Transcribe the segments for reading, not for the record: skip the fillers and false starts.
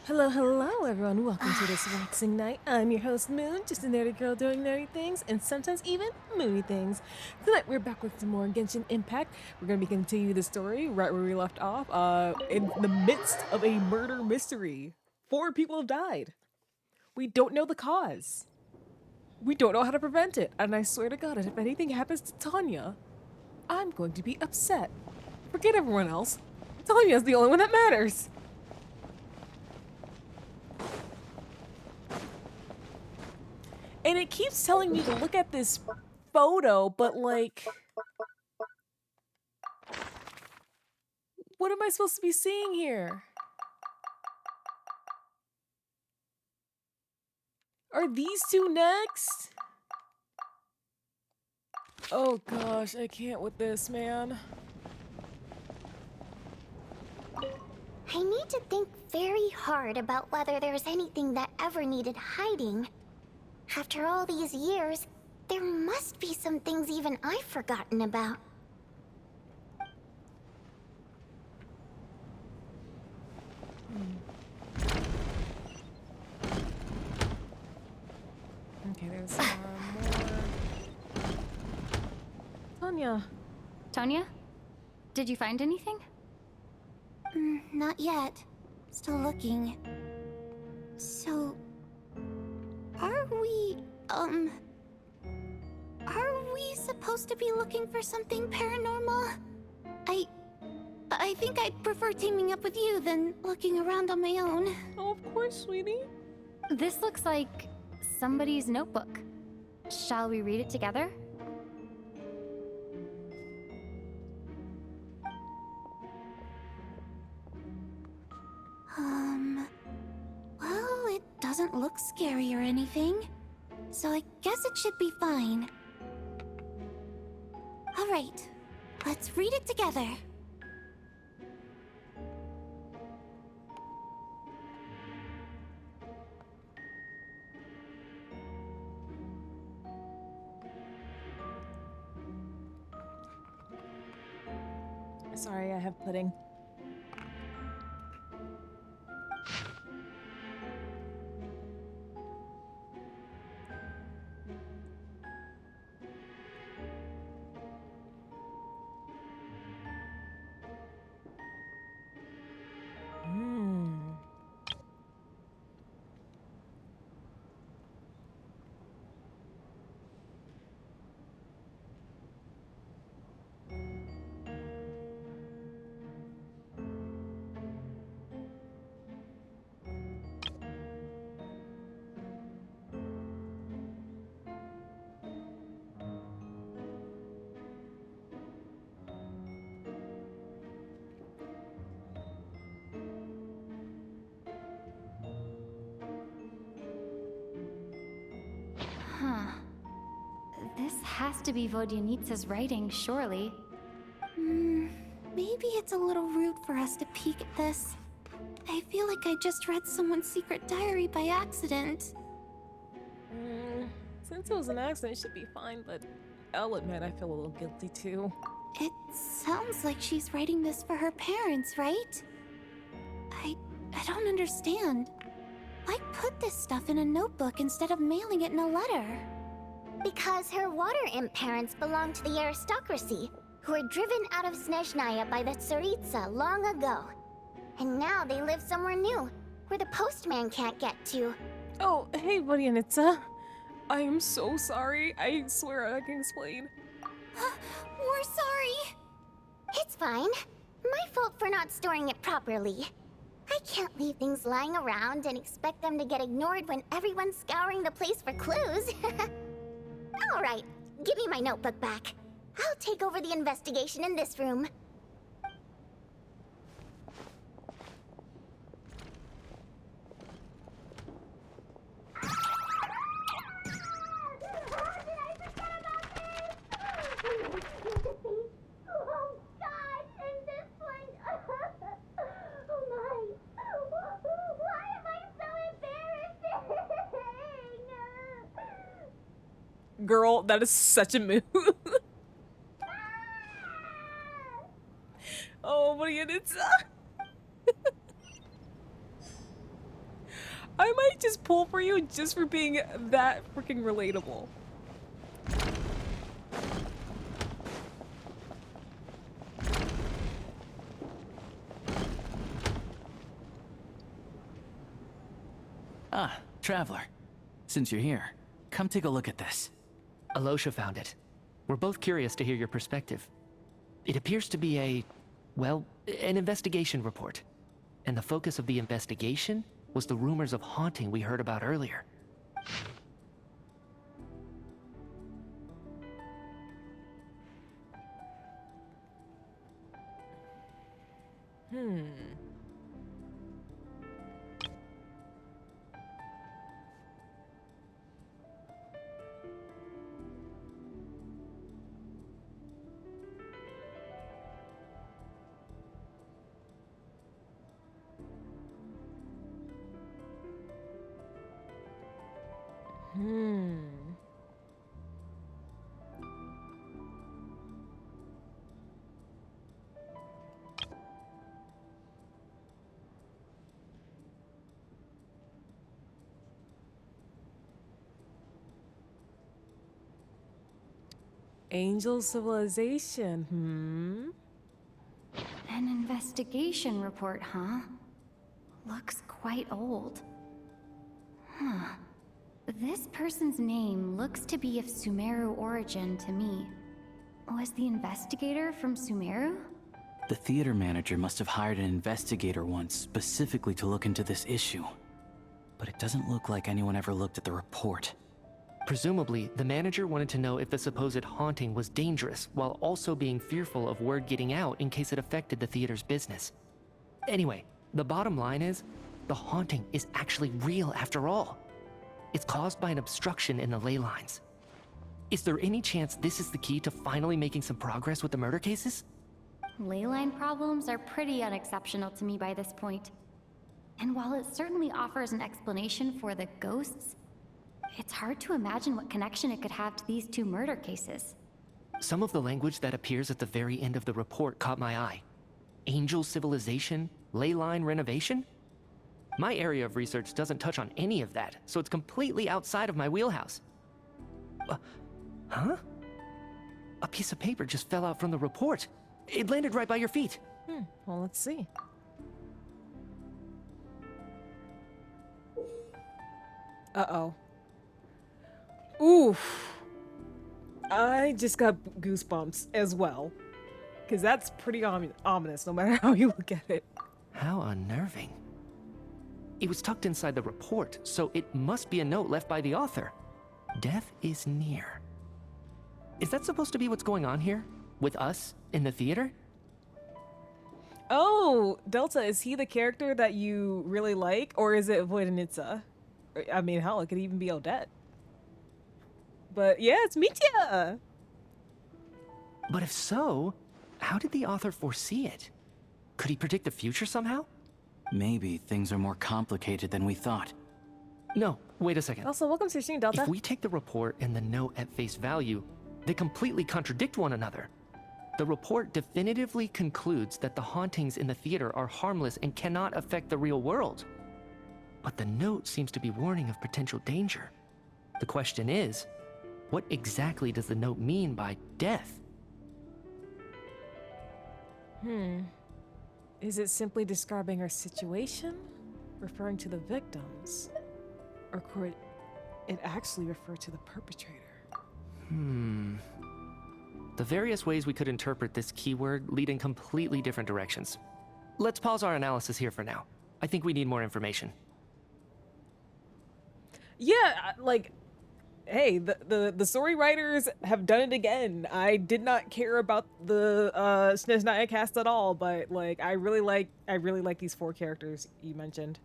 Hello, hello, everyone. Welcome to this waxing night. I'm your host, Moon, just a nerdy girl doing nerdy things and sometimes even moony things. Tonight, we're back with some more Genshin Impact. We're going to be continuing the story right where we left off, in the midst of a murder mystery. 4 people have died. We don't know the cause. We don't know how to prevent it. And I swear to God, if anything happens to Tanya, I'm going to be upset. Forget everyone else. Tanya's the only one that matters. And it keeps telling me to look at this photo, but like, what am I supposed to be seeing here? Are these two next? Oh gosh, I can't with this, man. I need to think very hard about whether there's anything that ever needed hiding. After all these years, there must be some things even I've forgotten about. Okay, there's more. Tanya. Tonya? Did you find anything? Not yet. Still looking. So... Are we supposed to be looking for something paranormal? I think I'd prefer teaming up with you than looking around on my own. Oh, of course, sweetie. This looks like somebody's notebook. Shall we read it together? Well, it doesn't look scary or anything, so I guess it should be fine. All right, let's read it together. Sorry, I have pudding. Huh. This has to be Vodyanitsa's writing, surely. Maybe it's a little rude for us to peek at this. I feel like I just read someone's secret diary by accident. Since it was an accident, it should be fine, but I'll admit I feel a little guilty too. It sounds like she's writing this for her parents, right? I don't understand. Why put this stuff in a notebook instead of mailing it in a letter? Because her water imp parents belonged to the aristocracy, who were driven out of Snezhnaya by the Tsaritsa long ago. And now they live somewhere new, where the postman can't get to. Oh, hey, Vodyanitsa. I am so sorry. I swear I can explain. We're sorry! It's fine. My fault for not storing it properly. I can't leave things lying around and expect them to get ignored when everyone's scouring the place for clues. Alright, give me my notebook back. I'll take over the investigation in this room. Girl, that is such a move. Oh, Vodyanitsa. I might just pull for you just for being that freaking relatable. Ah, Traveler. Since you're here, come take a look at this. Alosha found it. We're both curious to hear your perspective. It appears to be well, an investigation report. And the focus of the investigation was the rumors of haunting we heard about earlier. Angel civilization, An investigation report, huh? Looks quite old. Huh. This person's name looks to be of Sumeru origin to me. Was the investigator from Sumeru? The theater manager must have hired an investigator once specifically to look into this issue. But it doesn't look like anyone ever looked at the report. Presumably, the manager wanted to know if the supposed haunting was dangerous, while also being fearful of word getting out in case it affected the theater's business. Anyway, the bottom line is, the haunting is actually real after all. It's caused by an obstruction in the ley lines. Is there any chance this is the key to finally making some progress with the murder cases? Leyline problems are pretty unexceptional to me by this point. And while it certainly offers an explanation for the ghosts, it's hard to imagine what connection it could have to these two murder cases. Some of the language that appears at the very end of the report caught my eye. Angel civilization, ley line renovation? My area of research doesn't touch on any of that, so it's completely outside of my wheelhouse. Huh? A piece of paper just fell out from the report. It landed right by your feet. Well, let's see. Uh-oh. Oof. I just got goosebumps as well. Because that's pretty ominous, no matter how you look at it. How unnerving. It was tucked inside the report, so it must be a note left by the author. Death is near. Is that supposed to be what's going on here? With us in the theater? Oh, Delta, is he the character that you really like? Or is it Voidenitsa? I mean, hell, it could even be Odette. But yeah, it's Mitya! But if so, how did the author foresee it? Could he predict the future somehow? Maybe things are more complicated than we thought. No, wait a second. Also, welcome to your stream, Delta. If we take the report and the note at face value, they completely contradict one another. The report definitively concludes that the hauntings in the theater are harmless and cannot affect the real world. But the note seems to be warning of potential danger. The question is, what exactly does the note mean by death? Is it simply describing our situation? Referring to the victims? Or could it actually refer to the perpetrator? The various ways we could interpret this keyword lead in completely different directions. Let's pause our analysis here for now. I think we need more information. Yeah, like, hey, the story writers have done it again. I did not care about the Snezhnaya cast at all, but like I really like these four characters you mentioned.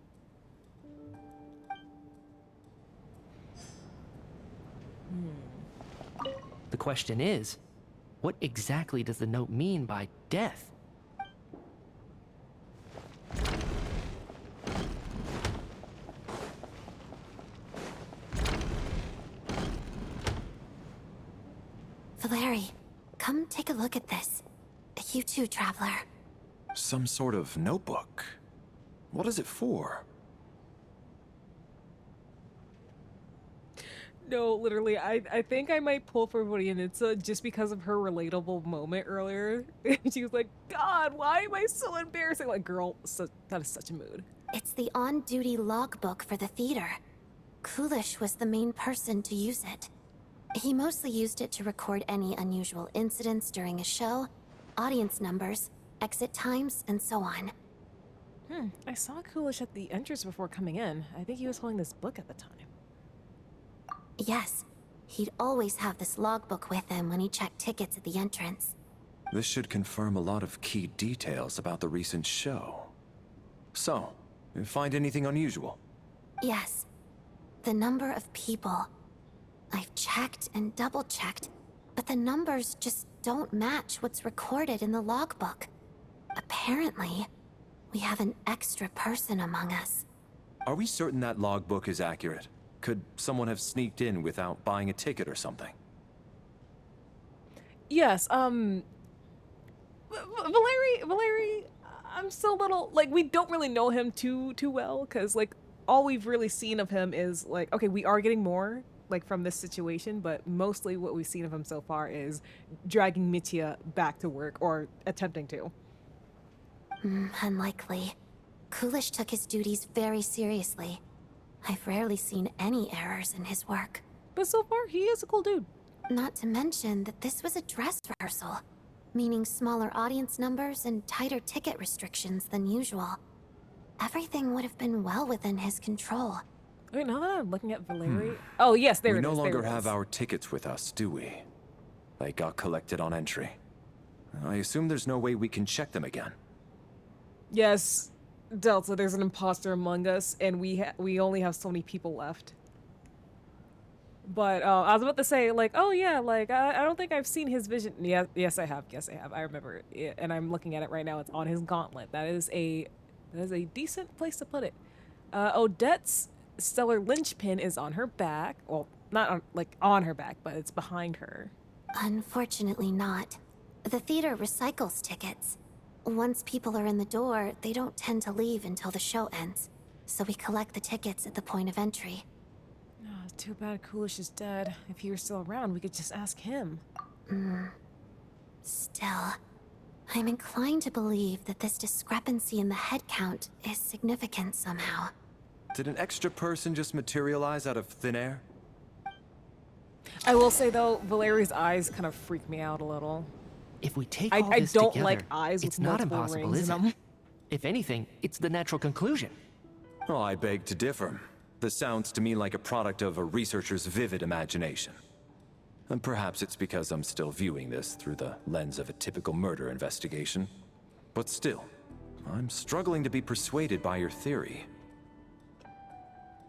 The question is, what exactly does the note mean by death? Valeri, come take a look at this. You too, Traveler. Some sort of notebook. What is it for? No, literally, I think I might pull for Vodianitsa just because of her relatable moment earlier. She was like, God, why am I so embarrassing? Like, girl, that is such a mood. It's the on-duty logbook for the theater. Coolish was the main person to use it. He mostly used it to record any unusual incidents during a show, audience numbers, exit times, and so on. I saw Coolish at the entrance before coming in. I think he was holding this book at the time. Yes, he'd always have this logbook with him when he checked tickets at the entrance. This should confirm a lot of key details about the recent show. So, you find anything unusual? Yes. The number of people. I've checked and double-checked, but the numbers just don't match what's recorded in the logbook. Apparently, we have an extra person among us. Are we certain that logbook is accurate? Could someone have sneaked in without buying a ticket or something? Yes, Valeri, I'm still a little, like, we don't really know him too well, because, like, all we've really seen of him is, like, okay, we are getting more, like, from this situation, but mostly what we've seen of him so far is dragging Mitya back to work, or attempting to. Unlikely. Coolish took his duties very seriously. I've rarely seen any errors in his work. But so far, he is a cool dude. Not to mention that this was a dress rehearsal, meaning smaller audience numbers and tighter ticket restrictions than usual. Everything would have been well within his control. Wait, now that I'm looking at Valeri... Oh, yes, there it is. We no there longer it is. have our tickets with us, do we? They got collected on entry. I assume there's no way we can check them again. Yes, Delta, there's an imposter among us, and we only have so many people left. But I was about to say, like, oh yeah, like I don't think I've seen his vision. Yeah, yes I have. Yes I have. I remember it, and I'm looking at it right now. It's on his gauntlet. That is a decent place to put it. Odette's stellar linchpin is on her back. Well, not on, like on her back, but it's behind her. Unfortunately not. The theater recycles tickets. Once people are in the door, they don't tend to leave until the show ends. So we collect the tickets at the point of entry. Oh, too bad Coolish is dead. If he were still around, we could just ask him. Still, I'm inclined to believe that this discrepancy in the head count is significant somehow. Did an extra person just materialize out of thin air? I will say though, Valeri's eyes kind of freak me out a little. If we take I all this don't together, like eyes it's with not multiple impossible, rings is in it? them. If anything, it's the natural conclusion. Oh, I beg to differ. This sounds to me like a product of a researcher's vivid imagination. And perhaps it's because I'm still viewing this through the lens of a typical murder investigation. But still, I'm struggling to be persuaded by your theory.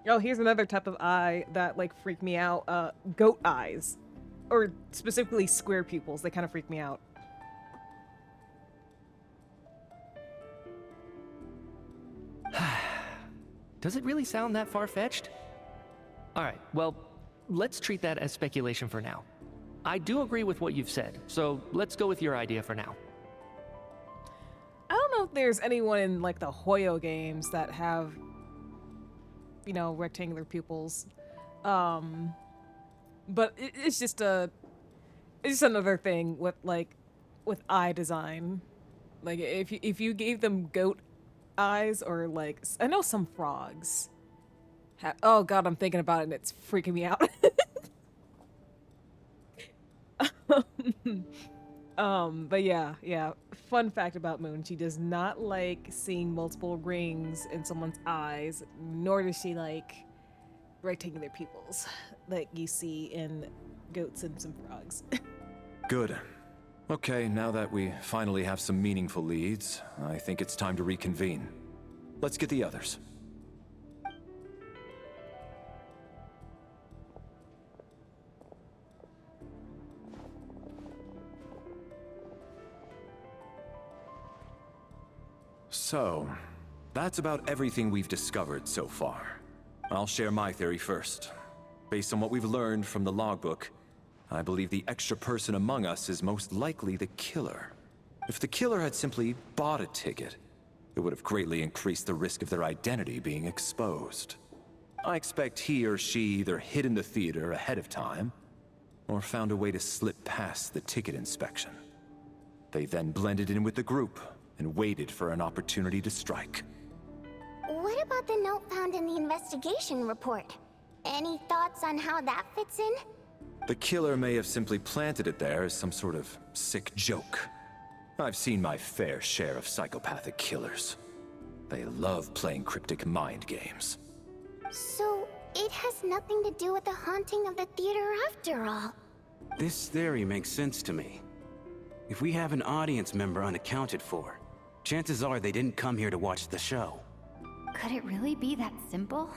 Oh, here's another type of eye that like freak me out. Goat eyes, or specifically square pupils. They kind of freak me out. Does it really sound that far-fetched? Alright, well, let's treat that as speculation for now. I do agree with what you've said, so let's go with your idea for now. I don't know if there's anyone in like the Hoyo games that have, you know, rectangular pupils. But it's just another thing with eye design. Like if you gave them goat eyes, or like I know some frogs have, oh god, I'm thinking about it and it's freaking me out. But yeah, fun fact about Moon, she does not like seeing multiple rings in someone's eyes, nor does she like rectangular pupils like you see in goats and some frogs. Good. Okay, now that we finally have some meaningful leads, I think it's time to reconvene. Let's get the others. So, that's about everything we've discovered so far. I'll share my theory first. Based on what we've learned from the logbook, I believe the extra person among us is most likely the killer. If the killer had simply bought a ticket, it would have greatly increased the risk of their identity being exposed. I expect he or she either hid in the theater ahead of time, or found a way to slip past the ticket inspection. They then blended in with the group and waited for an opportunity to strike. What about the note found in the investigation report? Any thoughts on how that fits in? The killer may have simply planted it there as some sort of sick joke. I've seen my fair share of psychopathic killers. They love playing cryptic mind games. So, it has nothing to do with the haunting of the theater after all. This theory makes sense to me. If we have an audience member unaccounted for, chances are they didn't come here to watch the show. Could it really be that simple?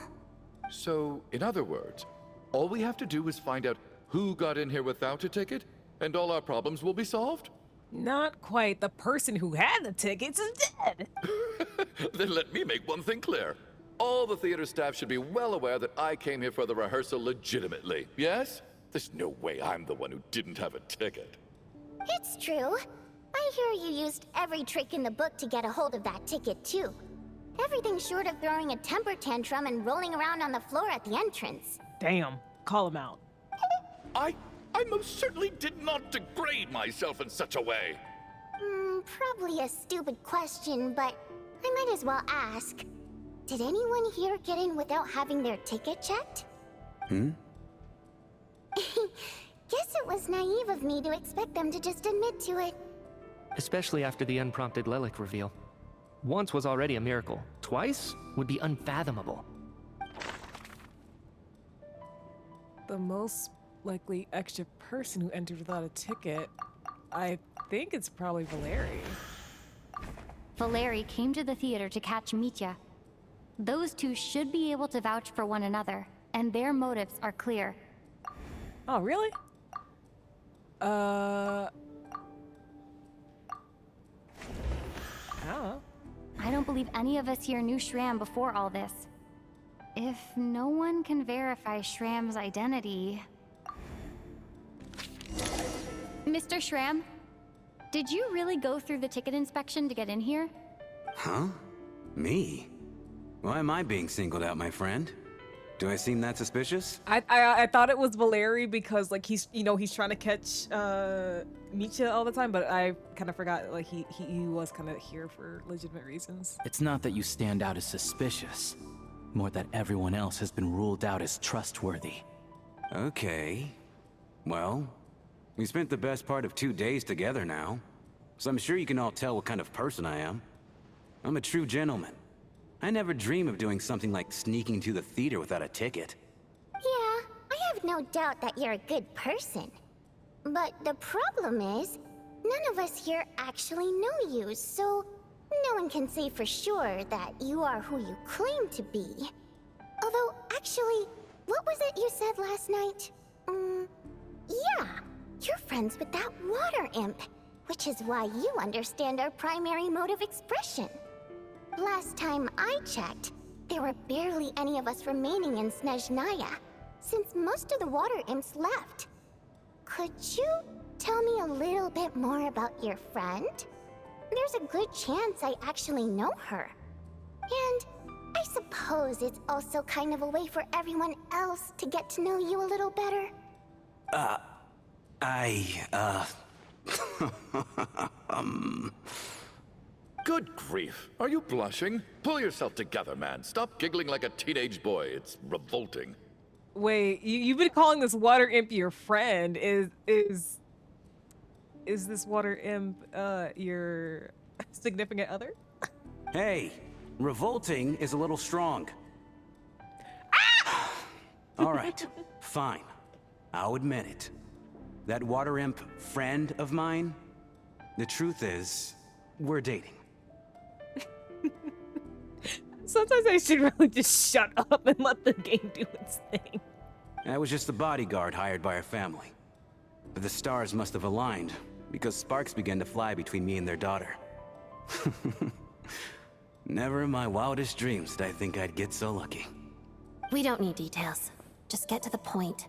So, in other words, all we have to do is find out who got in here without a ticket, and all our problems will be solved? Not quite. The person who had the tickets is dead. Then let me make one thing clear. All the theater staff should be well aware that I came here for the rehearsal legitimately, yes? There's no way I'm the one who didn't have a ticket. It's true. I hear you used every trick in the book to get a hold of that ticket, too. Everything short of throwing a temper tantrum and rolling around on the floor at the entrance. Damn. Call him out. I most certainly did not degrade myself in such a way. Probably a stupid question, but I might as well ask. Did anyone here get in without having their ticket checked? Guess it was naive of me to expect them to just admit to it. Especially after the unprompted Lelik reveal. Once was already a miracle. Twice would be unfathomable. The most likely extra person who entered without a ticket, I think it's probably Valeri. Valeri came to the theater to catch Mitya. Those two should be able to vouch for one another, and their motives are clear. Oh, really? I don't know. I don't believe any of us here knew Shram before all this. If no one can verify Shram's identity... Mr. Shram, did you really go through the ticket inspection to get in here? Huh? Me? Why am I being singled out, my friend? Do I seem that suspicious? I thought it was Valeri because like he's trying to catch Mitya all the time, but I kind of forgot like he was kind of here for legitimate reasons. It's not that you stand out as suspicious, more that everyone else has been ruled out as trustworthy. Okay. Well, we spent the best part of 2 days together now, so I'm sure you can all tell what kind of person I am. I'm a true gentleman. I never dream of doing something like sneaking to the theater without a ticket. Yeah, I have no doubt that you're a good person. But the problem is, none of us here actually know you, so no one can say for sure that you are who you claim to be. Although, actually, what was it you said last night? Yeah, you're friends with that water imp, which is why you understand our primary mode of expression. Last time I checked, there were barely any of us remaining in Snezhnaya, since most of the water imps left. Could you tell me a little bit more about your friend? There's a good chance I actually know her. And I suppose it's also kind of a way for everyone else to get to know you a little better. Good grief. Are you blushing? Pull yourself together, man. Stop giggling like a teenage boy. It's revolting. Wait, you've been calling this water imp your friend. Is this water imp your significant other? Hey, revolting is a little strong. All right, fine. I'll admit it. That water imp friend of mine, the truth is, we're dating. Sometimes I should really just shut up and let the game do its thing. I was just the bodyguard hired by our family. But the stars must have aligned, because sparks began to fly between me and their daughter. Never in my wildest dreams did I think I'd get so lucky. We don't need details. Just get to the point.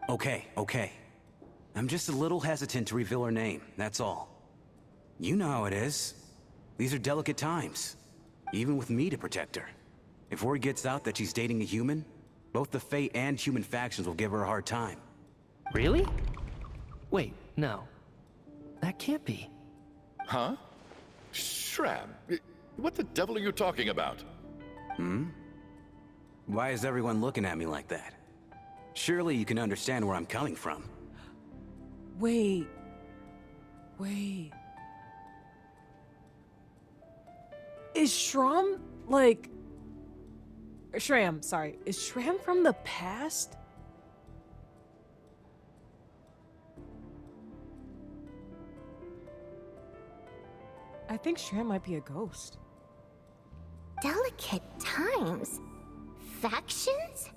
Okay. I'm just a little hesitant to reveal her name, that's all. You know how it is. These are delicate times. Even with me to protect her. If word gets out that she's dating a human, Both the Fae and human factions will give her a hard time. Really? Wait, no. That can't be. Huh? Shram, what the devil are you talking about? Why is everyone looking at me like that? Surely you can understand where I'm coming from. Wait. Wait. Is Shram, like... Shram, sorry. Is Shram from the past? I think Shram might be a ghost. Delicate times? Factions?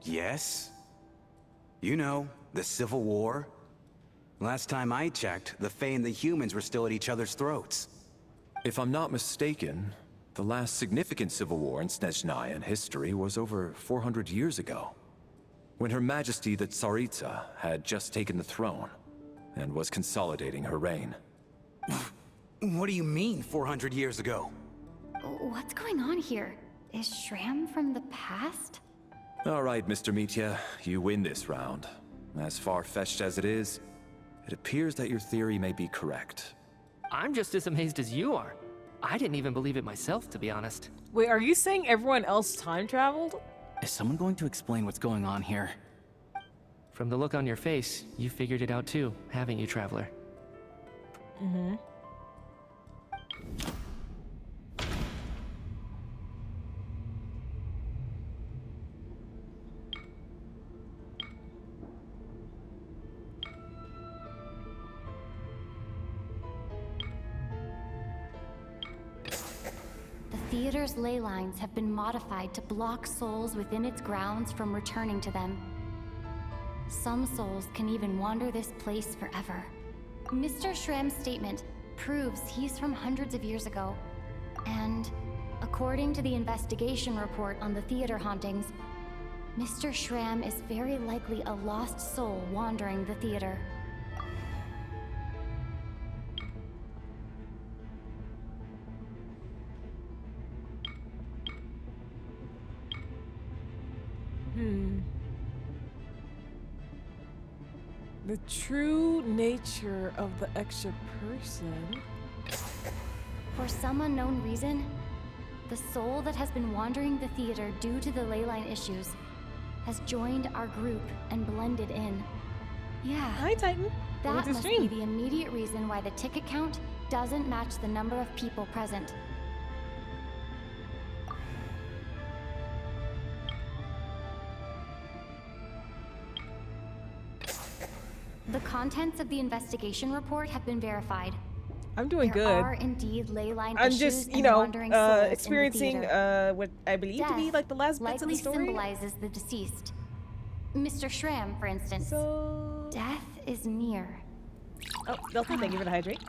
Yes? You know, the Civil War? Last time I checked, the Fae and the humans were still at each other's throats. If I'm not mistaken, the last significant civil war in Snezhnaya history was over 400 years ago, when Her Majesty the Tsaritsa had just taken the throne and was consolidating her reign. What do you mean, 400 years ago? What's going on here? Is Shram from the past? All right, Mr. Mitya, you win this round. As far-fetched as it is, it appears that your theory may be correct. I'm just as amazed as you are. I didn't even believe it myself, to be honest. Wait, are you saying everyone else time traveled? Is someone going to explain what's going on here? From the look on your face, you figured it out too, haven't you, Traveler? Mm-hmm. The theater's ley lines have been modified to block souls within its grounds from returning to them. Some souls can even wander this place forever. Mr. Shram's statement proves he's from hundreds of years ago. And according to the investigation report on the theater hauntings, Mr. Shram is very likely a lost soul wandering the theater. The true nature of the extra person. For some unknown reason, the soul that has been wandering the theater due to the ley line issues has joined our group and blended in. Yeah, Hi, Titan. that Welcome to must stream. be the immediate reason why the ticket count doesn't match the number of people present. The contents of the investigation report have been verified. I'm doing There good. are indeed ley line I'm issues just, you and know, wandering souls in the experiencing theater. what I believe to be Death like the last bits of likely the story. symbolizes the deceased. Mr. Shram, for instance. So, Death is near. oh, Delta, thank you for the hydrate.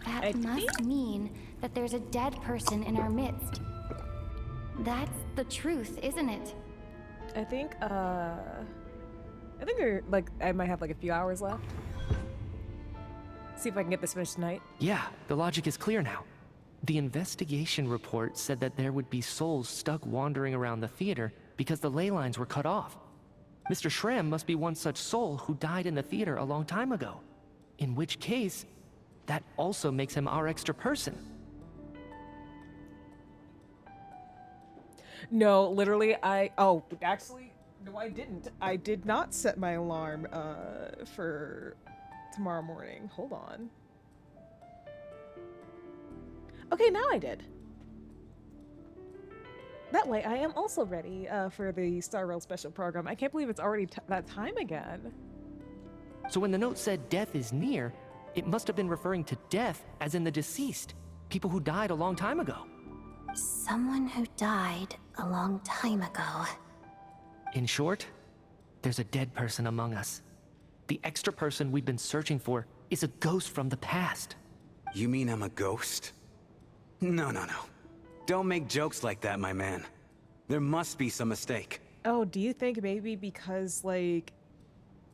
That I must mean that there's a dead person in our midst. That's the truth, isn't it? I think there, like, I might have like a few hours left. See if I can get this finished tonight. Yeah, the logic is clear now. The investigation report said that there would be souls stuck wandering around the theater because the ley lines were cut off. Mr. Shram must be one such soul who died in the theater a long time ago. In which case, that also makes him our extra person. No, literally, actually, no, I didn't. I did not set my alarm for tomorrow morning. Hold on. Okay, now I did. That way, I am also ready for the Star Rail special program. I can't believe it's already that time again. So when the note said death is near, it must have been referring to death as in the deceased, people who died a long time ago. Someone who died a long time ago. In short, there's a dead person among us. The extra person we've been searching for is a ghost from the past. You mean I'm a ghost? No. Don't make jokes like that, my man. There must be some mistake. Oh, do you think maybe because, like,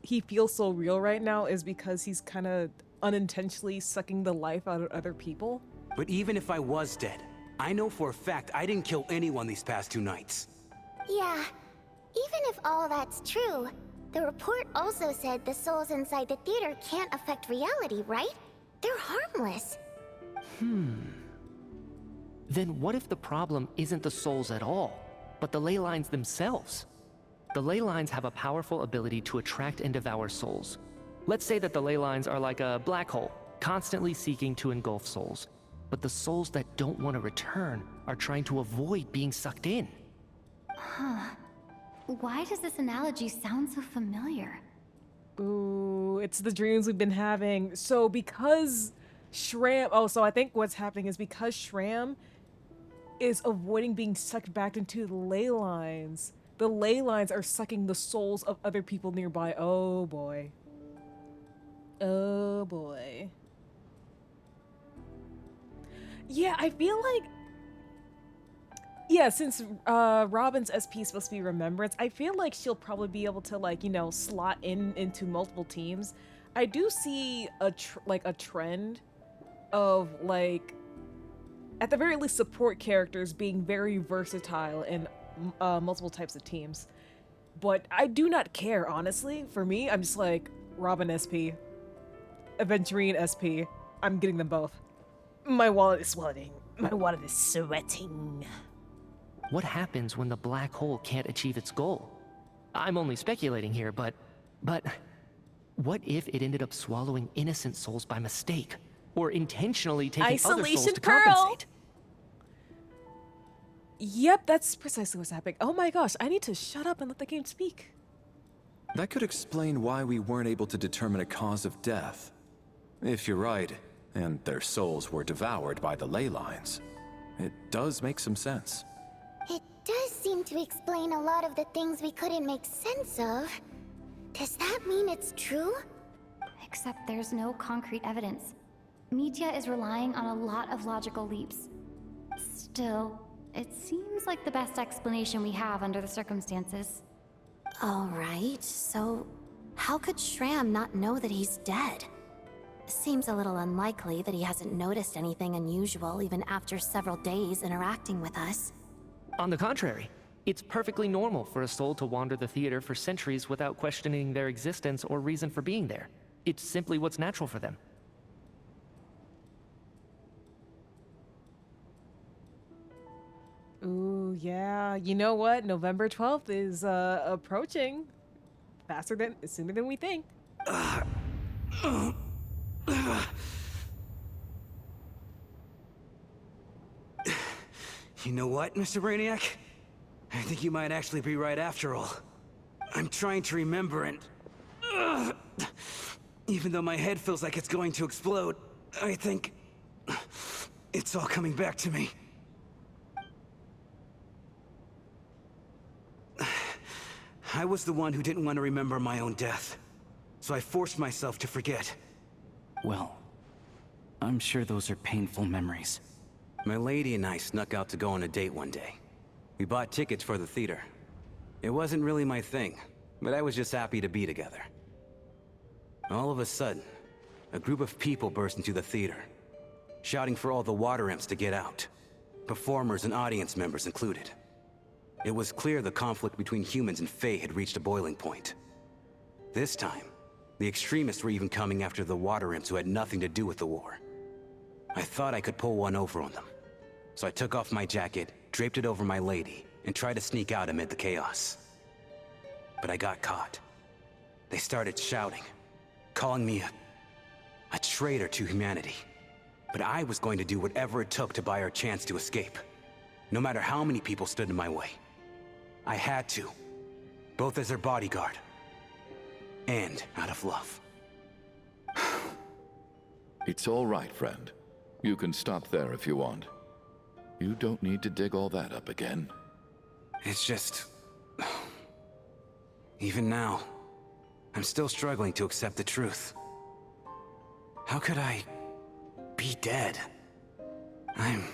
he feels so real right now is because he's kind of unintentionally sucking the life out of other people? But even if I was dead, I know for a fact I didn't kill anyone these past 2 nights. Yeah, even if all that's true, the report also said the souls inside the theater can't affect reality, right? They're harmless. Then what if the problem isn't the souls at all, but the ley lines themselves? The ley lines have a powerful ability to attract and devour souls. Let's say that the ley lines are like a black hole, constantly seeking to engulf souls. But the souls that don't want to return are trying to avoid being sucked in. Why does this analogy sound so familiar? Ooh, it's the dreams we've been having. So because Shram... Oh, so I think what's happening is because Shram is avoiding being sucked back into the ley lines are sucking the souls of other people nearby. Oh, boy. Oh, boy. Yeah, I feel like... Yeah, since Robin's SP is supposed to be Remembrance, I feel like she'll probably be able to, like, you know, slot into multiple teams. I do see a trend of, like, at the very least, support characters being very versatile in multiple types of teams. But I do not care, honestly. For me, I'm just like, Robin SP, Aventurine SP. I'm getting them both. My wallet is sweating. My wallet is sweating. What happens when the black hole can't achieve its goal? I'm only speculating here, but what if it ended up swallowing innocent souls by mistake? Or intentionally taking other souls to compensate? Yep, that's precisely what's happening. Oh my gosh, I need to shut up and let the game speak. That could explain why we weren't able to determine a cause of death. If you're right, and their souls were devoured by the ley lines, it does make some sense. It does seem to explain a lot of the things we couldn't make sense of. Does that mean it's true? Except there's no concrete evidence. Mitya is relying on a lot of logical leaps. Still, it seems like the best explanation we have under the circumstances. All right, so how could Shram not know that he's dead? Seems a little unlikely that he hasn't noticed anything unusual even after several days interacting with us. On the contrary, it's perfectly normal for a soul to wander the theater for centuries without questioning their existence or reason for being there. It's simply what's natural for them. Ooh, yeah. You know what? November 12th is approaching sooner than we think. You know what, Mr. Brainiac? I think you might actually be right after all. I'm trying to remember and... even though my head feels like it's going to explode, I think... it's all coming back to me. I was the one who didn't want to remember my own death, so I forced myself to forget. Well, I'm sure those are painful memories. My lady and I snuck out to go on a date one day. We bought tickets for the theater. It wasn't really my thing, but I was just happy to be together. All of a sudden, a group of people burst into the theater, shouting for all the water imps to get out, performers and audience members included. It was clear the conflict between humans and Fae had reached a boiling point. This time, the extremists were even coming after the water imps who had nothing to do with the war. I thought I could pull one over on them. So I took off my jacket, draped it over my lady, and tried to sneak out amid the chaos. But I got caught. They started shouting, calling me a traitor to humanity. But I was going to do whatever it took to buy our chance to escape. No matter how many people stood in my way. I had to. Both as their bodyguard. And out of love. It's all right, friend. You can stop there if you want. You don't need to dig all that up again. It's just... even now, I'm still struggling to accept the truth. How could I be dead? I'm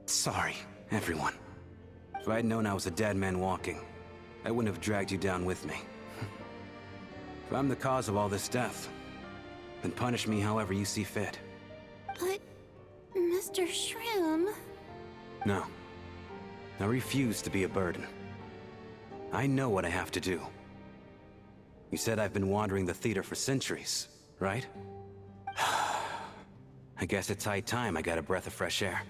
sorry, everyone. If I'd known I was a dead man walking, I wouldn't have dragged you down with me. If I'm the cause of all this death, then punish me however you see fit. But, Mr. Shram... No. I refuse to be a burden. I know what I have to do. You said I've been wandering the theater for centuries, right? I guess it's high time I got a breath of fresh air.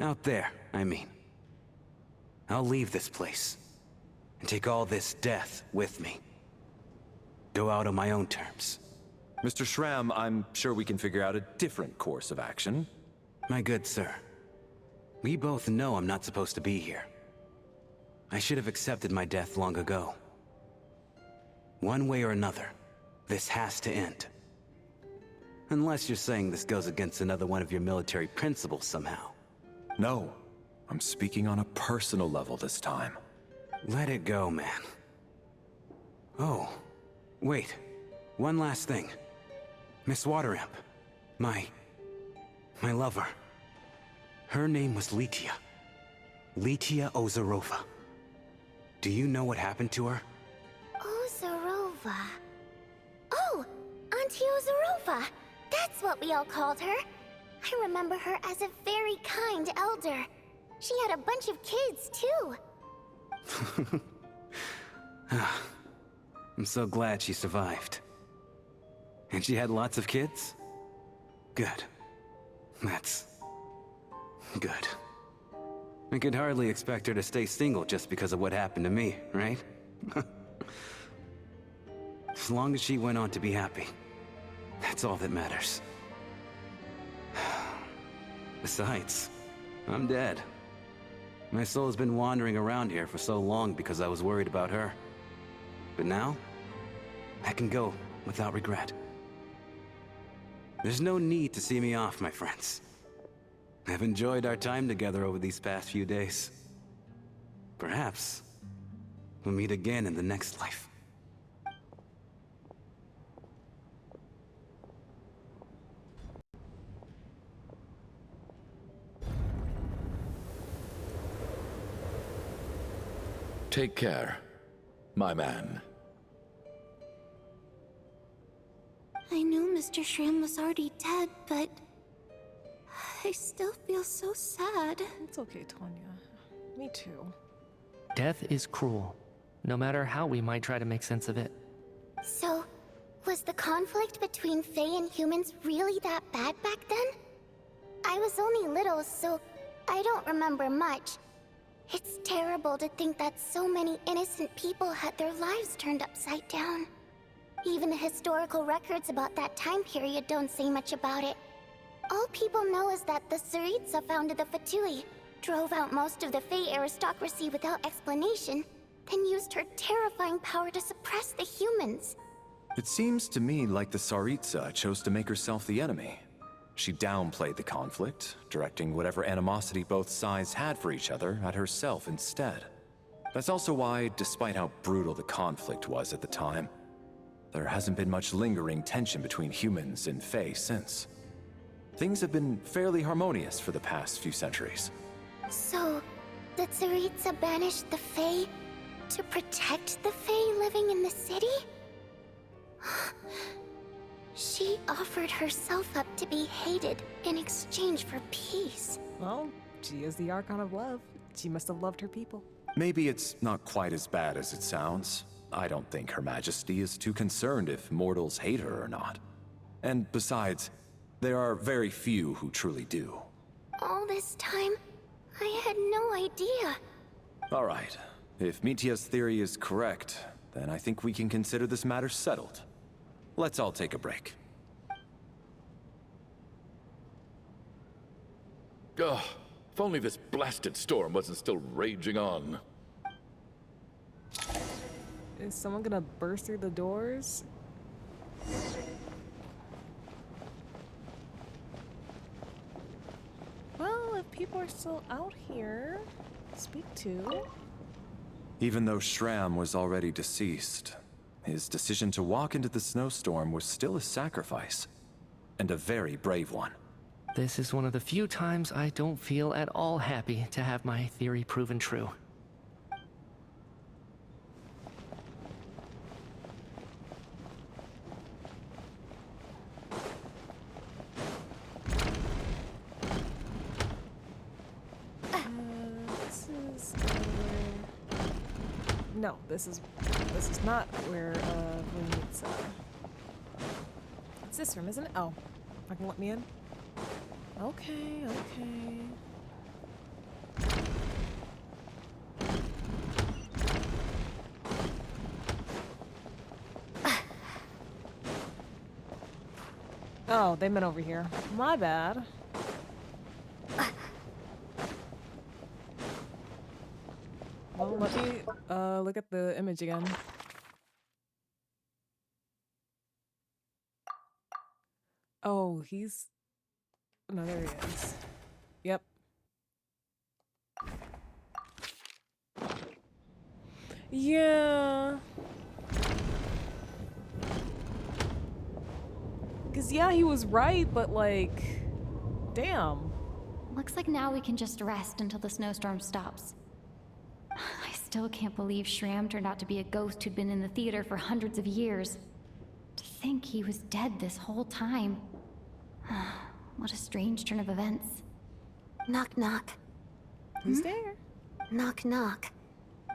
Out there, I mean. I'll leave this place, and take all this death with me. Go out on my own terms. Mr. Shram, I'm sure we can figure out a different course of action. My good sir, we both know I'm not supposed to be here. I should have accepted my death long ago. One way or another, this has to end. Unless you're saying this goes against another one of your military principles somehow. No, I'm speaking on a personal level this time. Let it go, man. Oh, wait. One last thing. Miss Water Imp. My lover. Her name was Litia. Litia Ozarova. Do you know what happened to her? Ozarova. Oh, Auntie Ozarova. That's what we all called her. I remember her as a very kind elder. She had a bunch of kids, too. I'm so glad she survived. And she had lots of kids? Good. That's... good. I could hardly expect her to stay single just because of what happened to me, right? As long as she went on to be happy, that's all that matters. Besides, I'm dead. My soul has been wandering around here for so long because I was worried about her. But now, I can go without regret. There's no need to see me off, my friends. I've enjoyed our time together over these past few days. Perhaps we'll meet again in the next life. Take care, my man. I knew Mr. Shram was already dead, but I still feel so sad. It's okay, Tanya. Me too. Death is cruel, no matter how we might try to make sense of it. So, was the conflict between Fae and humans really that bad back then? I was only little, so I don't remember much. It's terrible to think that so many innocent people had their lives turned upside down. Even the historical records about that time period don't say much about it. All people know is that the Tsaritsa founded the Fatui, drove out most of the Fae aristocracy without explanation, then used her terrifying power to suppress the humans. It seems to me like the Tsaritsa chose to make herself the enemy. She downplayed the conflict, directing whatever animosity both sides had for each other at herself instead. That's also why, despite how brutal the conflict was at the time, there hasn't been much lingering tension between humans and Fae since. Things have been fairly harmonious for the past few centuries. So, the Tsaritsa banished the Fae to protect the Fae living in the city? She offered herself up to be hated in exchange for peace. Well, she is the Archon of Love. She must have loved her people. Maybe it's not quite as bad as it sounds. I don't think Her Majesty is too concerned if mortals hate her or not. And besides, there are very few who truly do. All this time, I had no idea. All right. If Mitia's theory is correct, then I think we can consider this matter settled. Let's all take a break. Ugh, if only this blasted storm wasn't still raging on. Is someone gonna burst through the doors? Well, if people are still out here, speak to. Even though Shram was already deceased, his decision to walk into the snowstorm was still a sacrifice, and a very brave one. This is one of the few times I don't feel at all happy to have my theory proven true. This is over No, this is not where we meet Sarah. It's this room, isn't it? Oh, not gonna let me in. Okay, okay. Oh, they meant over here. My bad. Well, let me look at the image again. Oh, he's... No, there he is. Yep. Yeah. Because, yeah, he was right, but, like... Damn. Looks like now we can just rest until the snowstorm stops. I still can't believe Shram turned out to be a ghost who'd been in the theater for hundreds of years. To think he was dead this whole time. What a strange turn of events. Knock, knock. Who's there? Knock, knock.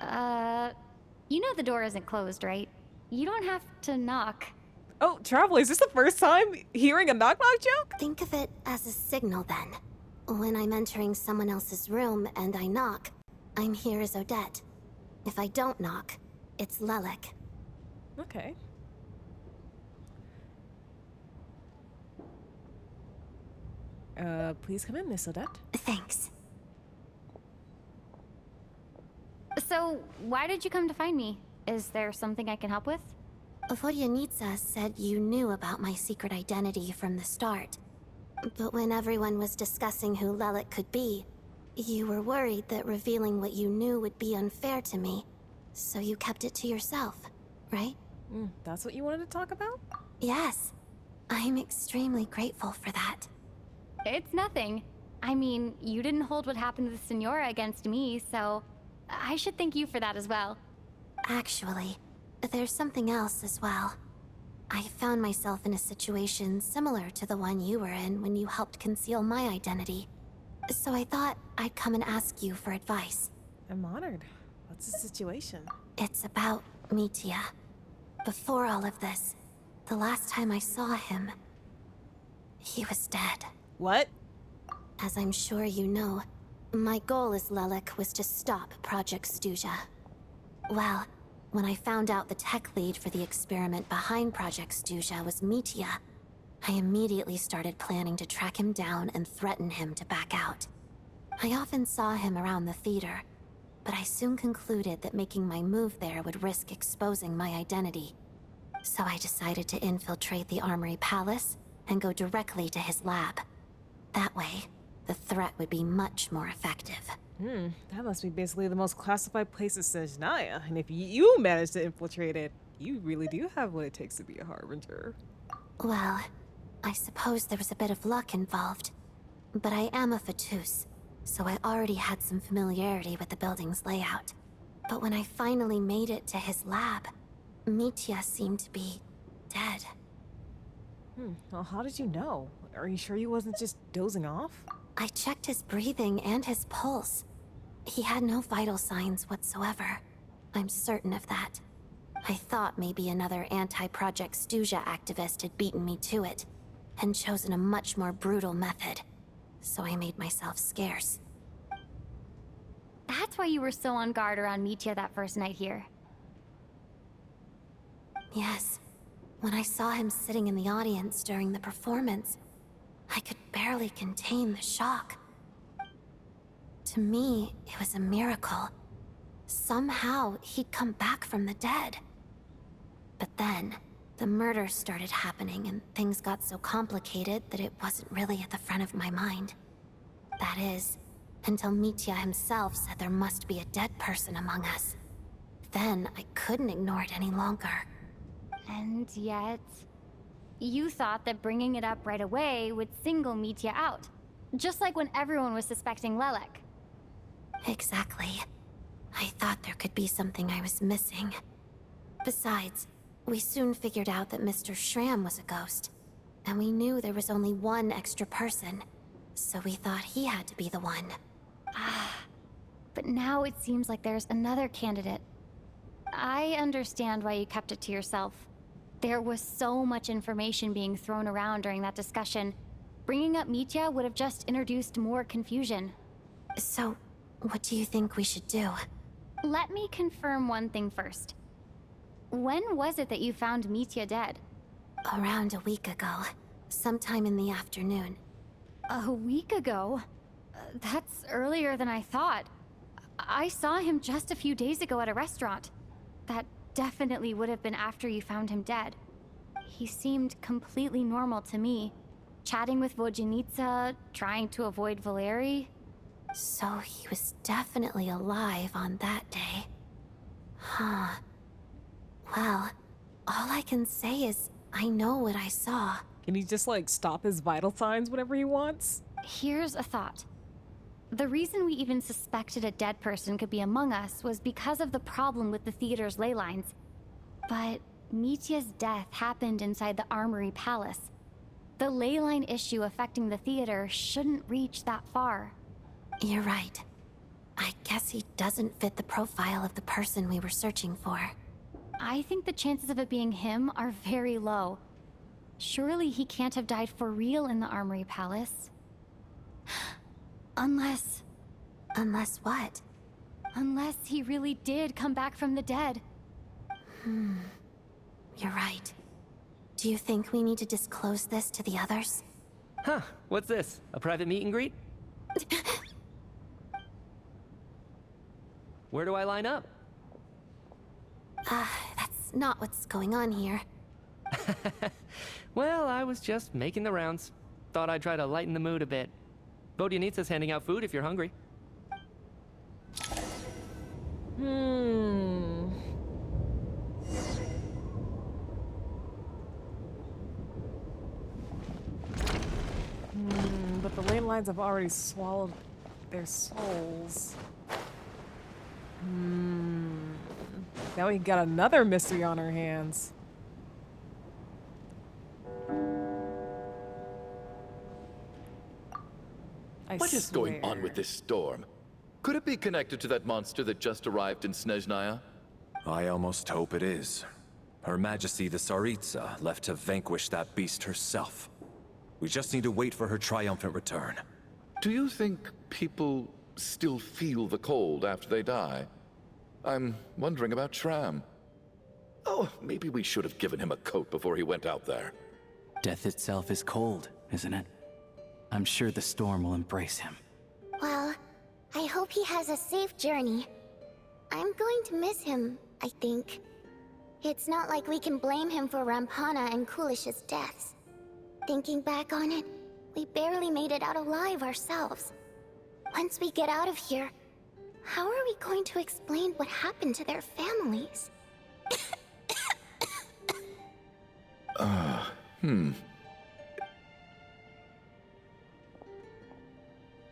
You know the door isn't closed, right? You don't have to knock. Oh, Traveler, is this the first time hearing a knock-knock joke? Think of it as a signal then. When I'm entering someone else's room and I knock, I'm here as Odette. If I don't knock, it's Lelik. Okay. Please come in, Miss Odette. Thanks. So, why did you come to find me? Is there something I can help with? Vodyanitsa said you knew about my secret identity from the start. But when everyone was discussing who Lelik could be, you were worried that revealing what you knew would be unfair to me. So you kept it to yourself, right? That's what you wanted to talk about? Yes. I'm extremely grateful for that. It's nothing. I mean, you didn't hold what happened to the Senora against me, so I should thank you for that as well. Actually, there's something else as well. I found myself in a situation similar to the one you were in when you helped conceal my identity. So I thought I'd come and ask you for advice. I'm honored. What's the situation? It's about Mitya. Before all of this, the last time I saw him, he was dead. What? As I'm sure you know, my goal as Lelik was to stop Project Stuja. Well, when I found out the tech lead for the experiment behind Project Stuja was Mitya, I immediately started planning to track him down and threaten him to back out. I often saw him around the theater, but I soon concluded that making my move there would risk exposing my identity. So I decided to infiltrate the Armory Palace and go directly to his lab. That way, the threat would be much more effective. That must be basically the most classified place in Snezhnaya. And if you manage to infiltrate it, you really do have what it takes to be a harbinger. Well, I suppose there was a bit of luck involved. But I am a Fatus, so I already had some familiarity with the building's layout. But when I finally made it to his lab, Mitya seemed to be dead. Well, how did you know? Are you sure he wasn't just dozing off? I checked his breathing and his pulse. He had no vital signs whatsoever. I'm certain of that. I thought maybe another anti-Project Stuja activist had beaten me to it, and chosen a much more brutal method. So I made myself scarce. That's why you were so on guard around Mitya that first night here. Yes. When I saw him sitting in the audience during the performance, I could barely contain the shock. To me, it was a miracle. Somehow, he'd come back from the dead. But then, the murders started happening and things got so complicated that it wasn't really at the front of my mind. That is, until Mitya himself said there must be a dead person among us. Then, I couldn't ignore it any longer. And yet, you thought that bringing it up right away would single Mitya out. Just like when everyone was suspecting Lelik. Exactly. I thought there could be something I was missing. Besides, we soon figured out that Mr. Shram was a ghost. And we knew there was only one extra person. So we thought he had to be the one. But now it seems like there's another candidate. I understand why you kept it to yourself. There was so much information being thrown around during that discussion. Bringing up Mitya would have just introduced more confusion. So, what do you think we should do? Let me confirm one thing first. When was it that you found Mitya dead? Around a week ago, sometime in the afternoon. A week ago? That's earlier than I thought. I saw him just a few days ago at a restaurant. That definitely would have been after you found him dead. He seemed completely normal to me. Chatting with Vodyanitsa, trying to avoid Valeri. So he was definitely alive on that day. Huh. Well, all I can say is I know what I saw. Can he just like stop his vital signs whenever he wants? Here's a thought. The reason we even suspected a dead person could be among us was because of the problem with the theater's ley lines. But Mitya's death happened inside the Armory Palace. The ley line issue affecting the theater shouldn't reach that far. You're right. I guess he doesn't fit the profile of the person we were searching for. I think the chances of it being him are very low. Surely he can't have died for real in the Armory Palace. Unless what? Unless he really did come back from the dead. You're right. Do you think we need to disclose this to the others? Huh, what's this? A private meet and greet? Where do I line up? That's not what's going on here. Well, I was just making the rounds. Thought I'd try to lighten the mood a bit. Vodyanitsa's handing out food if you're hungry. But the ley lines have already swallowed their souls. Now we got another mystery on our hands. What is going on with this storm? Could it be connected to that monster that just arrived in Snezhnaya? I almost hope it is. Her Majesty the Tsaritsa left to vanquish that beast herself. We just need to wait for her triumphant return. Do you think people still feel the cold after they die? I'm wondering about Shram. Oh, maybe we should have given him a coat before he went out there. Death itself is cold, isn't it? I'm sure the storm will embrace him. Well, I hope he has a safe journey. I'm going to miss him, I think. It's not like we can blame him for Rampana and Kulish's deaths. Thinking back on it, we barely made it out alive ourselves. Once we get out of here, how are we going to explain what happened to their families?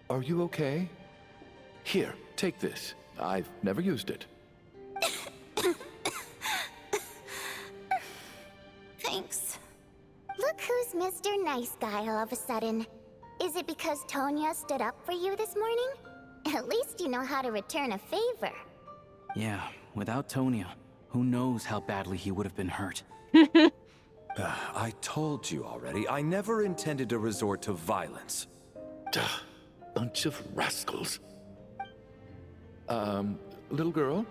Are you okay? Here, take this. I've never used it. Thanks. Look who's Mr. Nice Guy all of a sudden. Is it because Tonya stood up for you this morning? At least you know how to return a favor. Yeah, without Tonya, who knows how badly he would have been hurt. I told you already, I never intended to resort to violence. Duh, bunch of rascals. Little girl?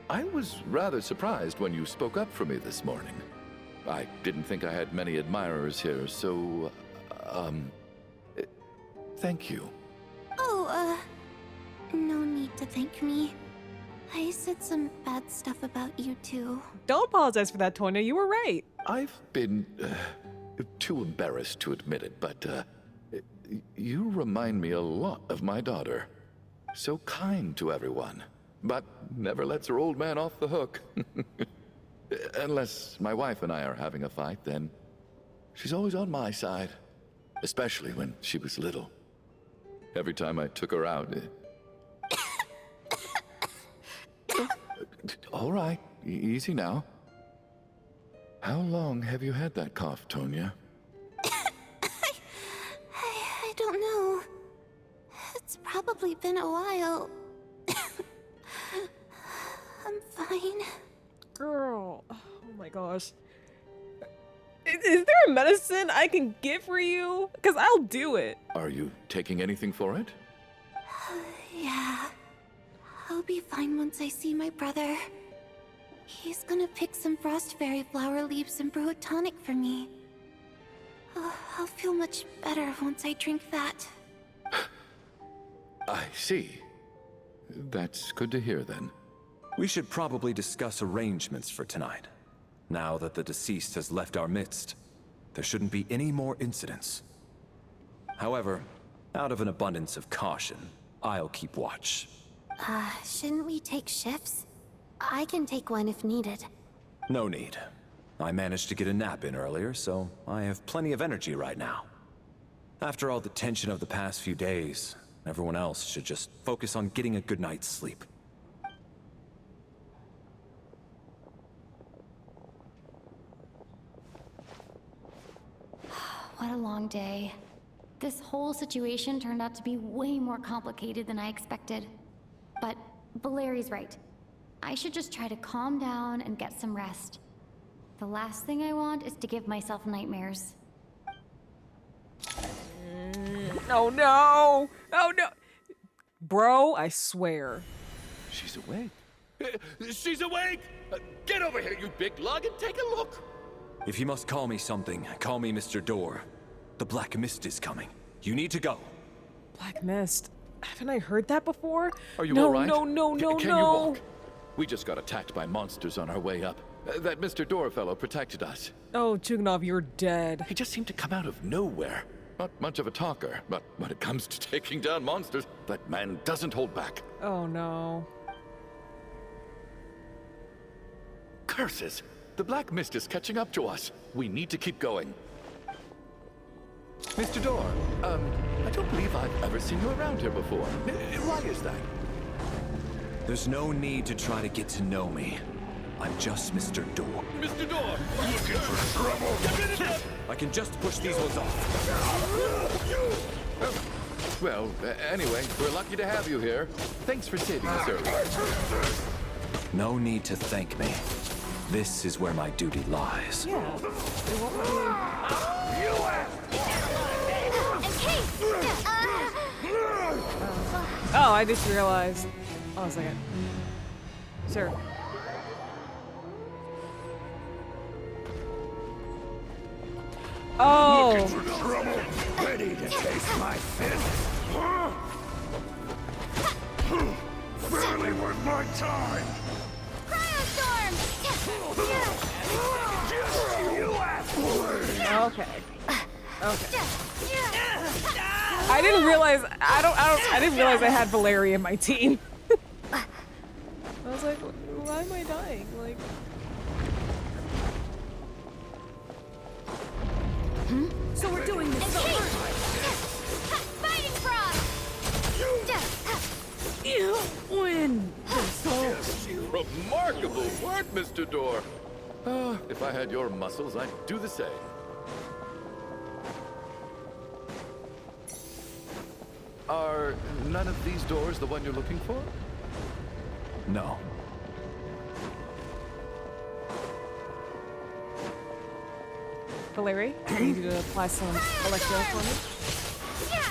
I was rather surprised when you spoke up for me this morning. I didn't think I had many admirers here, so, thank you. Oh, no need to thank me. I said some bad stuff about you too. Don't apologize for that, Tonya. You were right. I've been, too embarrassed to admit it, but, you remind me a lot of my daughter. So kind to everyone, but never lets her old man off the hook. Unless my wife and I are having a fight, then she's always on my side. Especially when she was little. Every time I took her out... All right, easy now. How long have you had that cough, Tonya? I don't know. It's probably been a while. I'm fine. my gosh. Is there a medicine I can get for you? Because I'll do it. Are you taking anything for it? Yeah. I'll be fine once I see my brother. He's gonna pick some frost fairy flower leaves and brew a tonic for me. I'll feel much better once I drink that. I see. That's good to hear then. We should probably discuss arrangements for tonight. Now that the deceased has left our midst, there shouldn't be any more incidents. However, out of an abundance of caution, I'll keep watch. Shouldn't we take shifts? I can take one if needed. No need. I managed to get a nap in earlier, so I have plenty of energy right now. After all the tension of the past few days, everyone else should just focus on getting a good night's sleep. What a long day. This whole situation turned out to be way more complicated than I expected. But Valeri's right. I should just try to calm down and get some rest. The last thing I want is to give myself nightmares. Oh no! Oh no! Bro, I swear. She's awake. She's awake! Get over here, you big lug, and take a look! If you must call me something, call me Mr. Door. The Black Mist is coming. You need to go. Black Mist. Haven't I heard that before? Are you no, all right? No, Can you walk? We just got attacked by monsters on our way up. That Mr. Door fellow protected us. Oh, Chugnov, you're dead. He just seemed to come out of nowhere. Not much of a talker, but when it comes to taking down monsters, that man doesn't hold back. Oh no. Curses! The Black Mist is catching up to us. We need to keep going. Mr. Door, I don't believe I've ever seen you around here before. Why is that? There's no need to try to get to know me. I'm just Mr. Door. Mr. Door! Looking for trouble? I can just push these ones off. Well, anyway, we're lucky to have you here. Thanks for saving us earlier. No need to thank me. This is where my duty lies. Yeah. They won't let me- Oh, I just realized. Oh, a second. Sure. Oh. Looking for trouble? Ready to taste my fist? Barely worth my time. You asked for it. Okay. Okay. I didn't realize. I didn't realize I had Valeria in my team. I was like, why am I dying? Like. So we're doing this Fighting frog! You win. Remarkable work, Mr. Door. If I had your muscles, I'd do the same. Are none of these doors the one you're looking for? No. Valerie, I need you to apply some electro for me.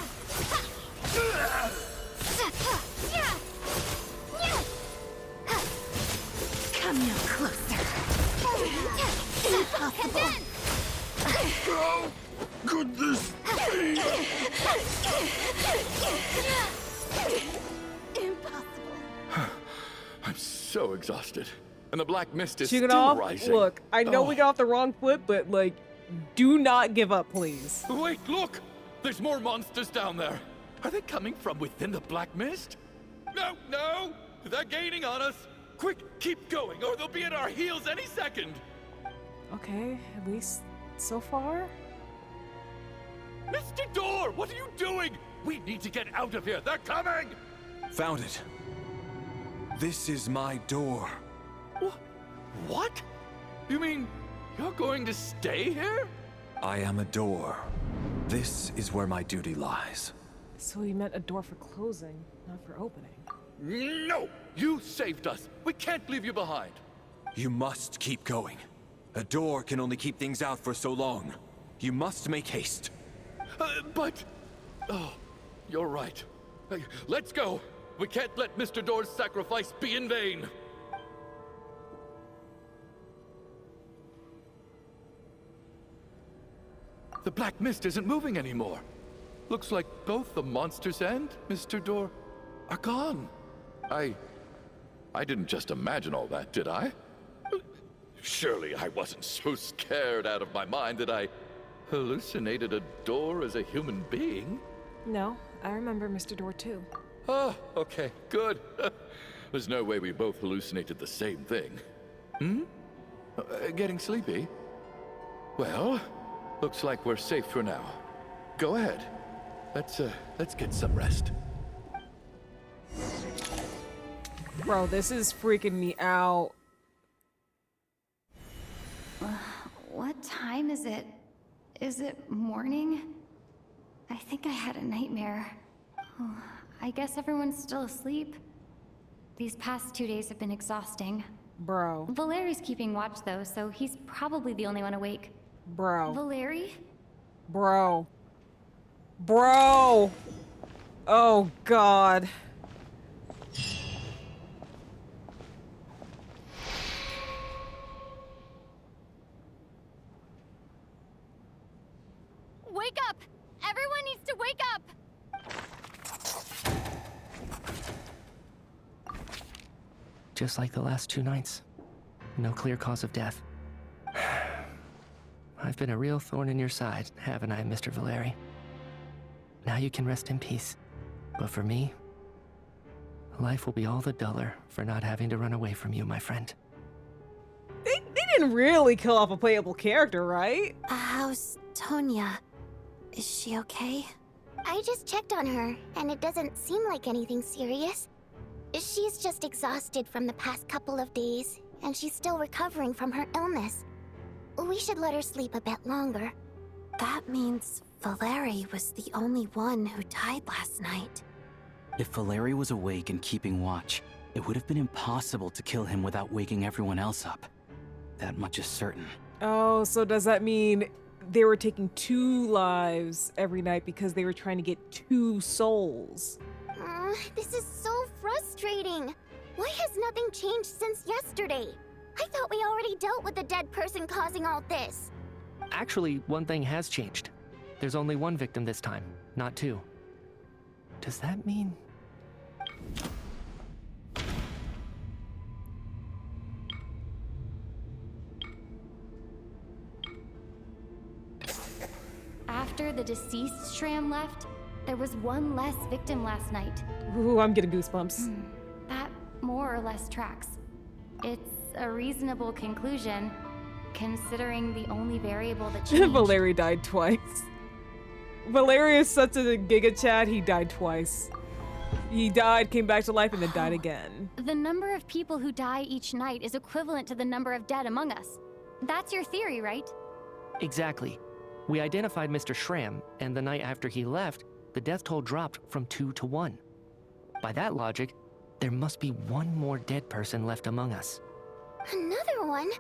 Come no closer. How could this be? I'm so exhausted. And the Black Mist is Chicken still off. rising. Look, I know Oh. we got off the wrong foot, but like, do not give up, please. Wait, look! There's more monsters down there. Are they coming from within the Black Mist? No, no! They're gaining on us! Quick, keep going, or they'll be at our heels any second! Okay, at least so far. Mr. Door, what are you doing? We need to get out of here. They're coming! Found it. This is my door. What? You mean you're going to stay here? I am a door. This is where my duty lies. So he meant a door for closing, not for opening. No! You saved us. We can't leave you behind. You must keep going. A door can only keep things out for so long. You must make haste. But... Oh, you're right. Hey, let's go! We can't let Mr. Door's sacrifice be in vain! The black mist isn't moving anymore. Looks like both the monsters and Mr. Door are gone. I didn't just imagine all that, did I? Surely I wasn't so scared out of my mind that I hallucinated a door as a human being. No, I remember Mr. Door too. Oh, okay, good. There's no way we both hallucinated the same thing. Getting sleepy? Well, looks like we're safe for now. Go ahead. Let's get some rest. Bro, this is freaking me out. What time is it? Is it morning? I think I had a nightmare. Oh, I guess everyone's still asleep. These past 2 days have been exhausting. Bro. Valeri's keeping watch though, so he's probably the only one awake. Bro. Valeri? Bro. Bro! Oh, God. Wake up! Everyone needs to wake up! Just like the last 2 nights. No clear cause of death. I've been a real thorn in your side, haven't I, Mr. Valeri? Now you can rest in peace. But for me, life will be all the duller for not having to run away from you, my friend. They didn't really kill off a playable character, right? How's Tonya? Is she okay? I just checked on her, and it doesn't seem like anything serious. She's just exhausted from the past couple of days, and she's still recovering from her illness. We should let her sleep a bit longer. That means Valeri was the only one who died last night. If Valeri was awake and keeping watch, it would have been impossible to kill him without waking everyone else up. That much is certain. Oh, so does that mean they were taking 2 lives every night because they were trying to get 2 souls? This is so frustrating. Why has nothing changed since yesterday? I thought we already dealt with the dead person causing all this. Actually, one thing has changed. There's only 1 victim this time, not 2. Does that mean... After the deceased Shram left, there was 1 less victim last night. Ooh, I'm getting goosebumps. That more or less tracks. It's a reasonable conclusion, considering the only variable that changed. Valeri died twice. Valeri is such a giga chad, he died twice. He died, came back to life, and then died again. The number of people who die each night is equivalent to the number of dead among us. That's your theory, right? Exactly. We identified Mr. Shram, and the night after he left, the death toll dropped from 2 to 1. By that logic, there must be 1 more dead person left among us. Another one?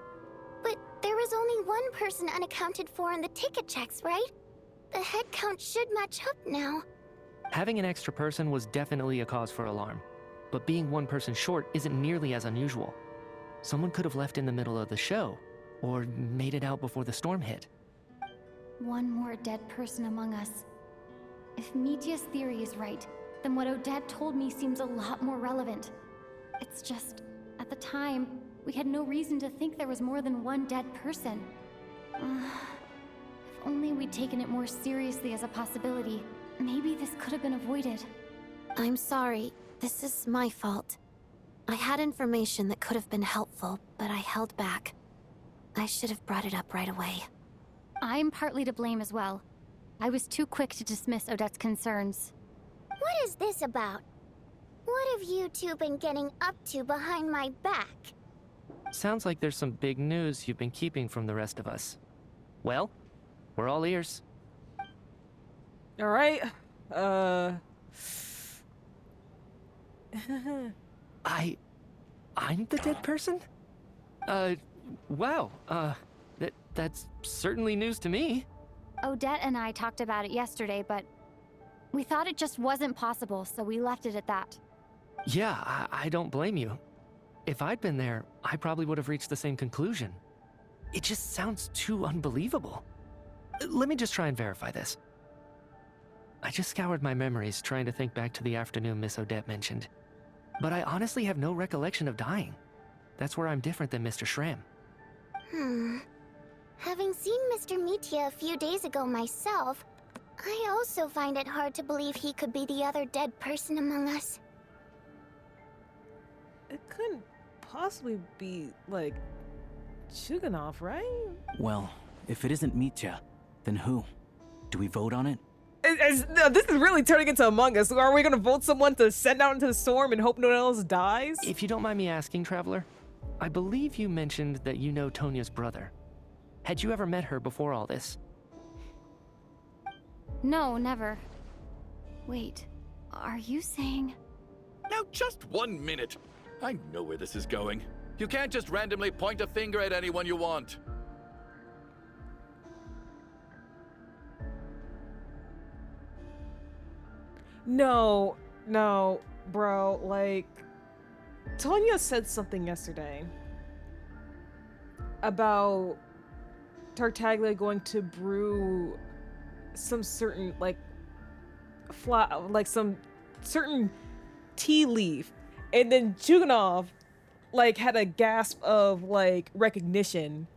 But there was only 1 person unaccounted for in the ticket checks, right? The head count should match up now. Having an extra person was definitely a cause for alarm, but being 1 person short isn't nearly as unusual. Someone could have left in the middle of the show, or made it out before the storm hit. 1 more dead person among us. If Mitya's theory is right, then what Odette told me seems a lot more relevant. It's just, at the time, we had no reason to think there was more than 1 dead person. If only we'd taken it more seriously as a possibility, maybe this could have been avoided. I'm sorry. This is my fault. I had information that could have been helpful, but I held back. I should have brought it up right away. I'm partly to blame as well. I was too quick to dismiss Odette's concerns. What is this about? What have you two been getting up to behind my back? Sounds like there's some big news you've been keeping from the rest of us. Well, we're all ears. All right. I'm the dead person? Wow, That's certainly news to me. Odette and I talked about it yesterday, but we thought it just wasn't possible, so we left it at that. Yeah, I don't blame you. If I'd been there, I probably would have reached the same conclusion. It just sounds too unbelievable. Let me just try and verify this. I just scoured my memories trying to think back to the afternoon Miss Odette mentioned. But I honestly have no recollection of dying. That's where I'm different than Mr. Schramm. Having seen Mr. Mitya a few days ago myself, I also find it hard to believe he could be the other dead person among us. It couldn't possibly be, like, Chuganov, right? Well, if it isn't Mitya, then who? Do we vote on it? No, this is really turning into Among Us. So are we gonna vote someone to send out into the storm and hope no one else dies? If you don't mind me asking, Traveler, I believe you mentioned that you know Tonya's brother. Had you ever met her before all this? No, never. Wait, are you saying... Now, just 1 minute. I know where this is going. You can't just randomly point a finger at anyone you want. No, bro, like, Tonya said something yesterday about Tartaglia going to brew some certain, like, some certain tea leaf, and then Chuganov, like, had a gasp of, like, recognition.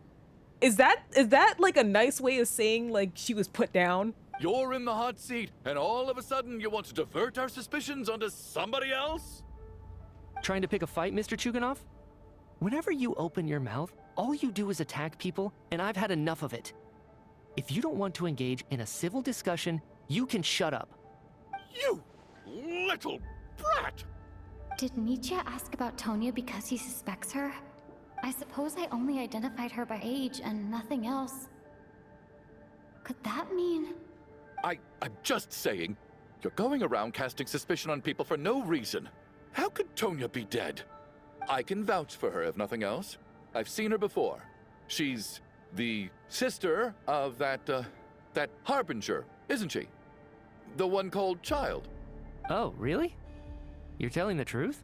Is that like a nice way of saying, like, she was put down? You're in the hot seat, and all of a sudden you want to divert our suspicions onto somebody else? Trying to pick a fight, Mr. Chuganov? Whenever you open your mouth, all you do is attack people, and I've had enough of it. If you don't want to engage in a civil discussion, you can shut up. You little brat! Did Mitya ask about Tonya because he suspects her? I suppose I only identified her by age and nothing else. Could that mean... I'm just saying, you're going around casting suspicion on people for no reason. How could Tonya be dead? I can vouch for her, if nothing else. I've seen her before. She's the sister of that Harbinger, isn't she? The one called Child. Oh, really? You're telling the truth?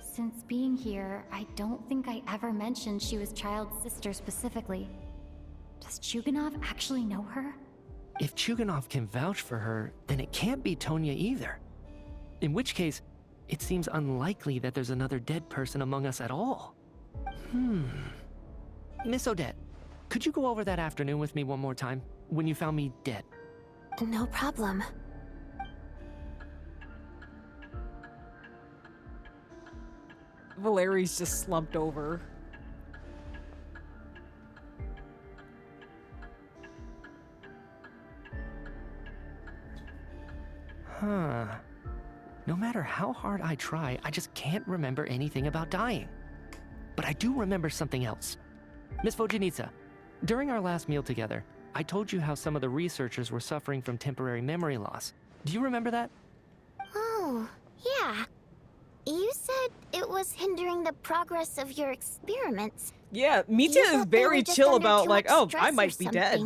Since being here, I don't think I ever mentioned she was Child's sister specifically. Does Chuganov actually know her? If Chuganov can vouch for her, then it can't be Tonya either. In which case, it seems unlikely that there's another dead person among us at all. Miss Odette, could you go over that afternoon with me one more time, when you found me dead? No problem. Valeri's just slumped over. No matter how hard I try, I just can't remember anything about dying. But I do remember something else. Miss Vojanitsa, during our last meal together, I told you how some of the researchers were suffering from temporary memory loss. Do you remember that? Oh, yeah. You said it was hindering the progress of your experiments. Yeah, Mitya is very chill about, like, oh, I might be dead.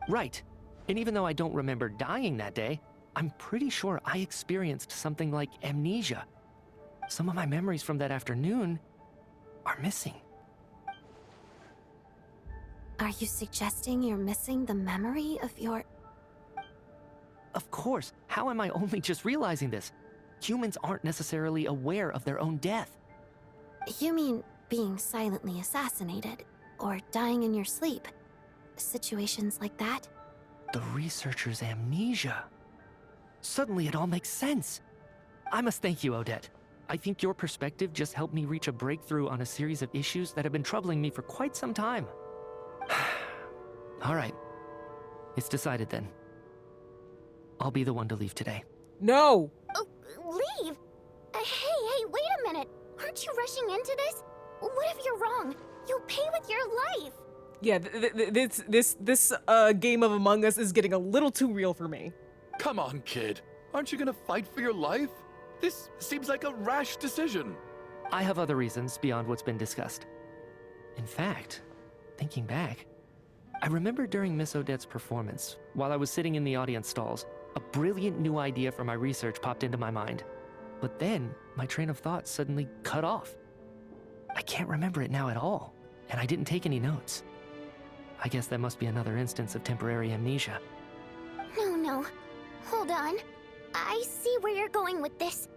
Right. And even though I don't remember dying that day, I'm pretty sure I experienced something like amnesia. Some of my memories from that afternoon are missing. Are you suggesting you're missing the memory of your... Of course. How am I only just realizing this? Humans aren't necessarily aware of their own death. You mean being silently assassinated, or dying in your sleep? Situations like that? The researcher's amnesia. Suddenly it all makes sense. I must thank you, Odette. I think your perspective just helped me reach a breakthrough on a series of issues that have been troubling me for quite some time. All right. It's decided then. I'll be the one to leave today. No! Oh, leave? Hey, wait a minute. Aren't you rushing into this? What if you're wrong? You'll pay with your life. Yeah, this game of Among Us is getting a little too real for me. Come on, kid. Aren't you gonna fight for your life? This seems like a rash decision. I have other reasons beyond what's been discussed. In fact, thinking back, I remember during Miss Odette's performance, while I was sitting in the audience stalls, a brilliant new idea for my research popped into my mind. But then, my train of thought suddenly cut off. I can't remember it now at all, and I didn't take any notes. I guess that must be another instance of temporary amnesia. No. Hold on. I see where you're going with this.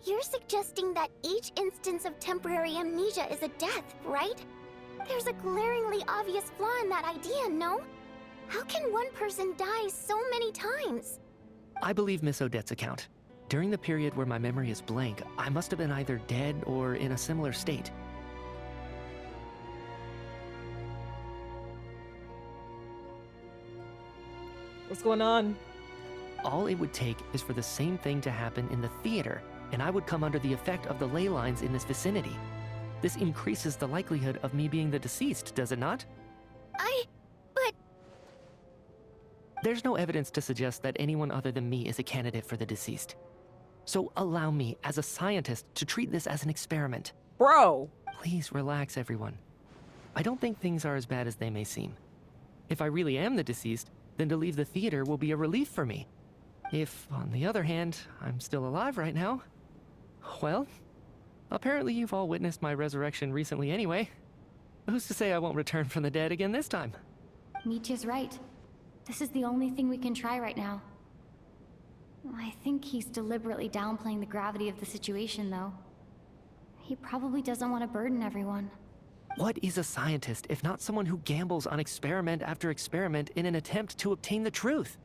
You're suggesting that each instance of temporary amnesia is a death, right? There's a glaringly obvious flaw in that idea, no? How can one person die so many times? I believe Miss Odette's account. During the period where my memory is blank, I must have been either dead or in a similar state. What's going on? All it would take is for the same thing to happen in the theater, and I would come under the effect of the ley lines in this vicinity. This increases the likelihood of me being the deceased, does it not? But... There's no evidence to suggest that anyone other than me is a candidate for the deceased. So allow me, as a scientist, to treat this as an experiment. Bro! Please relax, everyone. I don't think things are as bad as they may seem. If I really am the deceased, then to leave the theater will be a relief for me. If, on the other hand, I'm still alive right now, well, apparently you've all witnessed my resurrection recently anyway. Who's to say I won't return from the dead again this time? Nietzsche's right. This is the only thing we can try right now. I think he's deliberately downplaying the gravity of the situation, though. He probably doesn't want to burden everyone. What is a scientist if not someone who gambles on experiment after experiment in an attempt to obtain the truth?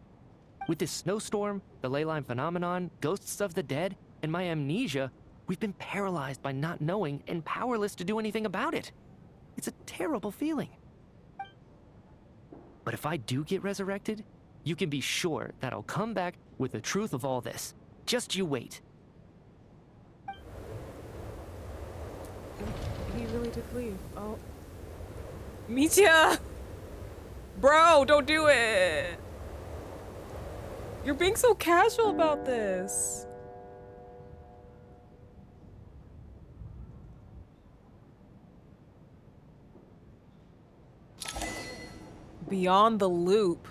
With this snowstorm, the ley line phenomenon, ghosts of the dead, and my amnesia, we've been paralyzed by not knowing and powerless to do anything about it. It's a terrible feeling. But if I do get resurrected, you can be sure that I'll come back with the truth of all this. Just you wait. He really did leave. Oh. Mitya! Bro, don't do it! You're being so casual about this. Beyond the loop.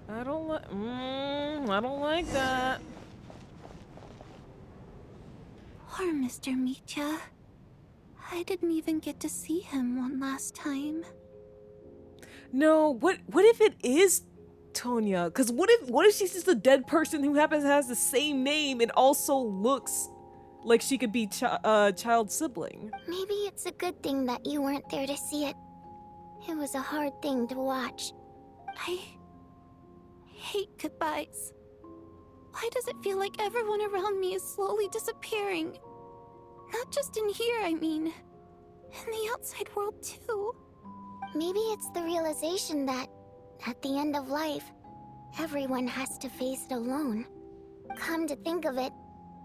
I don't like that. Poor Mr. Mitya. I didn't even get to see him one last time. No, what if it is Tonya? Because what if she's just a dead person who happens to has the same name and also looks like she could be child sibling? Maybe it's a good thing that you weren't there to see it. It was a hard thing to watch. I hate goodbyes. Why does it feel like everyone around me is slowly disappearing? Not just in here, I mean. In the outside world, too. Maybe it's the realization that, at the end of life, everyone has to face it alone. Come to think of it,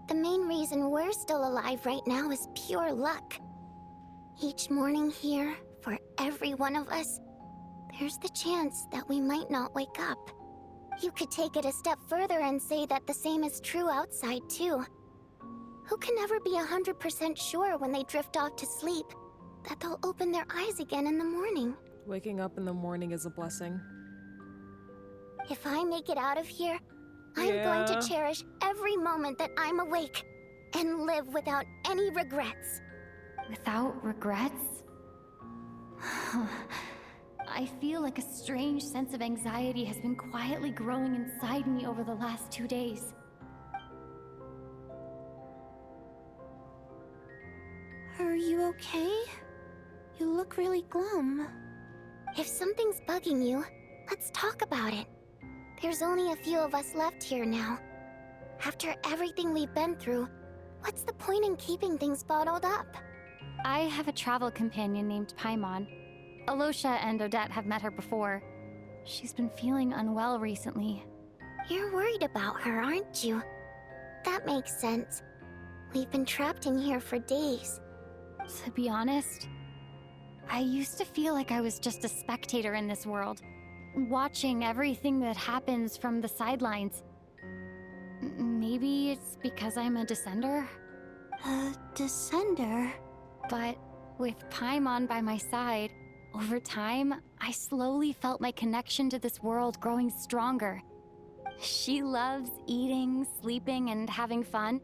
the main reason we're still alive right now is pure luck. Each morning here, for every one of us, there's the chance that we might not wake up. You could take it a step further and say that the same is true outside, too. Who can never be 100% sure when they drift off to sleep that they'll open their eyes again in the morning? Waking up in the morning is a blessing. If I make it out of here, I'm going to cherish every moment that I'm awake and live without any regrets. Without regrets? I feel like a strange sense of anxiety has been quietly growing inside me over the last 2 days. Are you okay? You look really glum. If something's bugging you, let's talk about it. There's only a few of us left here now. After everything we've been through, what's the point in keeping things bottled up? I have a travel companion named Paimon. Alosha and Odette have met her before. She's been feeling unwell recently. You're worried about her, aren't you? That makes sense. We've been trapped in here for days. To be honest, I used to feel like I was just a spectator in this world, watching everything that happens from the sidelines. Maybe it's because I'm a descender? A descender? But With Paimon by my side, over time, I slowly felt my connection to this world growing stronger. She loves eating, sleeping, and having fun,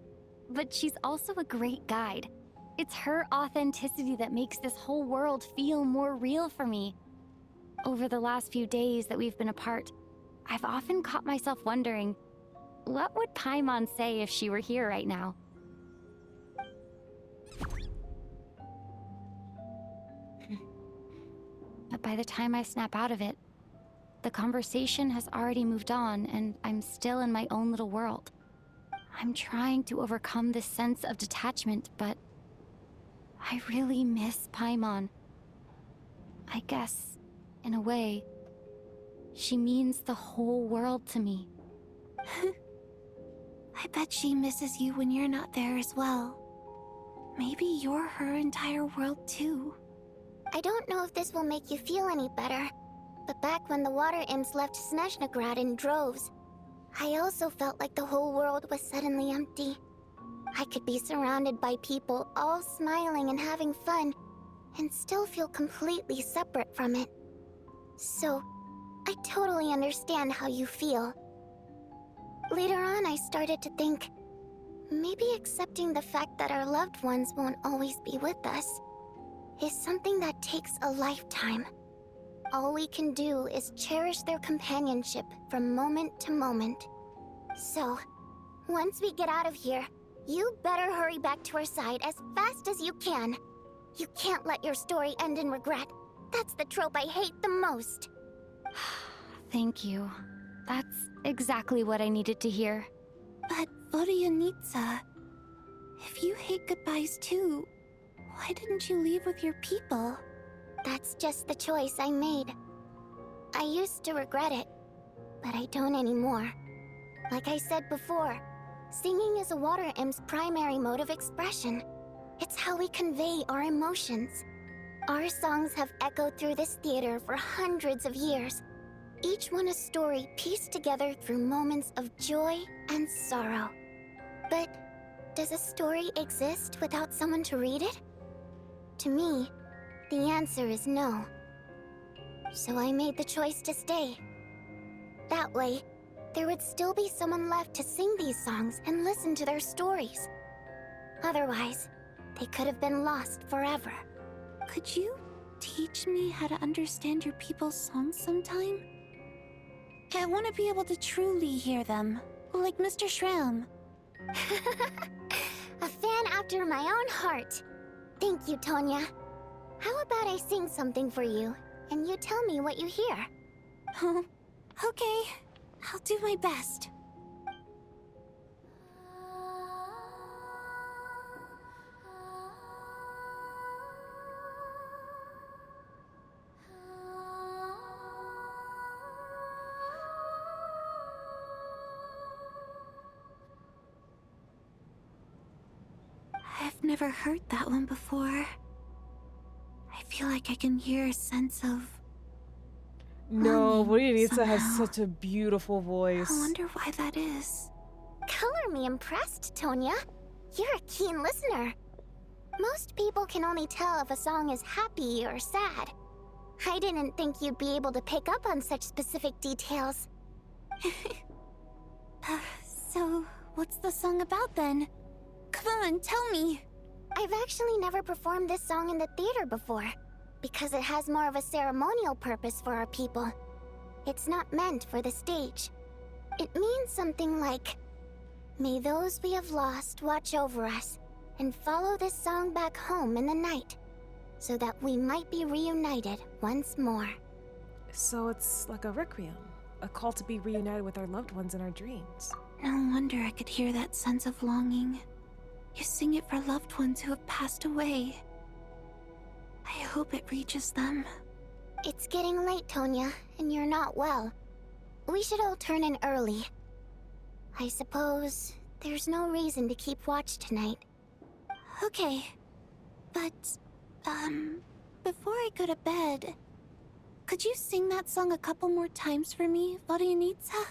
but she's also a great guide. It's her authenticity that makes this whole world feel more real for me. Over the last few days that we've been apart, I've often caught myself wondering, what would Paimon say if she were here right now? But by the time I snap out of it, the conversation has already moved on and I'm still in my own little world. I'm trying to overcome this sense of detachment, but I really miss Paimon. I guess, in a way, she means the whole world to me. I bet she misses you when you're not there as well. Maybe you're her entire world too. I don't know if this will make you feel any better, but back when the water imps left Snezhnaya in droves, I also felt like the whole world was suddenly empty. I could be surrounded by people all smiling and having fun, and still feel completely separate from it. So, I totally understand how you feel. Later on, I started to think, maybe accepting the fact that our loved ones won't always be with us is something that takes a lifetime. All we can do is cherish their companionship from moment to moment. So, once we get out of here, you better hurry back to our side as fast as you can. You can't let your story end in regret. That's the trope I hate the most. Thank you. That's exactly what I needed to hear. But Vodyanitsa, if you hate goodbyes too, why didn't you leave with your people? That's just the choice I made. I used to regret it, but I don't anymore. Like I said before, singing is a water imp's primary mode of expression. It's how we convey our emotions. Our songs have echoed through this theater for hundreds of years, each one a story pieced together through moments of joy and sorrow. But does a story exist without someone to read it? To me, the answer is no. So I made the choice to stay. That way, there would still be someone left to sing these songs and listen to their stories. Otherwise, they could have been lost forever. Could you teach me how to understand your people's songs sometime? I want to be able to truly hear them, like Mr. Shram. A fan after my own heart. Thank you, Tonya. How about I sing something for you, and you tell me what you hear? Oh, okay. I'll do my best. I've never heard that one before. I feel like I can hear a sense of... No, longing Vodyanitsa has somehow. such a beautiful voice. I wonder why that is. Color me impressed, Tonya. You're a keen listener. Most people can only tell if a song is happy or sad. I didn't think you'd be able to pick up on such specific details. So, what's the song about then? Come on, tell me! I've actually never performed this song in the theater before, because it has more of a ceremonial purpose for our people. It's not meant for the stage. It means something like, may those we have lost watch over us, and follow this song back home in the night, so that we might be reunited once more. So it's like a requiem, a call to be reunited with our loved ones in our dreams. No wonder I could hear that sense of longing. You sing it for loved ones who have passed away. I hope it reaches them. It's getting late, Tonya, and you're not well. We should all turn in early. I suppose there's no reason to keep watch tonight. Okay. But, before I go to bed, could you sing that song a couple more times for me, Vodyanitsa?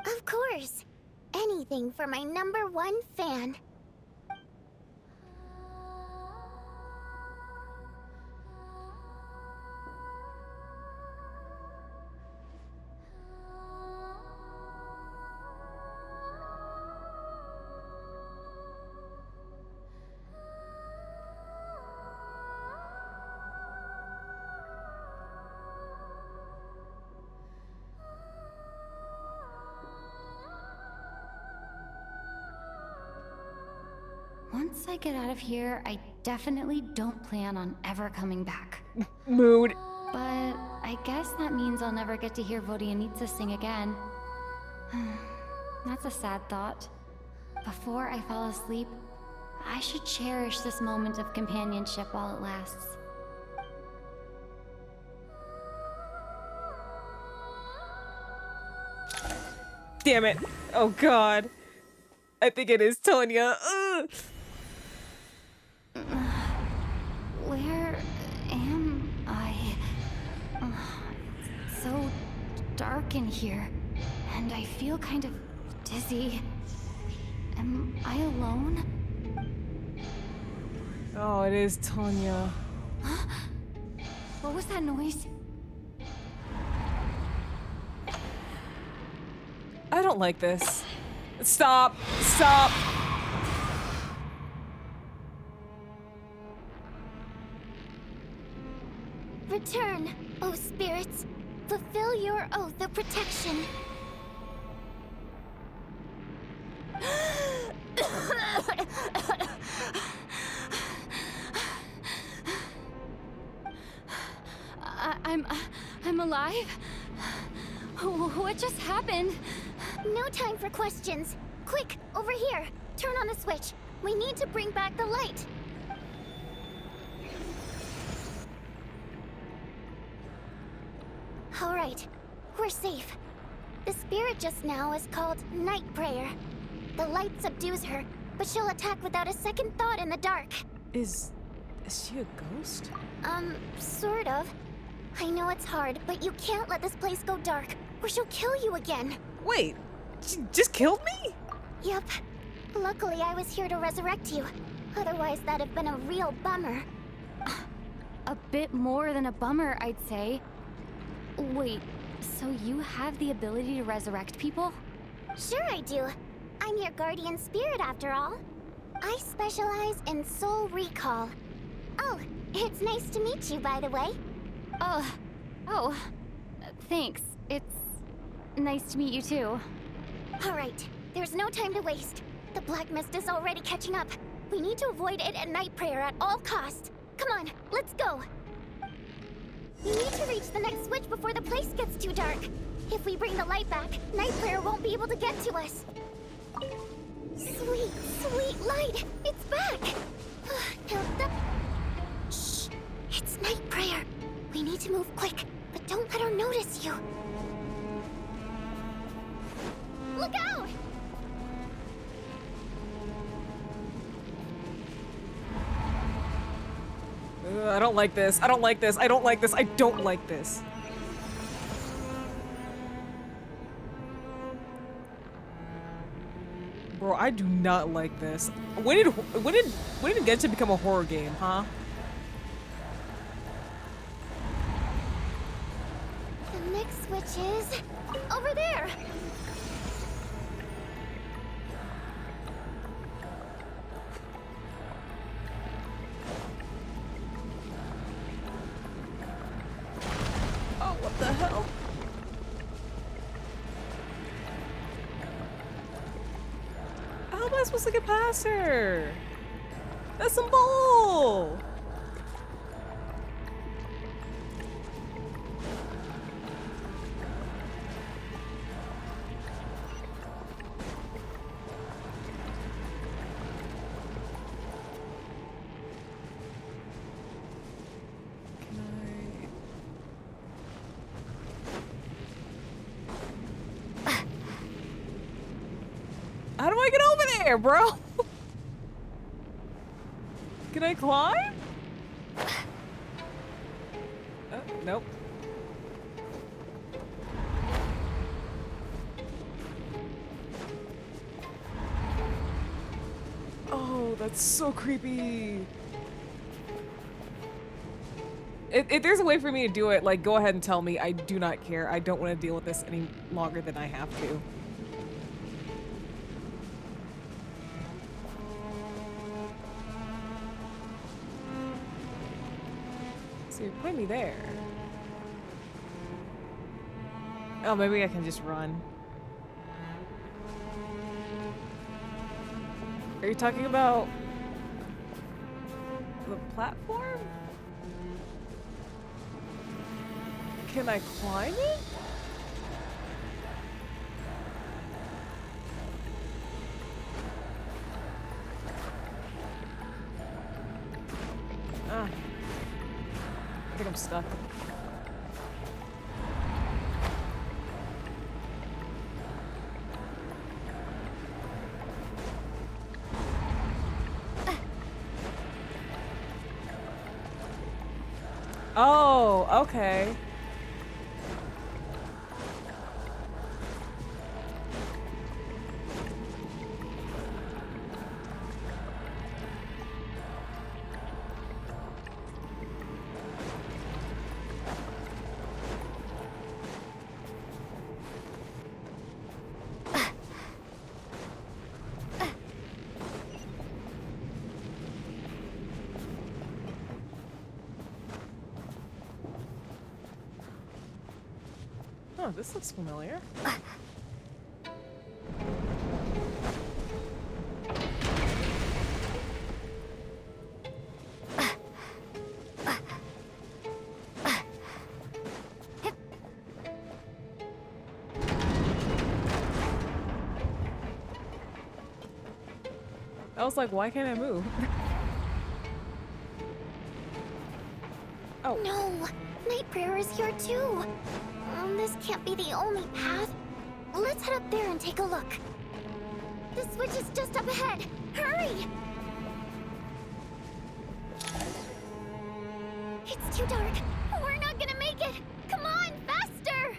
Of course. Anything for my #1 fan. Once I get out of here, I definitely don't plan on ever coming back. Mood. But I guess that means I'll never get to hear Vodianitsa sing again. That's a sad thought. Before I fall asleep, I should cherish this moment of companionship while it lasts. Damn it. Oh god. I think it is Tonya. Ugh. Where am I? It's so dark in here, and I feel kind of dizzy. Am I alone? Oh, it is Tonya. What was that noise? I don't like this. Stop! Stop! Return, O spirits. Fulfill your oath of protection. I'm alive? What just happened? No time for questions. Quick, over here. Turn on the switch. We need to bring back the light. All right, we're safe. The spirit just now is called Night Prayer. The light subdues her, but she'll attack without a second thought in the dark. Is she a ghost? Sort of. I know it's hard, but you can't let this place go dark, or she'll kill you again. Wait, she just killed me? Yep. Luckily, I was here to resurrect you. Otherwise, that'd have been a real bummer. A bit more than a bummer, I'd say. Wait, so you have the ability to resurrect people? Sure I do. I'm your guardian spirit after all. I specialize in soul recall. Oh, it's nice to meet you, by the way. Oh, thanks. It's nice to meet you too. All right, there's no time to waste. The black mist is already catching up. We need to avoid it at Night Prayer at all costs. Come on, let's go. We need to reach the next switch before the place gets too dark. If we bring the light back, Night Prayer won't be able to get to us. Sweet, sweet light! It's back! Now Shh! It's Night Prayer. We need to move quick, but don't let her notice you. Look out! I don't like this. I don't like this. I don't like this. I don't like this. Bro, I do not like this. When did Genshin become a horror game, huh? The next switch is over there. Oh, what the hell? How am I supposed to get past her? That's some bull! How do I get over there, bro? Can I climb? Nope. Oh, that's so creepy. If there's a way for me to do it, like, go ahead and tell me. I do not care. I don't want to deal with this any longer than I have to. So you're putting me there. Oh, maybe I can just run. Are you talking about the platform? Can I climb it? Ah. I think I'm stuck. Oh, okay. Oh, this looks familiar. I was like, why can't I move? Oh. No! Nightbringer is here too! This can't be the only path. Let's head up there and take a look. The switch is just up ahead. Hurry! It's too dark. We're not gonna make it. Come on, faster!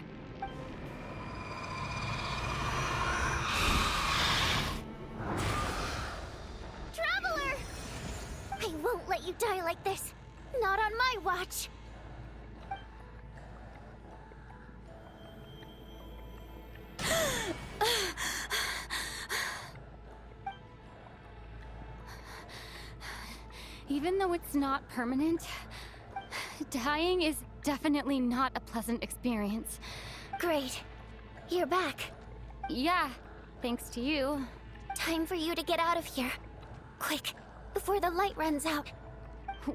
Traveler! I won't let you die like this. Not on my watch. Even though it's not permanent, dying is definitely not a pleasant experience. Great. You're back. Yeah, thanks to you. Time for you to get out of here. Quick, before the light runs out.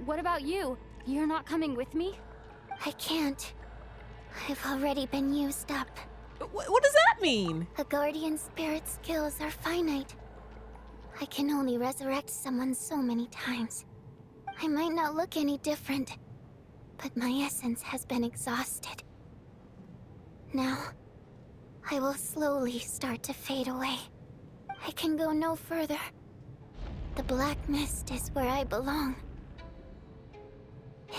What about you? You're not coming with me? I can't. I've already been used up. What does that mean? A guardian spirit's skills are finite. I can only resurrect someone so many times. I might not look any different, but my essence has been exhausted. Now, I will slowly start to fade away. I can go no further. The black mist is where I belong.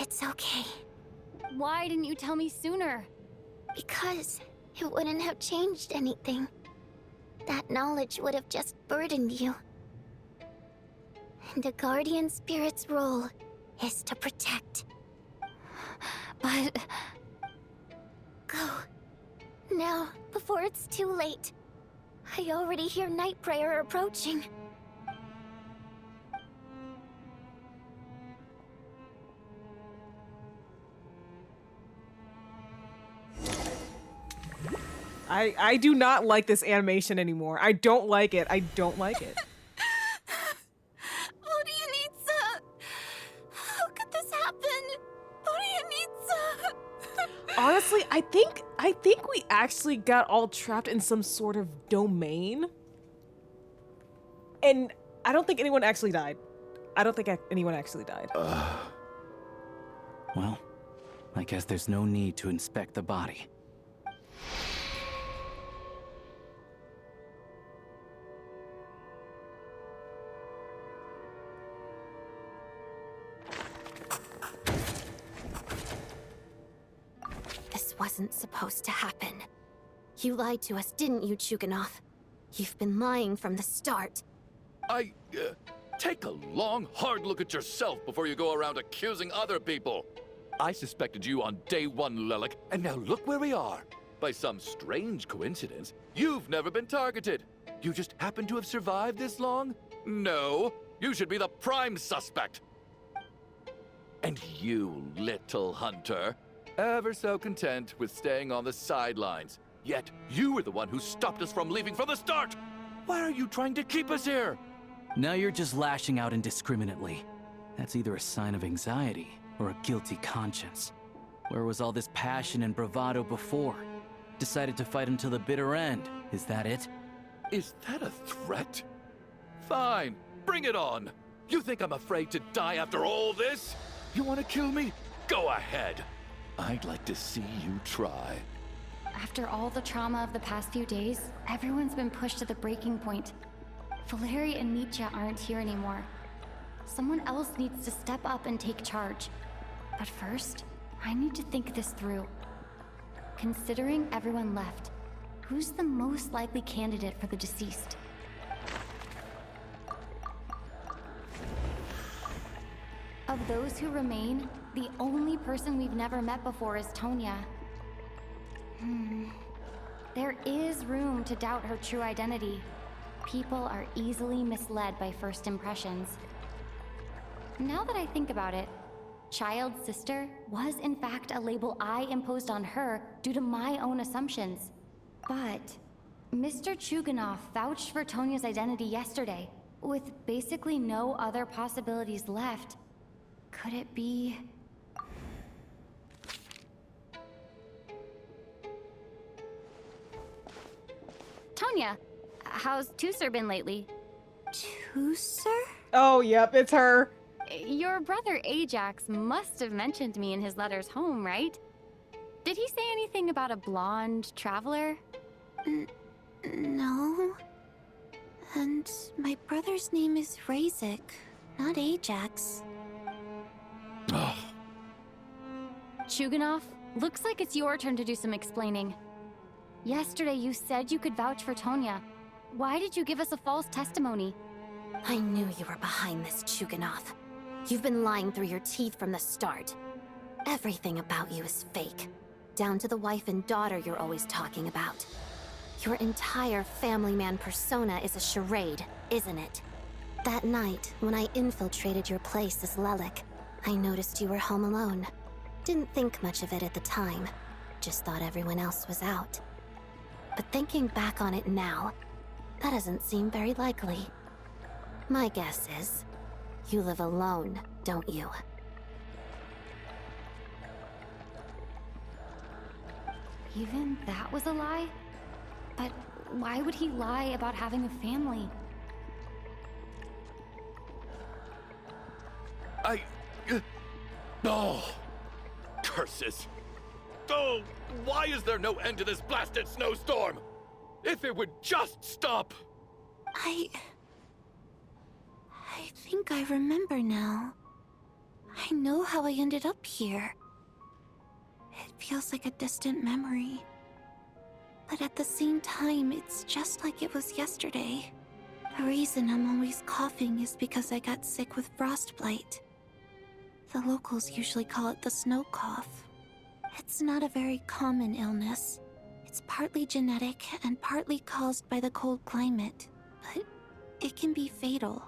It's okay. Why didn't you tell me sooner? Because it wouldn't have changed anything. That knowledge would have just burdened you. And a guardian spirit's role is to protect. But... Go. Now, before it's too late. I already hear Nightbringer approaching. I do not like this animation anymore. I don't like it. I don't like it. What do you need, sir? How could this happen? What do you need, sir? Honestly, I think we actually got all trapped in some sort of domain. And I don't think anyone actually died. I don't think anyone actually died. Well, I guess there's no need to inspect the body. This wasn't supposed to happen. You lied to us, didn't you, Chuganov? You've been lying from the start. Take a long, hard look at yourself before you go around accusing other people. I suspected you on day one, Lelik, and now look where we are. By some strange coincidence, you've never been targeted. You just happen to have survived this long? No, you should be the prime suspect. And you, little hunter, ever so content with staying on the sidelines. Yet, you were the one who stopped us from leaving from the start! Why are you trying to keep us here? Now you're just lashing out indiscriminately. That's either a sign of anxiety or a guilty conscience. Where was all this passion and bravado before? Decided to fight until the bitter end. Is that it? Is that a threat? Fine, bring it on. You think I'm afraid to die after all this? You want to kill me? Go ahead. I'd like to see you try. After all the trauma of the past few days, everyone's been pushed to the breaking point. Valeri and Nietzsche aren't here anymore. Someone else needs to step up and take charge. But first, I need to think this through. Considering everyone left, who's the most likely candidate for the deceased? Of those who remain, the only person we've never met before is Tonya. There is room to doubt her true identity. People are easily misled by first impressions. Now that I think about it, child sister was in fact a label I imposed on her due to my own assumptions. But Mr. Chuganov vouched for Tonya's identity yesterday, with basically no other possibilities left. Could it be... Tonya, how's Tusser been lately? Tusser? Oh, yep, it's her. Your brother Ajax must have mentioned me in his letters home, right? Did he say anything about a blonde traveler? No. And my brother's name is Razik, not Ajax. Chuganov, looks like it's your turn to do some explaining. Yesterday you said you could vouch for Tonya. Why did you give us a false testimony? I knew you were behind this, Chuganov. You've been lying through your teeth from the start. Everything about you is fake. Down to the wife and daughter you're always talking about. Your entire family man persona is a charade, isn't it? That night, when I infiltrated your place as Lelik, I noticed you were home alone. Didn't think much of it at the time. Just thought everyone else was out. But thinking back on it now, that doesn't seem very likely. My guess is, you live alone, don't you? Even that was a lie? But why would he lie about having a family? Oh! Curses! Oh, why is there no end to this blasted snowstorm? If it would just stop! I think I remember now. I know how I ended up here. It feels like a distant memory. But at the same time, it's just like it was yesterday. The reason I'm always coughing is because I got sick with frostbite. The locals usually call it the snow cough. It's not a very common illness. It's partly genetic and partly caused by the cold climate, but it can be fatal.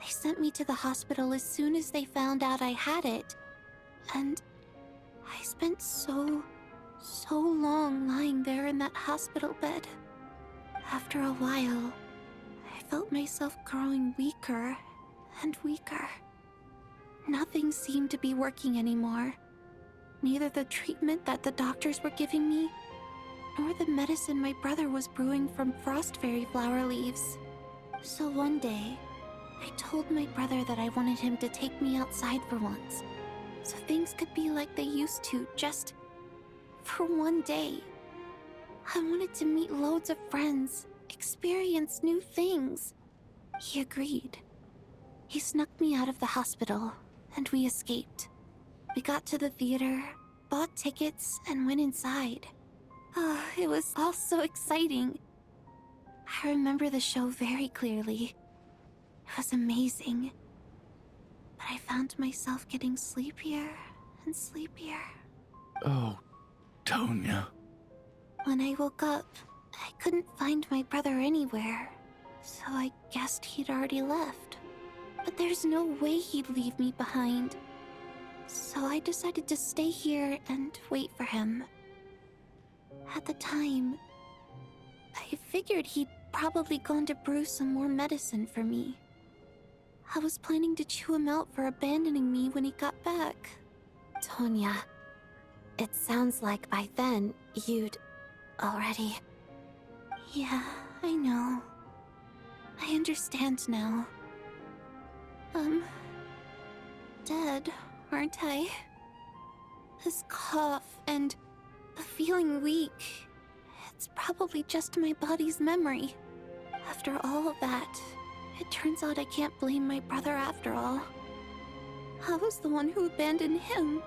They sent me to the hospital as soon as they found out I had it. And I spent so long lying there in that hospital bed. After a while, I felt myself growing weaker and weaker. Nothing seemed to be working anymore. Neither the treatment that the doctors were giving me, nor the medicine my brother was brewing from frost fairy flower leaves. So one day, I told my brother that I wanted him to take me outside for once, so things could be like they used to, just for one day. I wanted to meet loads of friends, experience new things. He agreed. He snuck me out of the hospital, and we escaped. We got to the theater, bought tickets, and went inside. Oh, it was all so exciting. I remember the show very clearly. It was amazing. But I found myself getting sleepier and sleepier. Oh, Tonya. When I woke up, I couldn't find my brother anywhere, so I guessed he'd already left. But there's no way he'd leave me behind. So I decided to stay here and wait for him. At the time, I figured he'd probably gone to brew some more medicine for me. I was planning to chew him out for abandoning me when he got back. Tonya, it sounds like by then you'd already... Yeah, I know. I understand now. Dead, aren't I? This cough and the feeling weak, it's probably just my body's memory. After all of that, it turns out I can't blame my brother after all. I was the one who abandoned him.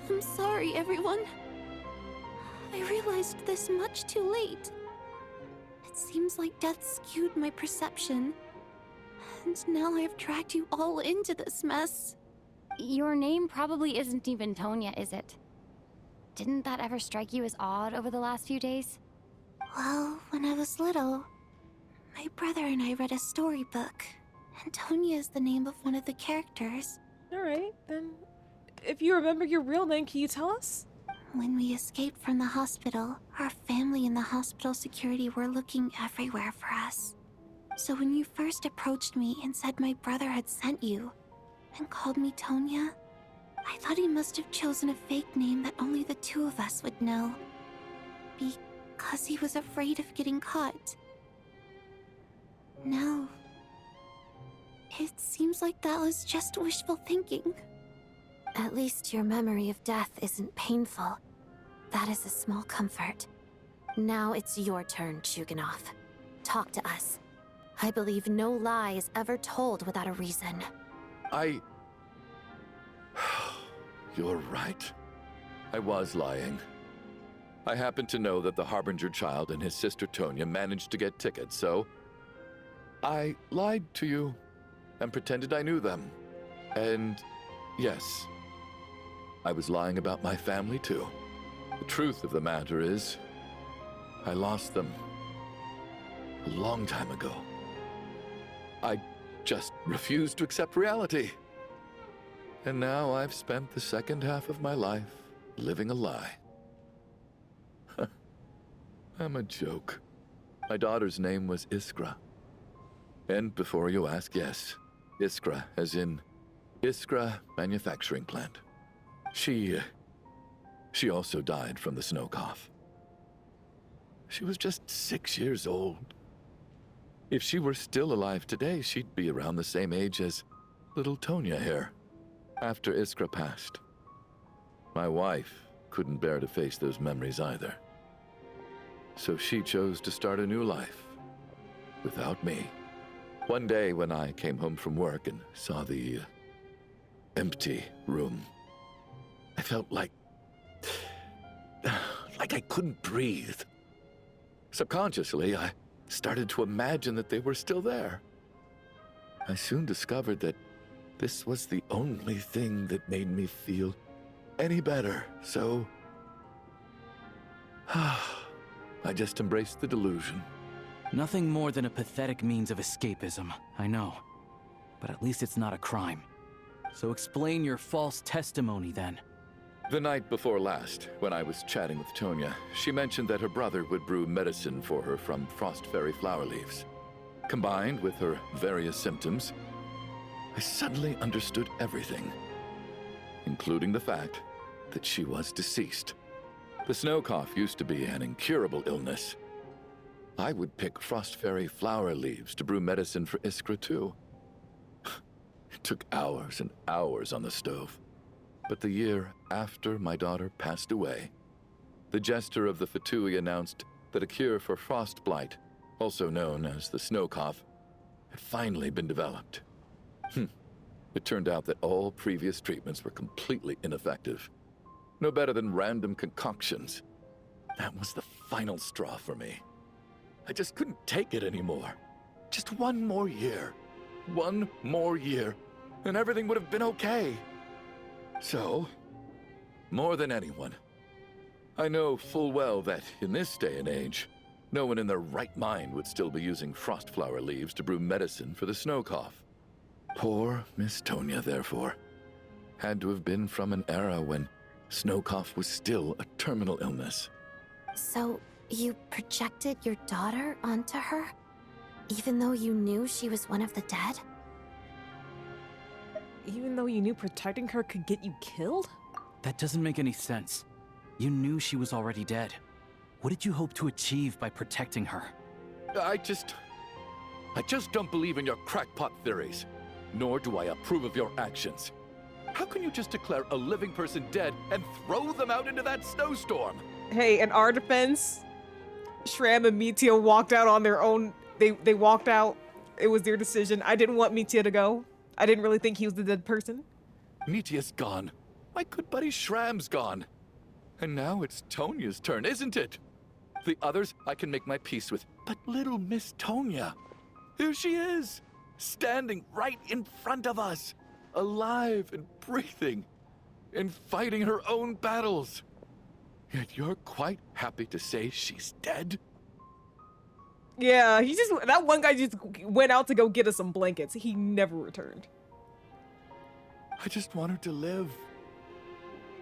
I'm sorry, everyone. I realized this much too late. It seems like death skewed my perception. And now I've dragged you all into this mess. Your name probably isn't even Tonya, is it? Didn't that ever strike you as odd over the last few days? Well, when I was little, my brother and I read a storybook, and Tonya is the name of one of the characters. Alright, then if you remember your real name, can you tell us? When we escaped from the hospital, our family and the hospital security were looking everywhere for us. So when you first approached me and said my brother had sent you, and called me Tonya, I thought he must have chosen a fake name that only the two of us would know. Because he was afraid of getting caught. No. It seems like that was just wishful thinking. At least your memory of death isn't painful. That is a small comfort. Now it's your turn, Chuganov. Talk to us. I believe no lie is ever told without a reason. You're right. I was lying. I happen to know that the Harbinger child and his sister Tonya managed to get tickets, so... I lied to you and pretended I knew them. And yes, I was lying about my family too. The truth of the matter is, I lost them a long time ago. I just refused to accept reality. And now I've spent the second half of my life living a lie. I'm a joke. My daughter's name was Iskra. And before you ask, yes, Iskra, as in Iskra Manufacturing Plant. She also died from the snow cough. She was just 6 years old. If she were still alive today, she'd be around the same age as little Tonya here. After Iskra passed, my wife couldn't bear to face those memories either. So she chose to start a new life, without me. One day when I came home from work and saw the empty room, I felt like I couldn't breathe. Subconsciously, I started to imagine that they were still there. I soon discovered that this was the only thing that made me feel any better, so... I just embraced the delusion. Nothing more than a pathetic means of escapism, I know. But at least it's not a crime. So explain your false testimony, then. The night before last, when I was chatting with Tonya, she mentioned that her brother would brew medicine for her from frost fairy flower leaves. Combined with her various symptoms, I suddenly understood everything, including the fact that she was deceased. The snow cough used to be an incurable illness. I would pick frost fairy flower leaves to brew medicine for Iskra too. It took hours and hours on the stove. But the year after my daughter passed away, the Jester of the Fatui announced that a cure for frost blight, also known as the snow cough, had finally been developed. It turned out that all previous treatments were completely ineffective. No better than random concoctions. That was the final straw for me. I just couldn't take it anymore. Just one more year. One more year, and everything would have been okay. So, more than anyone, I know full well that in this day and age, no one in their right mind would still be using frost flower leaves to brew medicine for the snow cough. Poor Miss Tonya, therefore, had to have been from an era when snow cough was still a terminal illness. So, you projected your daughter onto her? Even though you knew she was one of the dead? Even though you knew protecting her could get you killed? That doesn't make any sense. You knew she was already dead. What did you hope to achieve by protecting her? I just don't believe in your crackpot theories. Nor do I approve of your actions. How can you just declare a living person dead and throw them out into that snowstorm? Hey, in our defense, Shram and Mitya walked out on their own. They walked out. It was their decision. I didn't want Mitya to go. I didn't really think he was the dead person. Mitya's gone. My good buddy Shram's gone. And now it's Tonya's turn, isn't it? The others I can make my peace with, but little Miss Tonya, here she is, standing right in front of us, alive and breathing, and fighting her own battles. Yet you're quite happy to say she's dead? Yeah, that one guy just went out to go get us some blankets. He never returned. I just want her to live.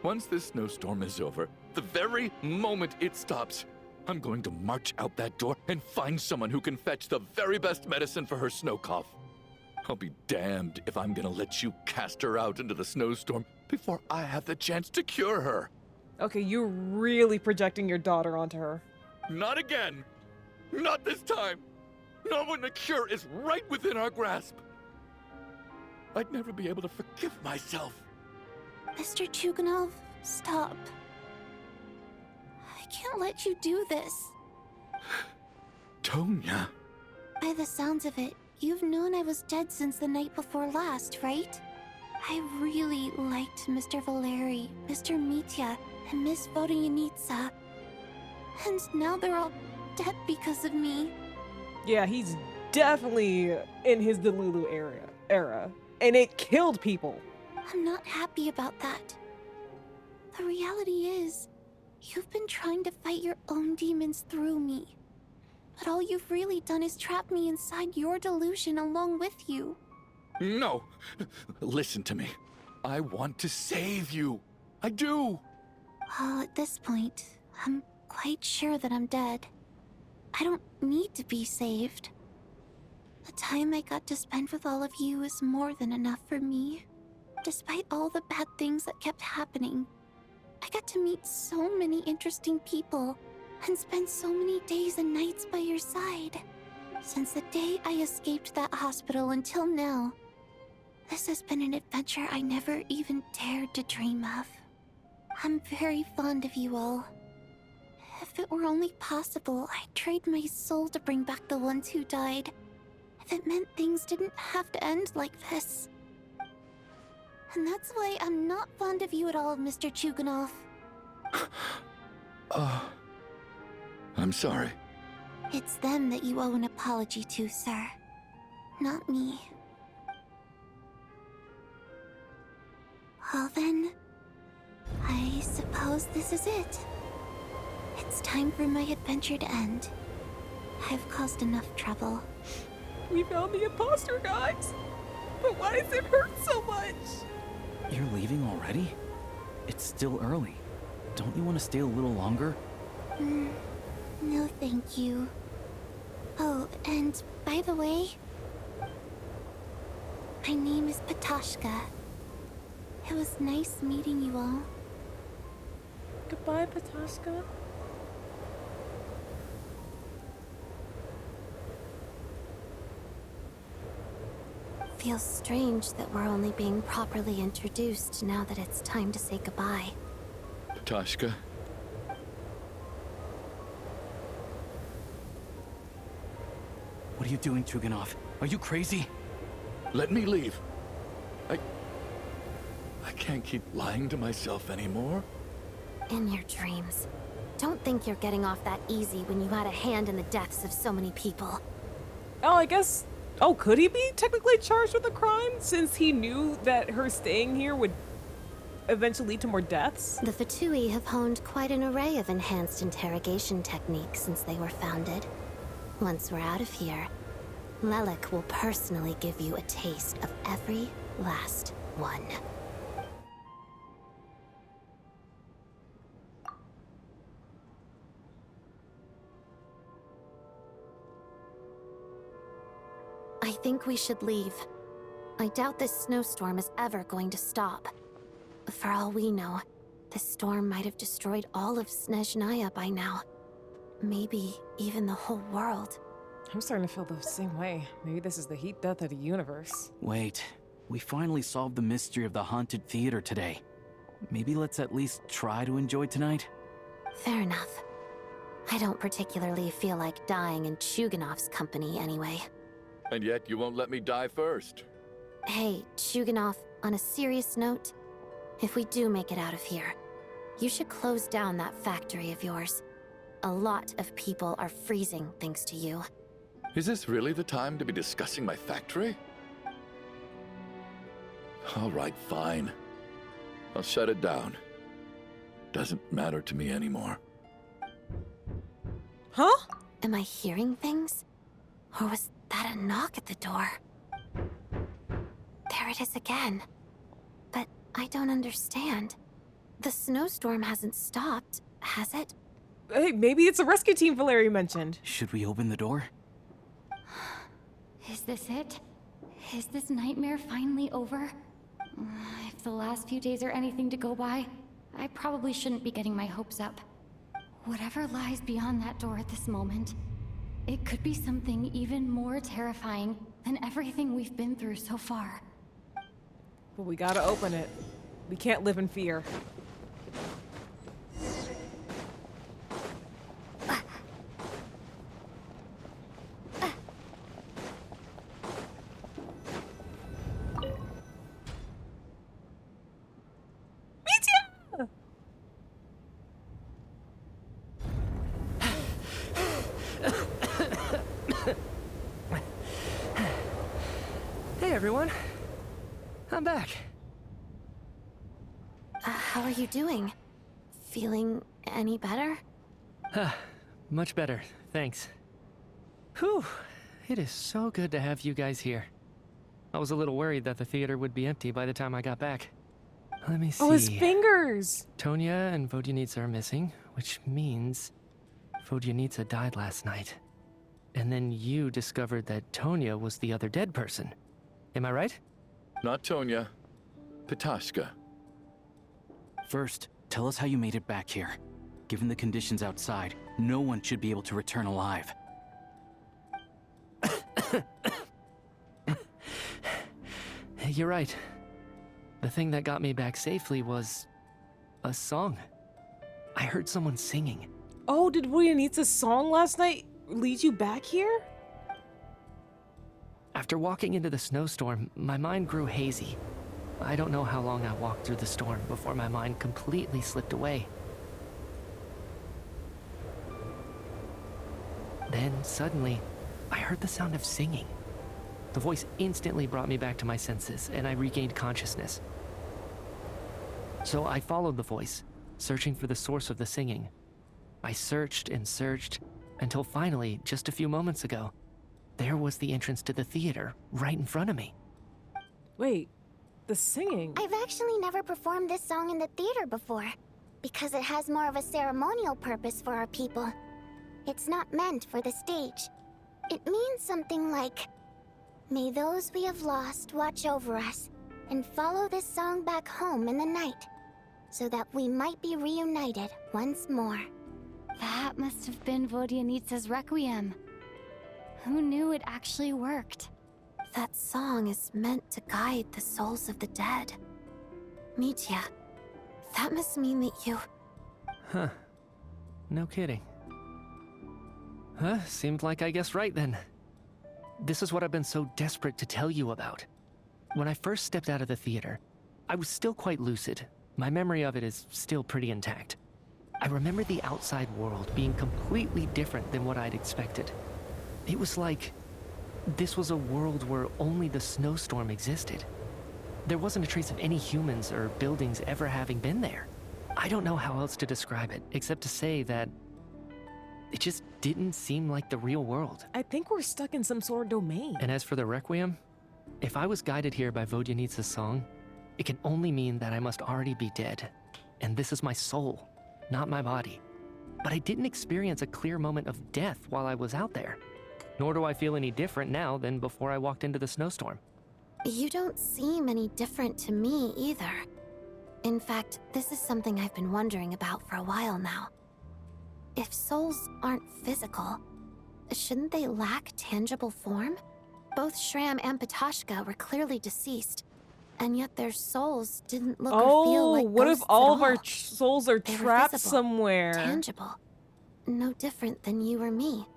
Once this snowstorm is over, the very moment it stops, I'm going to march out that door and find someone who can fetch the very best medicine for her snow cough. I'll be damned if I'm gonna let you cast her out into the snowstorm before I have the chance to cure her. Okay, you're really projecting your daughter onto her. Not again! Not this time! Not when the cure is right within our grasp! I'd never be able to forgive myself. Mr. Chuganov, stop. I can't let you do this. Tonya. By the sounds of it, you've known I was dead since the night before last, right? I really liked Mr. Valeri, Mr. Mitya, and Miss Vodyanitsa. And now they're all dead because of me. Yeah, he's definitely in his Delulu era. And it killed people. I'm not happy about that. The reality is, you've been trying to fight your own demons through me. But all you've really done is trap me inside your delusion along with you. No! Listen to me. I want to save you. I do! Well, at this point, I'm quite sure that I'm dead. I don't need to be saved. The time I got to spend with all of you is more than enough for me. Despite all the bad things that kept happening, I got to meet so many interesting people and spend so many days and nights by your side. Since the day I escaped that hospital until now, this has been an adventure I never even dared to dream of. I'm very fond of you all. If it were only possible, I'd trade my soul to bring back the ones who died. If it meant things didn't have to end like this. And that's why I'm not fond of you at all, Mr. Chuganov. I'm sorry. It's them that you owe an apology to, sir. Not me. Well then, I suppose this is it. It's time for my adventure to end. I've caused enough trouble. We found the imposter, guys. But why does it hurt so much? You're leaving already? It's still early. Don't you want to stay a little longer? No, thank you. Oh, and by the way, my name is Patashka. It was nice meeting you all. Goodbye, Patashka. Feels strange that we're only being properly introduced now that it's time to say goodbye. Patashka. What are you doing, Chuganov? Are you crazy? Let me leave. I can't keep lying to myself anymore. In your dreams. Don't think you're getting off that easy when you had a hand in the deaths of so many people. Oh, I guess... Oh, could he be technically charged with a crime since he knew that her staying here would eventually lead to more deaths? The Fatui have honed quite an array of enhanced interrogation techniques since they were founded. Once we're out of here, Lelik will personally give you a taste of every last one. I think we should leave. I doubt this snowstorm is ever going to stop. For all we know, this storm might have destroyed all of Snezhnaya by now. Maybe even the whole world. I'm starting to feel the same way. Maybe this is the heat death of the universe. Wait, we finally solved the mystery of the haunted theater today. Maybe let's at least try to enjoy tonight? Fair enough. I don't particularly feel like dying in Chuganov's company anyway. And yet you won't let me die first. Hey, Chuganov, on a serious note, if we do make it out of here, you should close down that factory of yours. A lot of people are freezing thanks to you. Is this really the time to be discussing my factory? All right, fine. I'll shut it down. Doesn't matter to me anymore. Huh? Am I hearing things? Or was that a knock at the door? There it is again. But I don't understand. The snowstorm hasn't stopped, has it? Hey, maybe it's a rescue team Valerie mentioned. Should we open the door? Is this it? Is this nightmare finally over? If the last few days are anything to go by, I probably shouldn't be getting my hopes up. Whatever lies beyond that door at this moment, it could be something even more terrifying than everything we've been through so far. But we gotta open it. We can't live in fear. Hey everyone, I'm back. How are you doing? Feeling any better? Much better, thanks. Whew, it is so good to have you guys here. I was a little worried that the theater would be empty by the time I got back. Let me see. Oh, his fingers! Tonya and Vodyanitsa are missing, which means Vodyanitsa died last night. And then you discovered that Tonya was the other dead person. Am I right? Not Tonya. Pitashka. First, tell us how you made it back here. Given the conditions outside, no one should be able to return alive. You're right. The thing that got me back safely was a song. I heard someone singing. Oh, did Vodyanitsa's song last night lead you back here? After walking into the snowstorm, my mind grew hazy. I don't know how long I walked through the storm before my mind completely slipped away. Then, suddenly, I heard the sound of singing. The voice instantly brought me back to my senses, and I regained consciousness. So I followed the voice, searching for the source of the singing. I searched and searched, until finally, just a few moments ago, there was the entrance to the theater, right in front of me. Wait, the singing? I've actually never performed this song in the theater before, because it has more of a ceremonial purpose for our people. It's not meant for the stage. It means something like, "May those we have lost watch over us, and follow this song back home in the night, so that we might be reunited once more." That must have been Vodyanitsa's requiem. Who knew it actually worked? That song is meant to guide the souls of the dead. Mitya, that must mean that you... Huh. No kidding. Seemed like I guessed right then. This is what I've been so desperate to tell you about. When I first stepped out of the theater, I was still quite lucid. My memory of it is still pretty intact. I remember the outside world being completely different than what I'd expected. It was like this was a world where only the snowstorm existed. There wasn't a trace of any humans or buildings ever having been there. I don't know how else to describe it, except to say that it just didn't seem like the real world. I think we're stuck in some sort of domain. And as for the Requiem, if I was guided here by Vodyanitsa's song, it can only mean that I must already be dead. And this is my soul, not my body. But I didn't experience a clear moment of death while I was out there. Nor do I feel any different now than before I walked into the snowstorm. You don't seem any different to me either. In fact, this is something I've been wondering about for a while now. If souls aren't physical, shouldn't they lack tangible form? Both Shram and Patoshka were clearly deceased, and yet their souls didn't look or feel like what if ghosts all at of our all. souls are They were trapped visible, somewhere? tangible. No different than you or me.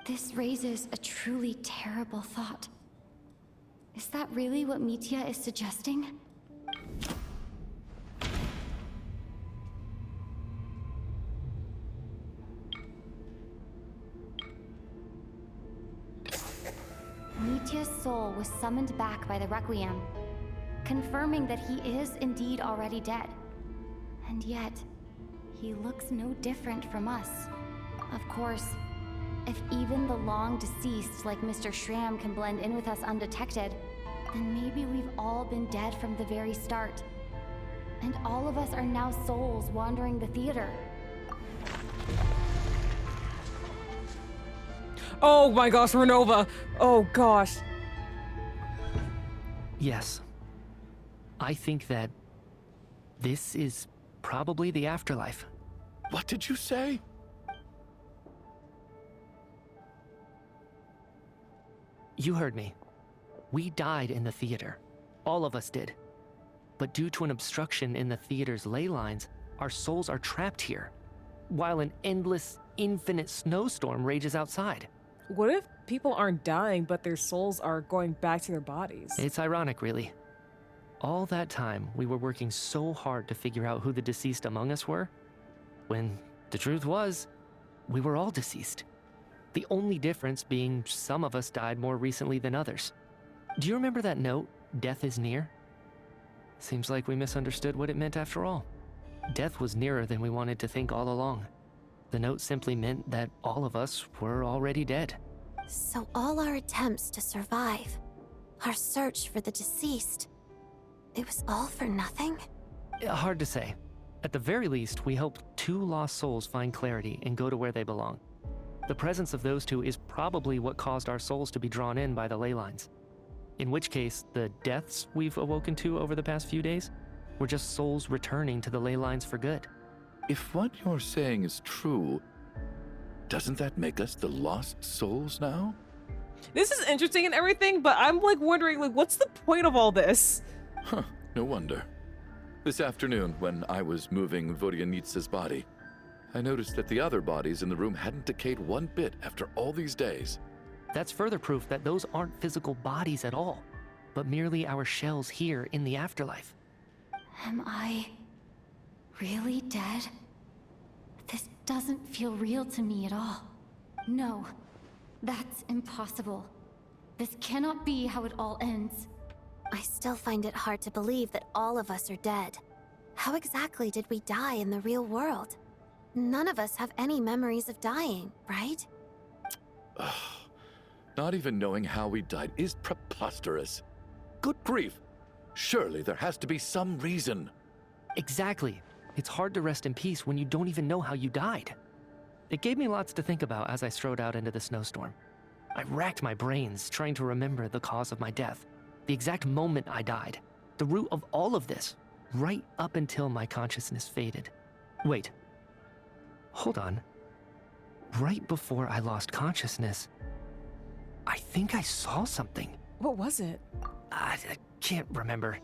This raises a truly terrible thought. Is that really what Mitya is suggesting? Mitya's soul was summoned back by the Requiem, confirming that he is indeed already dead. And yet, he looks no different from us. Of course, if even the long deceased like Mr. Shram can blend in with us undetected, then maybe we've all been dead from the very start. And all of us are now souls wandering the theater. Oh my gosh, Renova! Oh gosh. Yes. I think that this is probably the afterlife. What did you say? You heard me. We died in the theater. All of us did. But due to an obstruction in the theater's ley lines, our souls are trapped here, while an endless, infinite snowstorm rages outside. What if people aren't dying, but their souls are going back to their bodies? It's ironic, really. All that time, we were working so hard to figure out who the deceased among us were, when the truth was, we were all deceased. The only difference being some of us died more recently than others. Do you remember that note, "Death is near"? Seems like we misunderstood what it meant after all. Death was nearer than we wanted to think all along. The note simply meant that all of us were already dead. So all our attempts to survive, our search for the deceased, it was all for nothing? Hard to say. At the very least, we helped 2 lost souls find clarity and go to where they belong. The presence of those 2 is probably what caused our souls to be drawn in by the ley lines. In which case, the deaths we've awoken to over the past few days were just souls returning to the ley lines for good. If what you're saying is true, doesn't that make us the lost souls now? This is interesting and everything, but I'm like wondering, like, what's the point of all this? Huh, no wonder. This afternoon, when I was moving Vodyanitsa's body, I noticed that the other bodies in the room hadn't decayed one bit after all these days. That's further proof that those aren't physical bodies at all, but merely our shells here in the afterlife. Am I really dead? This doesn't feel real to me at all. No, that's impossible. This cannot be how it all ends. I still find it hard to believe that all of us are dead. How exactly did we die in the real world? None of us have any memories of dying, right? Not even knowing how we died is preposterous. Good grief! Surely there has to be some reason. Exactly. It's hard to rest in peace when you don't even know how you died. It gave me lots to think about as I strode out into the snowstorm. I racked my brains trying to remember the cause of my death, the exact moment I died, the root of all of this, right up until my consciousness faded. Wait. Hold on. Right before I lost consciousness, I think I saw something. What was it? I can't remember.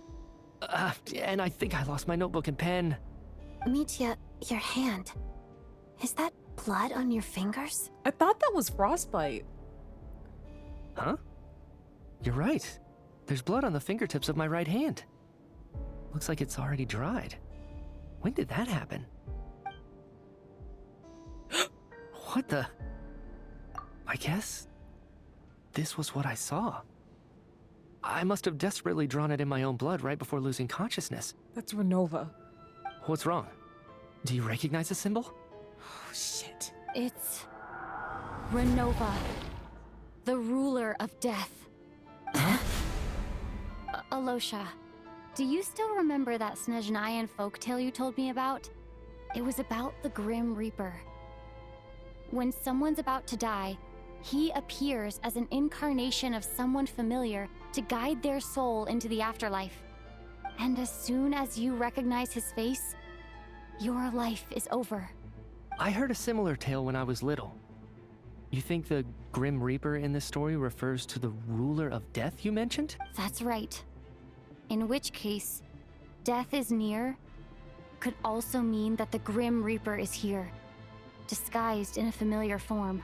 And I think I lost my notebook and pen. Mitya, your hand. Is that blood on your fingers? I thought that was frostbite. Huh? You're right. There's blood on the fingertips of my right hand. Looks like it's already dried. When did that happen? What the? I guess this was what I saw. I must have desperately drawn it in my own blood right before losing consciousness. That's Renova. What's wrong? Do you recognize the symbol? Oh, shit. It's Renova, the ruler of death. Alosha, do you still remember that Snezhnayan folktale you told me about? It was about the Grim Reaper. When someone's about to die, he appears as an incarnation of someone familiar to guide their soul into the afterlife. And as soon as you recognize his face, your life is over. I heard a similar tale when I was little. You think the Grim Reaper in this story refers to the ruler of death you mentioned? That's right. In which case, death is near could also mean that the Grim Reaper is here, disguised in a familiar form.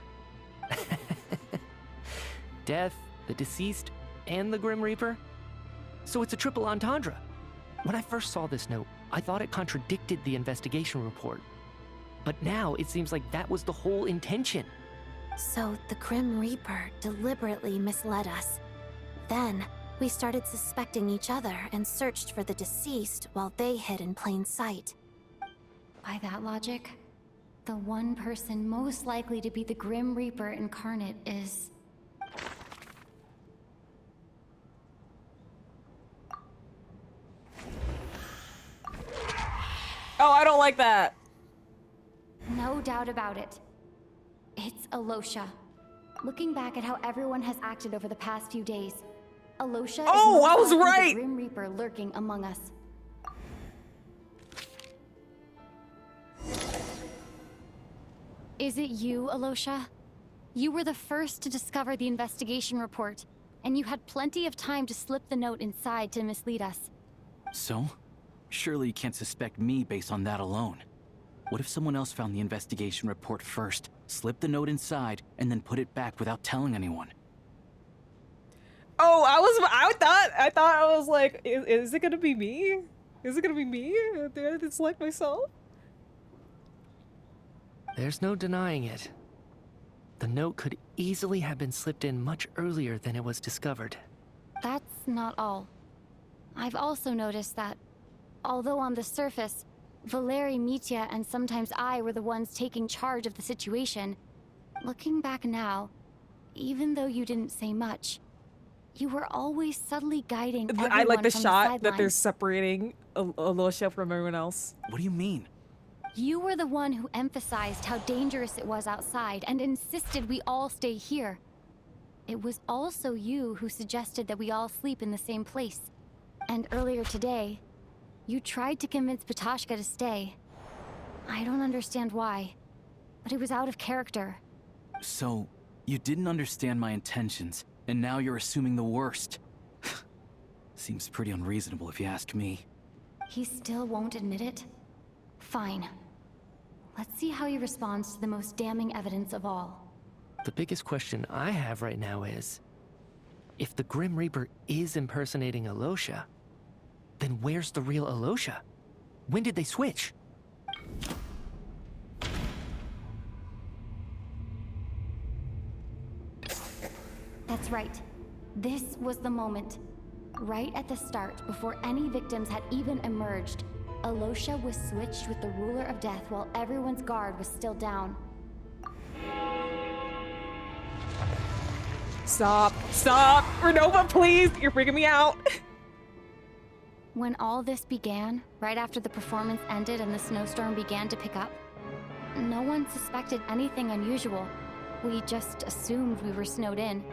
Death, the deceased, and the Grim Reaper? So it's a triple entendre. When I first saw this note, I thought it contradicted the investigation report. But now it seems like that was the whole intention. So the Grim Reaper deliberately misled us. Then, we started suspecting each other and searched for the deceased while they hid in plain sight. By that logic, the one person most likely to be the Grim Reaper incarnate is... Oh, I don't like that. No doubt about it. It's Alosha. Looking back at how everyone has acted over the past few days, Alosha Oh, is I was most likely right! the Grim Reaper lurking among us. Is it you, Alosha? You were the first to discover the investigation report, and you had plenty of time to slip the note inside to mislead us. So? Surely you can't suspect me based on that alone. What if someone else found the investigation report first, slipped the note inside, and then put it back without telling anyone? Oh, I thought I was like, is it gonna be me? Is it gonna be me? Did I select myself? There's no denying it. The note could easily have been slipped in much earlier than it was discovered. That's not all. I've also noticed that, although on the surface, Valeri, Mitya, and sometimes I were the ones taking charge of the situation, looking back now, even though you didn't say much, you were always subtly guiding everyone I like the from shot that they're sidelines. separating Alosha from everyone else. What do you mean? You were the one who emphasized how dangerous it was outside and insisted we all stay here. It was also you who suggested that we all sleep in the same place. And earlier today, you tried to convince Patashka to stay. I don't understand why, but it was out of character. So, you didn't understand my intentions, and now you're assuming the worst. Seems pretty unreasonable if you ask me. He still won't admit it? Fine. Let's see how he responds to the most damning evidence of all. The biggest question I have right now is, if the Grim Reaper is impersonating Alosha, then where's the real Alosha? When did they switch? That's right. This was the moment. Right at the start, before any victims had even emerged, Alosha was switched with the ruler of death while everyone's guard was still down. Stop! Stop! Renova, please! You're freaking me out! When all this began, right after the performance ended and the snowstorm began to pick up, no one suspected anything unusual. We just assumed we were snowed in.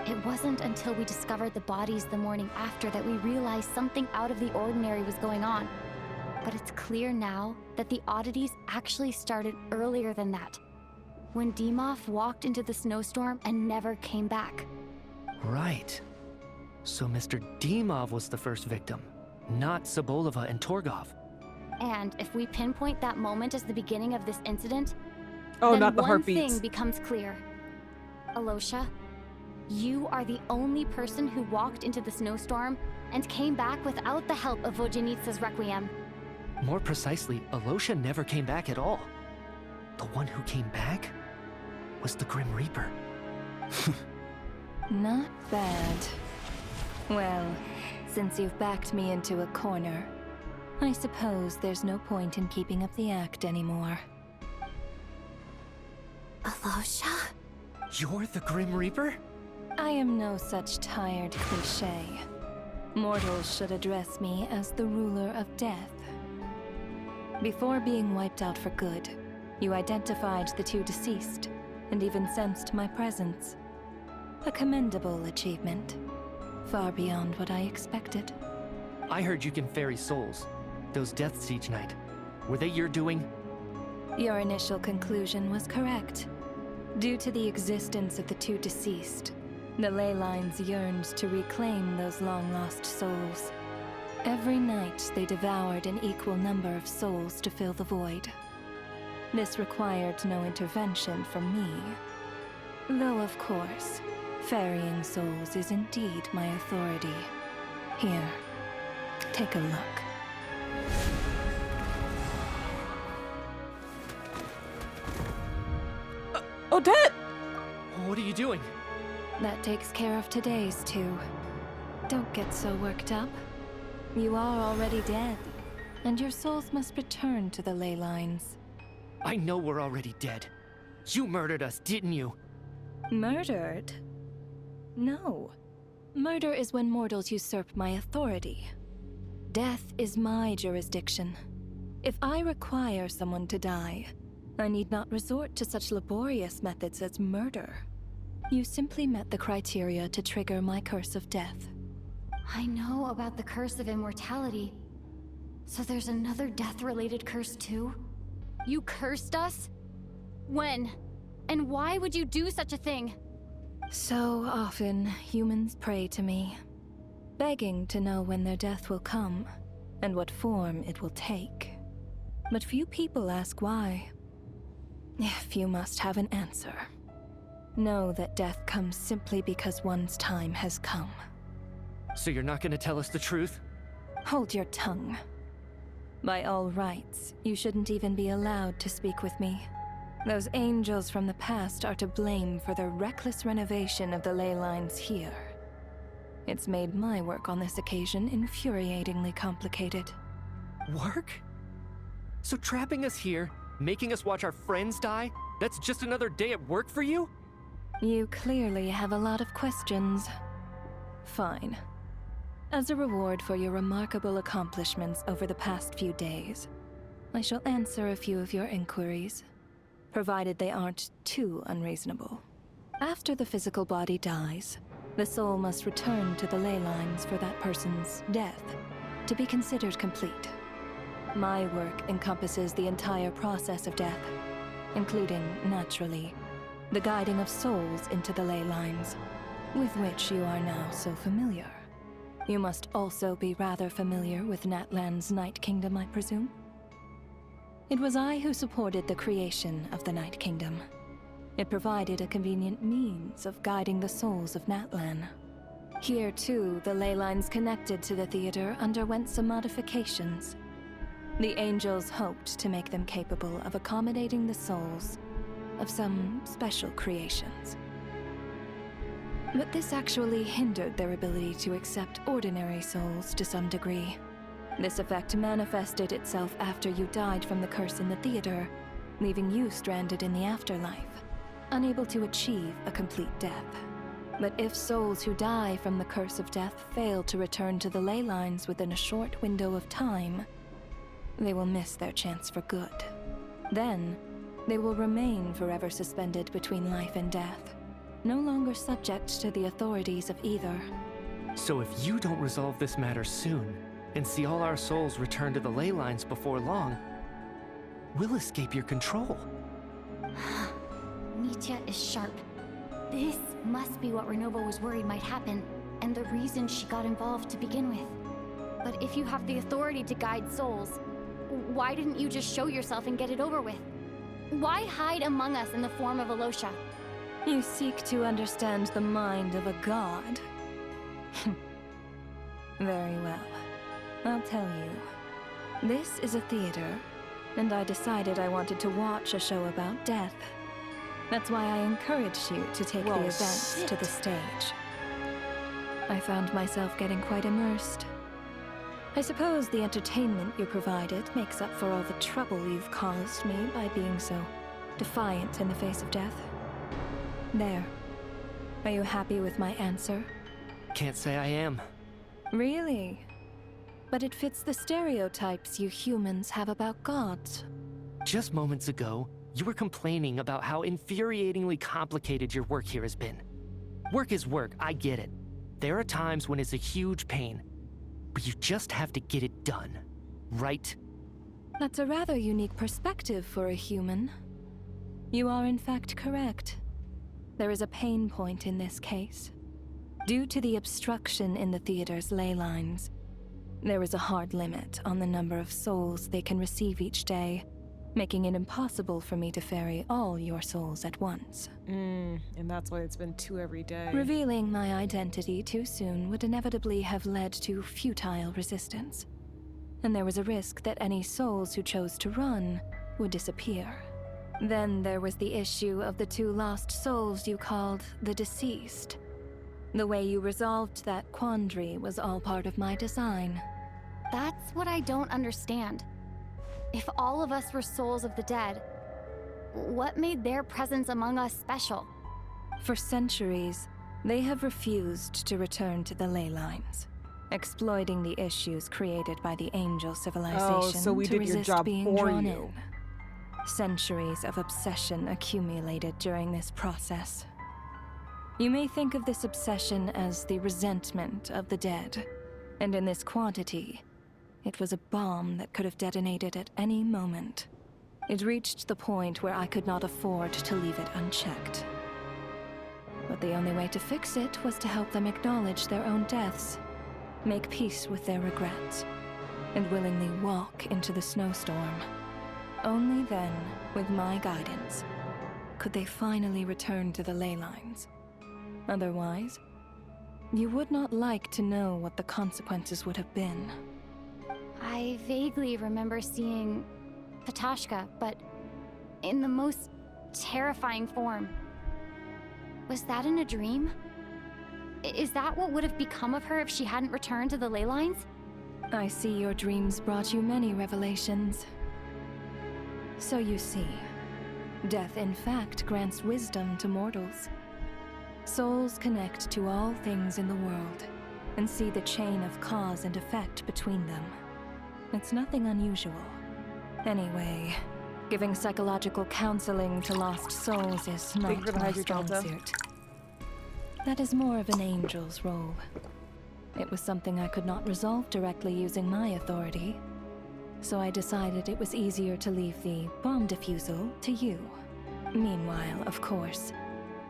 It wasn't until we discovered the bodies the morning after that we realized something out of the ordinary was going on. But it's clear now that the oddities actually started earlier than that, when Dimov walked into the snowstorm and never came back. Right. So Mr. Dimov was the first victim, not Sobolova and Torgov. And if we pinpoint that moment as the beginning of this incident, Oh, then not the one heartbeats. thing becomes clear. Alosha, you are the only person who walked into the snowstorm and came back without the help of Vojanitsa's Requiem. More precisely, Alosha never came back at all. The one who came back was the Grim Reaper. Not bad. Well, since you've backed me into a corner, I suppose there's no point in keeping up the act anymore. Alosha? You're the Grim Reaper? I am no such tired cliché. Mortals should address me as the ruler of death. Before being wiped out for good, you identified the two deceased, and even sensed my presence. A commendable achievement. far beyond what I expected. I heard you can ferry souls. Those deaths each night. Were they your doing? Your initial conclusion was correct. Due to the existence of the two deceased, the ley lines yearned to reclaim those long-lost souls. Every night they devoured an equal number of souls to fill the void. This required no intervention from me. Though, of course, ferrying souls is indeed my authority. Here, take a look. Odette! What are you doing? That takes care of today's too. Don't get so worked up. You are already dead, and your souls must return to the ley lines. I know we're already dead. You murdered us, didn't you? Murdered? No. Murder is when mortals usurp my authority. Death is my jurisdiction. If I require someone to die, I need not resort to such laborious methods as murder. You simply met the criteria to trigger my curse of death. I know about the curse of immortality. So there's another death-related curse too? You cursed us? When? And why would you do such a thing? So often, humans pray to me, begging to know when their death will come, and what form it will take. But few people ask why. If you must have an answer, know that death comes simply because one's time has come. So you're not gonna tell us the truth? Hold your tongue. By all rights, you shouldn't even be allowed to speak with me. Those angels from the past are to blame for the reckless renovation of the ley lines here. It's made my work on this occasion infuriatingly complicated. Work? So trapping us here, making us watch our friends die, that's just another day at work for you? You clearly have a lot of questions. Fine. As a reward for your remarkable accomplishments over the past few days, I shall answer a few of your inquiries, provided they aren't too unreasonable. After the physical body dies, the soul must return to the ley lines for that person's death to be considered complete. My work encompasses the entire process of death, including, naturally, the guiding of souls into the ley lines, with which you are now so familiar. You must also be rather familiar with Natlan's Night Kingdom, I presume? It was I who supported the creation of the Night Kingdom. It provided a convenient means of guiding the souls of Natlan. Here, too, the ley lines connected to the theater underwent some modifications. The angels hoped to make them capable of accommodating the souls of some special creations. But this actually hindered their ability to accept ordinary souls to some degree. This effect manifested itself after you died from the curse in the theater, leaving you stranded in the afterlife, unable to achieve a complete death. But if souls who die from the curse of death fail to return to the ley lines within a short window of time, they will miss their chance for good. Then, they will remain forever suspended between life and death, no longer subject to the authorities of either. So if you don't resolve this matter soon, and see all our souls return to the ley lines before long, we'll escape your control. Nitya is sharp. This must be what Renova was worried might happen, and the reason she got involved to begin with. But if you have the authority to guide souls, why didn't you just show yourself and get it over with? Why hide among us in the form of Alosha? You seek to understand the mind of a god? Very well. I'll tell you. This is a theater, and I decided I wanted to watch a show about death. That's why I encouraged you to take the events to the stage. I found myself getting quite immersed. I suppose the entertainment you provided makes up for all the trouble you've caused me by being so defiant in the face of death. There. Are you happy with my answer? Can't say I am. Really? But it fits the stereotypes you humans have about gods. Just moments ago, you were complaining about how infuriatingly complicated your work here has been. Work is work, I get it. There are times when it's a huge pain, but you just have to get it done, right? That's a rather unique perspective for a human. You are in fact correct. There is a pain point in this case. Due to the obstruction in the theater's ley lines, there is a hard limit on the number of souls they can receive each day, making it impossible for me to ferry all your souls at once. And that's why it's been 2 every day. Revealing my identity too soon would inevitably have led to futile resistance. And there was a risk that any souls who chose to run would disappear. Then there was the issue of the 2 lost souls you called the deceased. The way you resolved that quandary was all part of my design. That's what I don't understand. If all of us were souls of the dead, what made their presence among us special? For centuries, they have refused to return to the ley lines, exploiting the issues created by the angel civilization so we to did your resist job being for drawn you. in. Centuries of obsession accumulated during this process. You may think of this obsession as the resentment of the dead, and in this quantity, it was a bomb that could have detonated at any moment. It reached the point where I could not afford to leave it unchecked. But the only way to fix it was to help them acknowledge their own deaths, make peace with their regrets, and willingly walk into the snowstorm. Only then, with my guidance, could they finally return to the ley lines. Otherwise, you would not like to know what the consequences would have been. I vaguely remember seeing Patashka, but in the most terrifying form. Was that in a dream? Is that what would have become of her if she hadn't returned to the ley lines? I see your dreams brought you many revelations. So you see, death in fact grants wisdom to mortals. Souls connect to all things in the world and see the chain of cause and effect between them. It's nothing unusual. Anyway, giving psychological counseling to lost souls is not my strong suit. That is more of an angel's role. It was something I could not resolve directly using my authority, so I decided it was easier to leave the bomb defusal to you. Meanwhile, of course,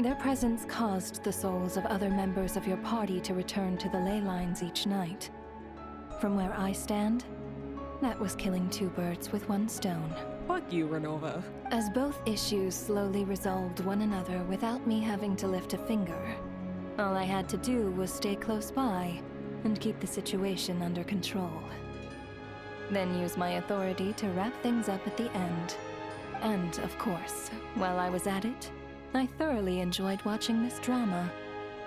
their presence caused the souls of other members of your party to return to the ley lines each night. From where I stand, that was killing 2 birds with 1 stone. Fuck you, Renova. As both issues slowly resolved one another without me having to lift a finger, all I had to do was stay close by and keep the situation under control. Then use my authority to wrap things up at the end. And, of course, while I was at it, I thoroughly enjoyed watching this drama,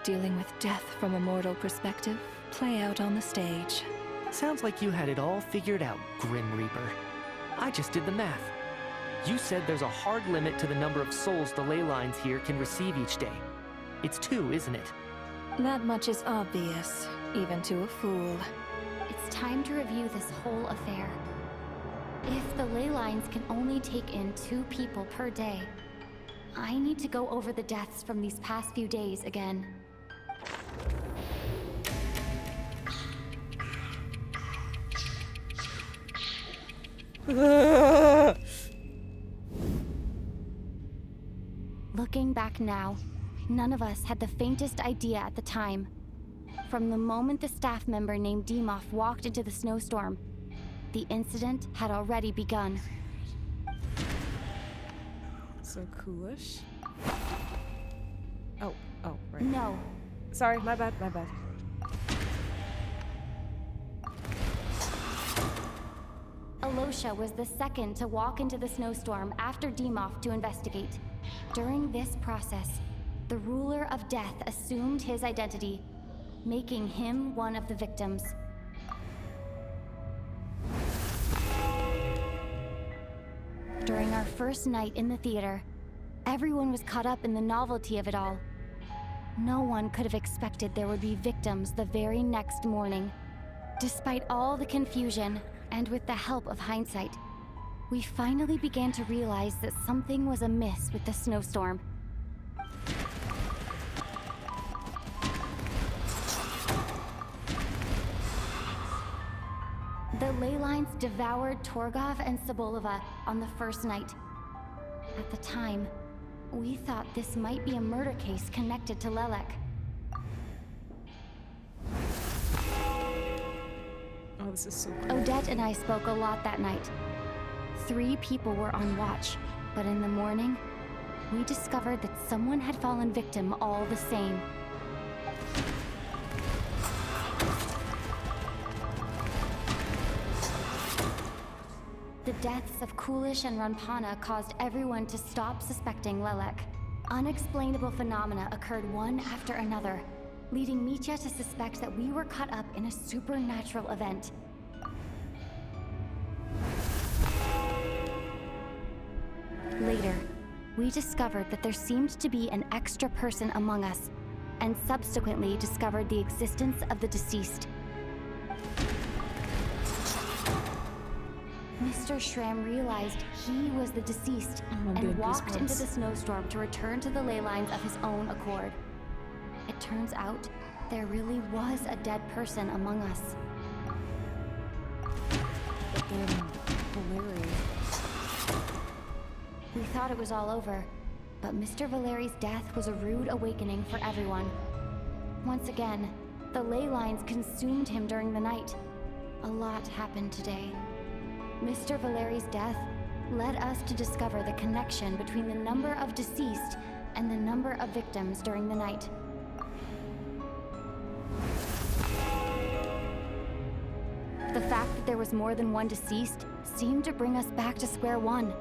dealing with death from a mortal perspective, play out on the stage. Sounds like you had it all figured out, Grim Reaper. I just did the math. You said there's a hard limit to the number of souls the ley lines here can receive each day. It's 2, isn't it? That much is obvious, even to a fool. It's time to review this whole affair. If the ley lines can only take in 2 people per day, I need to go over the deaths from these past few days again. Looking back now, none of us had the faintest idea at the time. From the moment the staff member named Dimov walked into the snowstorm, the incident had already begun. So coolish. Oh, right. No. Sorry, my bad. Alosha was the second to walk into the snowstorm after Dimov to investigate. During this process, the ruler of death assumed his identity, making him one of the victims. During our first night in the theater, everyone was caught up in the novelty of it all. No one could have expected there would be victims the very next morning. Despite all the confusion, and with the help of hindsight, we finally began to realize that something was amiss with the snowstorm. The ley lines devoured Torgov and Sobolova on the first night. At the time, we thought this might be a murder case connected to Lelek. Oh, this is so cool. Odette and I spoke a lot that night. 3 people were on watch, but in the morning, we discovered that someone had fallen victim all the same. The deaths of Kulish and Ranpana caused everyone to stop suspecting Lelek. Unexplainable phenomena occurred one after another, leading Mitya to suspect that we were caught up in a supernatural event. Later, we discovered that there seemed to be an extra person among us, and subsequently discovered the existence of the deceased. Mr. Schramm realized he was the deceased and walked into the snowstorm to return to the ley lines of his own accord. It turns out there really was a dead person among us. But then, Valeri. We thought it was all over, but Mr. Valeri's death was a rude awakening for everyone. Once again, the ley lines consumed him during the night. A lot happened today. Mr. Valeri's death led us to discover the connection between the number of deceased and the number of victims during the night. The fact that there was more than one deceased seemed to bring us back to square one.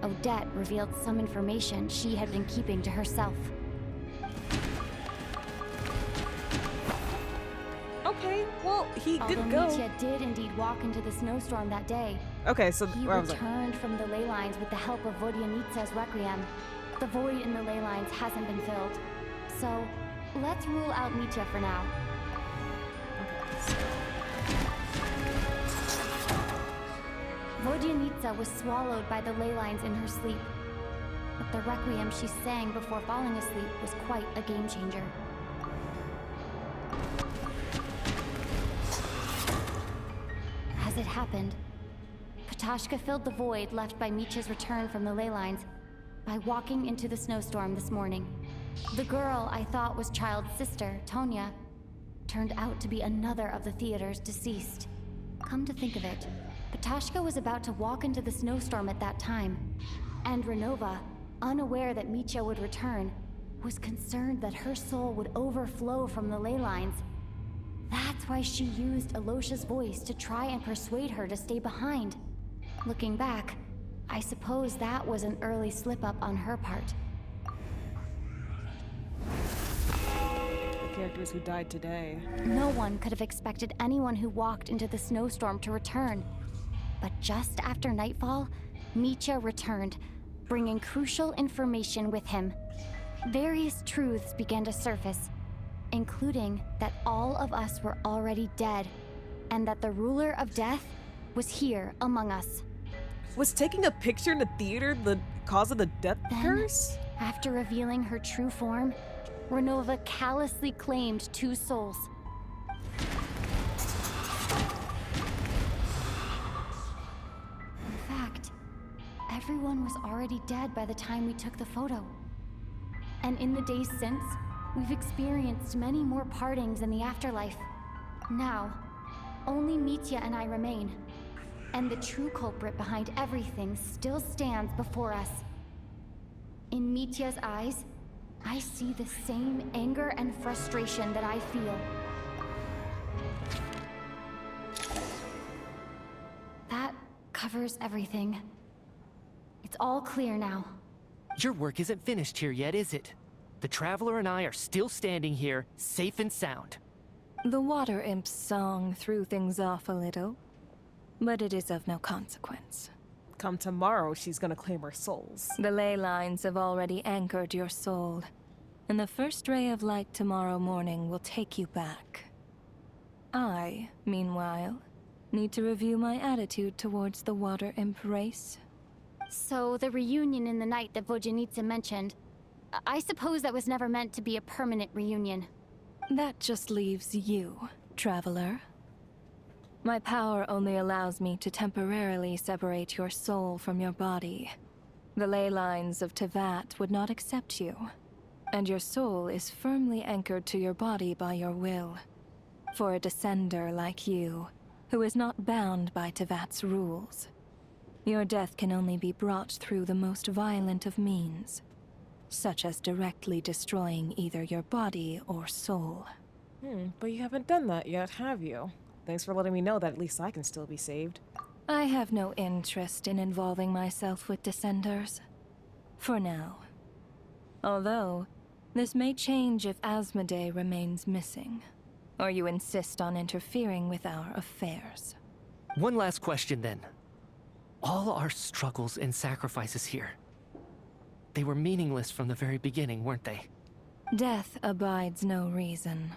Odette revealed some information she had been keeping to herself. Okay, well, he did Although go. Mitya did indeed walk into the snowstorm that day, Okay, so he where I was like, returned from the ley lines with the help of Vodyanitsa's requiem. The void in the ley lines hasn't been filled. So, let's rule out Mitya for now. Vodyanitsa was swallowed by the ley lines in her sleep. But the requiem she sang before falling asleep was quite a game changer. As it happened, Patashka filled the void left by Mitya's return from the ley lines by walking into the snowstorm this morning. The girl I thought was Child's sister, Tonya, turned out to be another of the theater's deceased. Come to think of it, Patashka was about to walk into the snowstorm at that time, and Renova, unaware that Mitya would return, was concerned that her soul would overflow from the ley lines. That's why she used Alosha's voice to try and persuade her to stay behind. Looking back, I suppose that was an early slip-up on her part. the characters who died today. No one could have expected anyone who walked into the snowstorm to return. But just after nightfall, Mitya returned, bringing crucial information with him. Various truths began to surface, including that all of us were already dead, and that the ruler of death was here among us. Was taking a picture in the theater the cause of the death curse? After revealing her true form, Renova callously claimed 2 souls. In fact, everyone was already dead by the time we took the photo. And in the days since, we've experienced many more partings in the afterlife. Now, only Mitya and I remain. And the true culprit behind everything still stands before us. In Mitya's eyes, I see the same anger and frustration that I feel. That covers everything. It's all clear now. Your work isn't finished here yet, is it? The Traveler and I are still standing here, safe and sound. The Water Imp's song threw things off a little, but it is of no consequence. Come tomorrow, she's gonna claim her souls. The ley lines have already anchored your soul, and the first ray of light tomorrow morning will take you back. I, meanwhile, need to review my attitude towards the Water Imp race. So, the reunion in the night that Vodyanitsa mentioned, I suppose that was never meant to be a permanent reunion. That just leaves you, Traveler. My power only allows me to temporarily separate your soul from your body. The ley lines of Tevat would not accept you, and your soul is firmly anchored to your body by your will. For a descender like you, who is not bound by Tevat's rules, your death can only be brought through the most violent of means, such as directly destroying either your body or soul. But you haven't done that yet, have you? Thanks for letting me know that at least I can still be saved. I have no interest in involving myself with Descenders. For now. Although, this may change if Asmodee remains missing, or you insist on interfering with our affairs. One last question then. All our struggles and sacrifices here, they were meaningless from the very beginning, weren't they? Death abides no reason.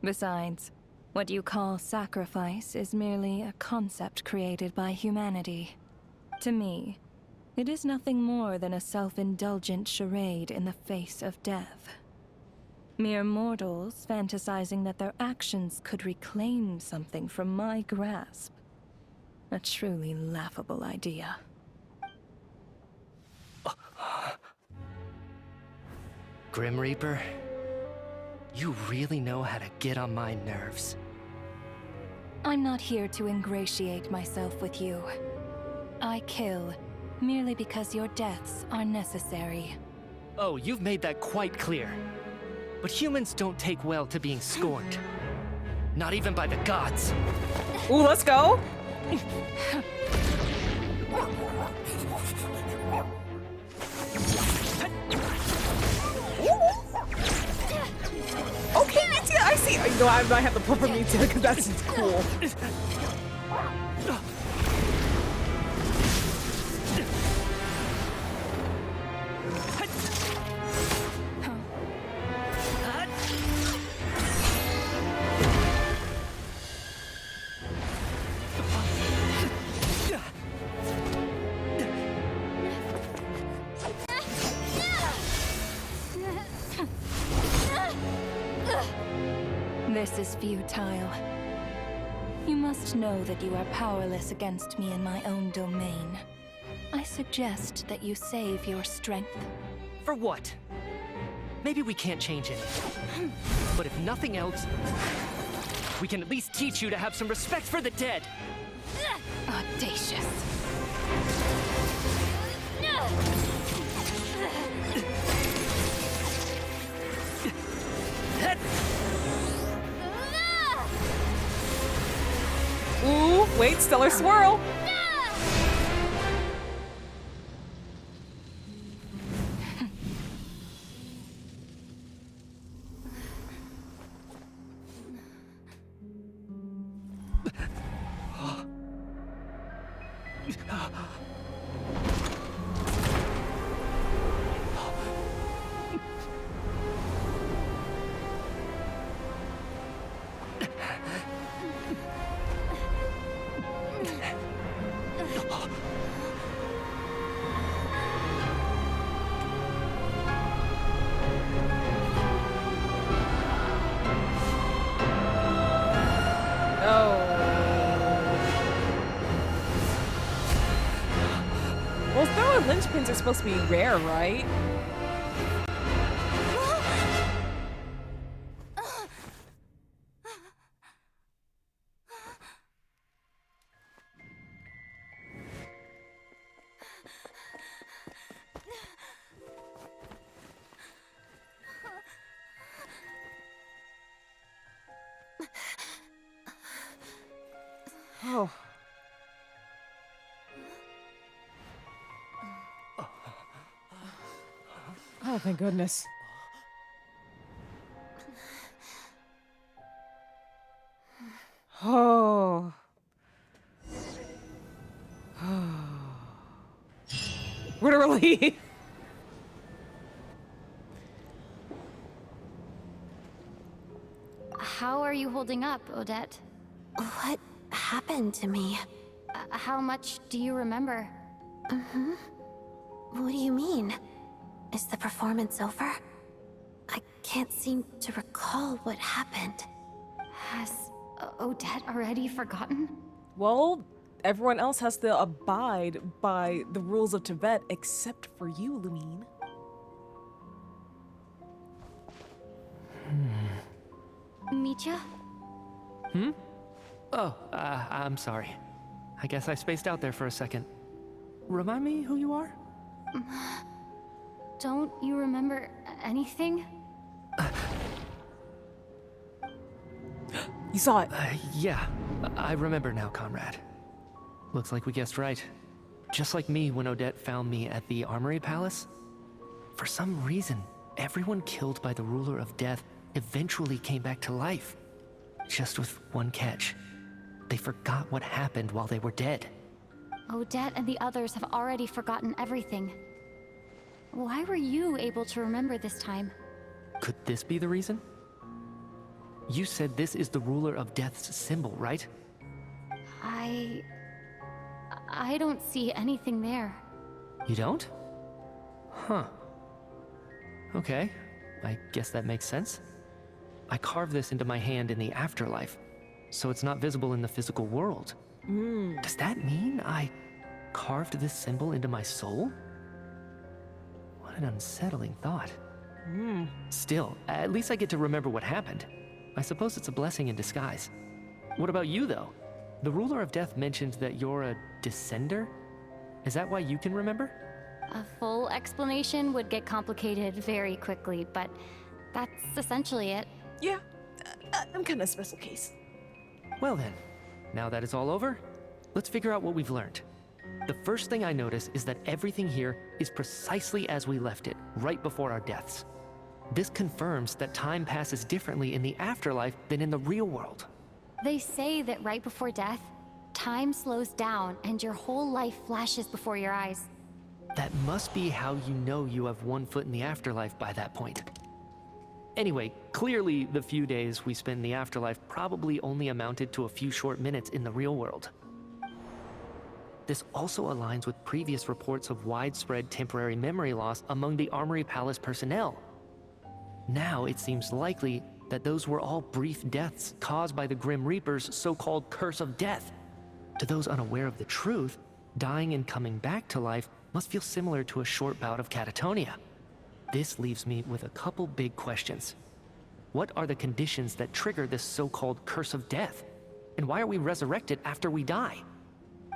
Besides, what you call sacrifice is merely a concept created by humanity. To me, it is nothing more than a self-indulgent charade in the face of death. Mere mortals fantasizing that their actions could reclaim something from my grasp. A truly laughable idea. Grim Reaper, you really know how to get on my nerves. I'm not here to ingratiate myself with you. I kill merely because your deaths are necessary. Oh, you've made that quite clear. But humans don't take well to being scorned. Not even by the gods. Ooh, let's go! Okay, I see. You know, I might have to put for me too, because that's just cool. This is futile. You must know that you are powerless against me in my own domain. I suggest that you save your strength. For what? Maybe we can't change anything. But if nothing else, we can at least teach you to have some respect for the dead. Audacious. Ooh, wait, Stellar Swirl! Well, throwing linchpins are supposed to be rare, right? Oh. Oh, thank goodness. Oh. What a relief. How are you holding up, Odette? What happened to me? How much do you remember? What do you mean? Is the performance over? I can't seem to recall what happened. Has Odette already forgotten? Well, everyone else has to abide by the rules of Tibet except for you, Lumine. Mitya? Oh, I'm sorry. I guess I spaced out there for a second. Remind me who you are? Don't you remember anything? You saw it. Yeah, I remember now, comrade. Looks like we guessed right. Just like me when Odette found me at the Armory Palace. For some reason, everyone killed by the Ruler of Death eventually came back to life. Just with one catch. They forgot what happened while they were dead. Odette and the others have already forgotten everything. Why were you able to remember this time? Could this be the reason? You said this is the Ruler of Death's symbol, right? I don't see anything there. You don't? Huh. Okay, I guess that makes sense. I carved this into my hand in the afterlife, so it's not visible in the physical world. Does that mean I carved this symbol into my soul? What an unsettling thought. Still, at least I get to remember what happened. I suppose it's a blessing in disguise. What about you, though? The Ruler of Death mentioned that you're a descender? Is that why you can remember? A full explanation would get complicated very quickly, but that's essentially it. Yeah, I'm kind of a special case. Well then, now that it's all over, let's figure out what we've learned. The first thing I notice is that everything here is precisely as we left it, right before our deaths. This confirms that time passes differently in the afterlife than in the real world. They say that right before death, time slows down and your whole life flashes before your eyes. That must be how you know you have one foot in the afterlife by that point. Anyway, clearly the few days we spent in the afterlife probably only amounted to a few short minutes in the real world. This also aligns with previous reports of widespread temporary memory loss among the Armory Palace personnel. Now it seems likely that those were all brief deaths caused by the Grim Reaper's so-called curse of death. To those unaware of the truth, dying and coming back to life must feel similar to a short bout of catatonia. This leaves me with a couple big questions. What are the conditions that trigger this so-called curse of death? And why are we resurrected after we die?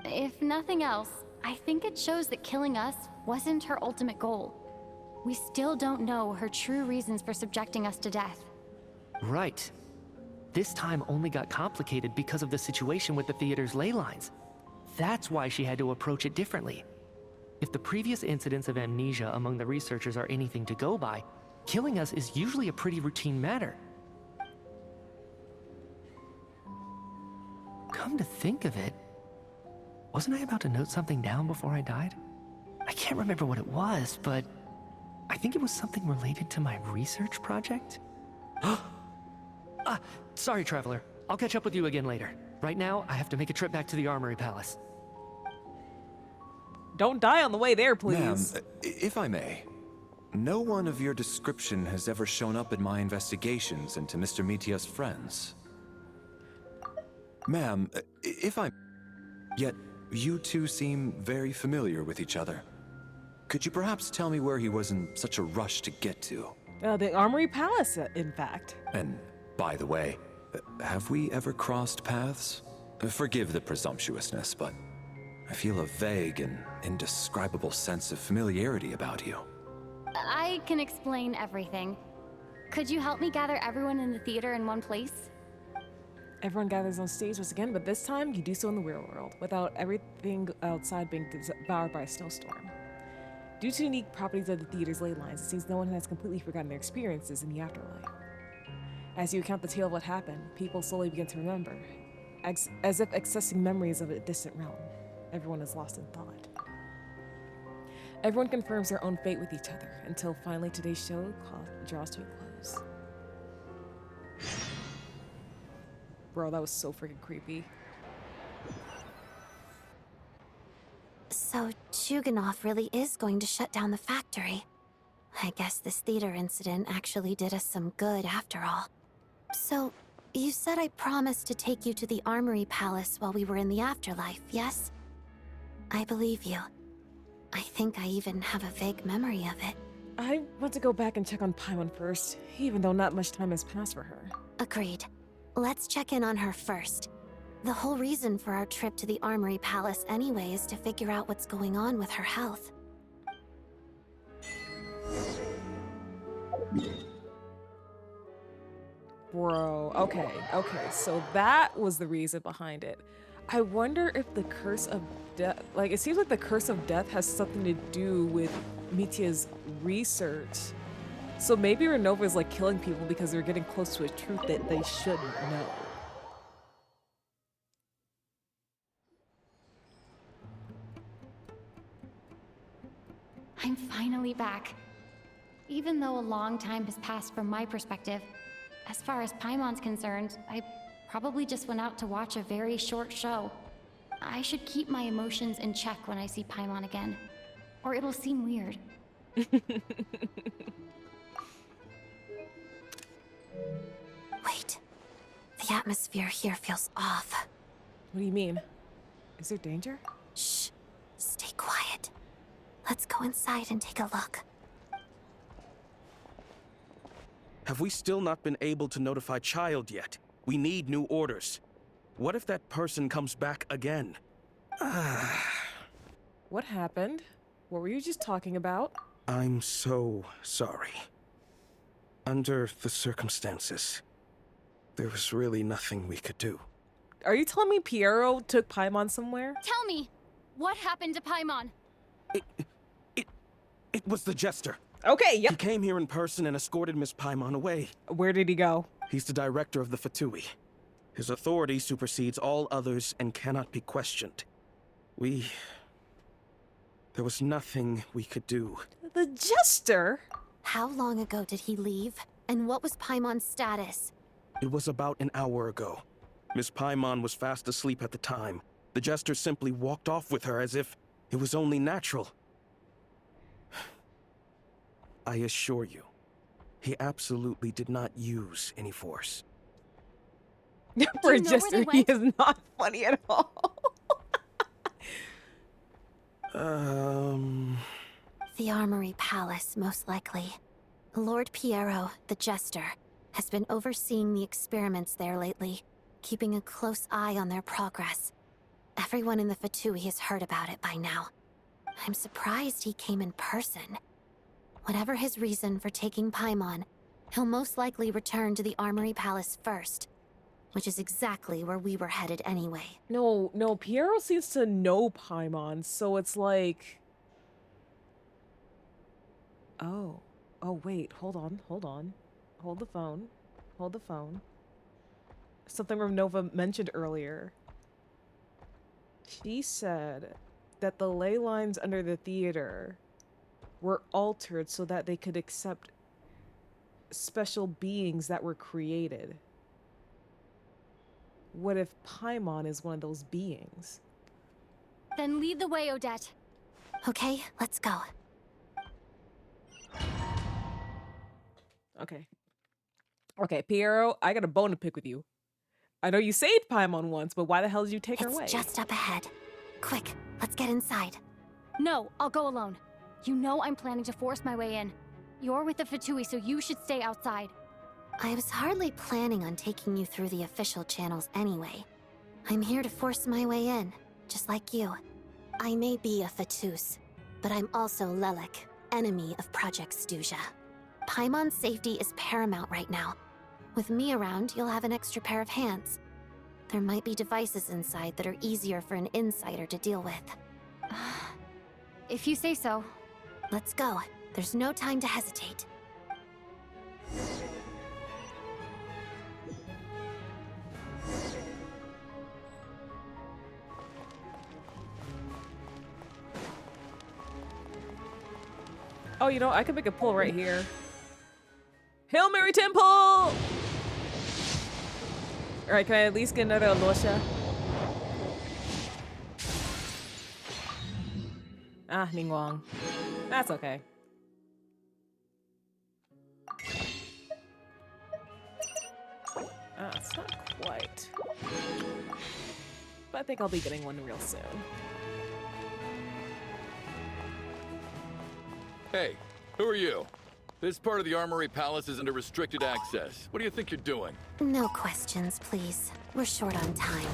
If nothing else, I think it shows that killing us wasn't her ultimate goal. We still don't know her true reasons for subjecting us to death. Right. This time only got complicated because of the situation with the theater's ley lines. That's why she had to approach it differently. If the previous incidents of amnesia among the researchers are anything to go by, killing us is usually a pretty routine matter. Come to think of it, wasn't I about to note something down before I died? I can't remember what it was, but I think it was something related to my research project? Sorry, Traveler. I'll catch up with you again later. Right now, I have to make a trip back to the Armory Palace. Don't die on the way there, please. Ma'am, if I may, no one of your description has ever shown up in my investigations into Mr. Mitya's friends. Ma'am, if I... Yet, you two seem very familiar with each other. Could you perhaps tell me where he was in such a rush to get to? The Armory Palace, in fact. And, by the way, have we ever crossed paths? Forgive the presumptuousness, but I feel a vague and indescribable sense of familiarity about you. I can explain everything. Could you help me gather everyone in the theater in one place? Everyone gathers on stage once again, but this time you do so in the real world, without everything outside being devoured by a snowstorm. Due to unique properties of the theater's ley lines, it seems no one has completely forgotten their experiences in the afterlife. As you recount the tale of what happened, people slowly begin to remember, as if accessing memories of a distant realm. Everyone is lost in thought. Everyone confirms their own fate with each other, until finally today's show draws to a close. Bro, that was so freaking creepy. So Chuganov really is going to shut down the factory. I guess this theater incident actually did us some good after all. So, You said I promised to take you to the Armory Palace while we were in the afterlife, yes? I believe you. I think I even have a vague memory of it. I want to go back and check on Paimon first, even though not much time has passed for her. Agreed. Let's check in on her first. The whole reason for our trip to the Armory Palace anyway is to figure out what's going on with her health. Bro, okay, so that was the reason behind it. I wonder if the curse of death, like, it seems like the curse of death has something to do with Mitya's research. So maybe Renova is like killing people because they're getting close to a truth that they shouldn't know. I'm finally back. Even though a long time has passed from my perspective, as far as Paimon's concerned, I probably just went out to watch a very short show. I should keep my emotions in check when I see Paimon again, or it'll seem weird. Wait. The atmosphere here feels off. What do you mean? Is there danger? Shh. Stay quiet. Let's go inside and take a look. Have we still not been able to notify Child yet? We need new orders. What if that person comes back again? What happened? What were you just talking about? I'm so sorry. Under the circumstances, there was really nothing we could do. Are you telling me Piero took Paimon somewhere? Tell me, what happened to Paimon? It was the Jester. Okay, He yep. came here in person and escorted Miss Paimon away. Where did he go? He's the director of the Fatui. His authority supersedes all others and cannot be questioned. There was nothing we could do. The Jester? How long ago did he leave? And what was Paimon's status? It was about an hour ago. Miss Paimon was fast asleep at the time. The Jester simply walked off with her as if it was only natural. I assure you, he absolutely did not use any force. For a you know where Jester, they he went? is not funny at all. The Armory Palace, most likely. Lord Piero, the Jester, has been overseeing the experiments there lately, keeping a close eye on their progress. Everyone in the Fatui has heard about it by now. I'm surprised he came in person. Whatever his reason for taking Paimon, he'll most likely return to the Armory Palace first, which is exactly where we were headed anyway. No, Piero seems to know Paimon, so it's like... Oh, wait, hold on. Hold the phone. Something Renova mentioned earlier. She said that the ley lines under the theater were altered so that they could accept special beings that were created. What if Paimon is one of those beings? Then lead the way, Odette. Okay, let's go. Okay, Piero, I got a bone to pick with you. I know you saved Paimon once, but why the hell did you take her away? It's just up ahead. Quick, let's get inside. No, I'll go alone. You know I'm planning to force my way in. You're with the Fatui, so you should stay outside. I was hardly planning on taking you through the official channels anyway. I'm here to force my way in, just like you. I may be a Fatus, but I'm also Lelik, enemy of Project Stuzha. Paimon's safety is paramount right now. With me around, you'll have an extra pair of hands. There might be devices inside that are easier for an insider to deal with. If you say so. Let's go. There's no time to hesitate. Oh, you know, I could make a pull right here. Hail Mary Temple! Alright, can I at least get another Alosha? Ah, Ningguang. That's okay. It's not quite. But I think I'll be getting one real soon. Hey, who are you? This part of the Armory Palace is under restricted access. What do you think you're doing? No questions, please. We're short on time.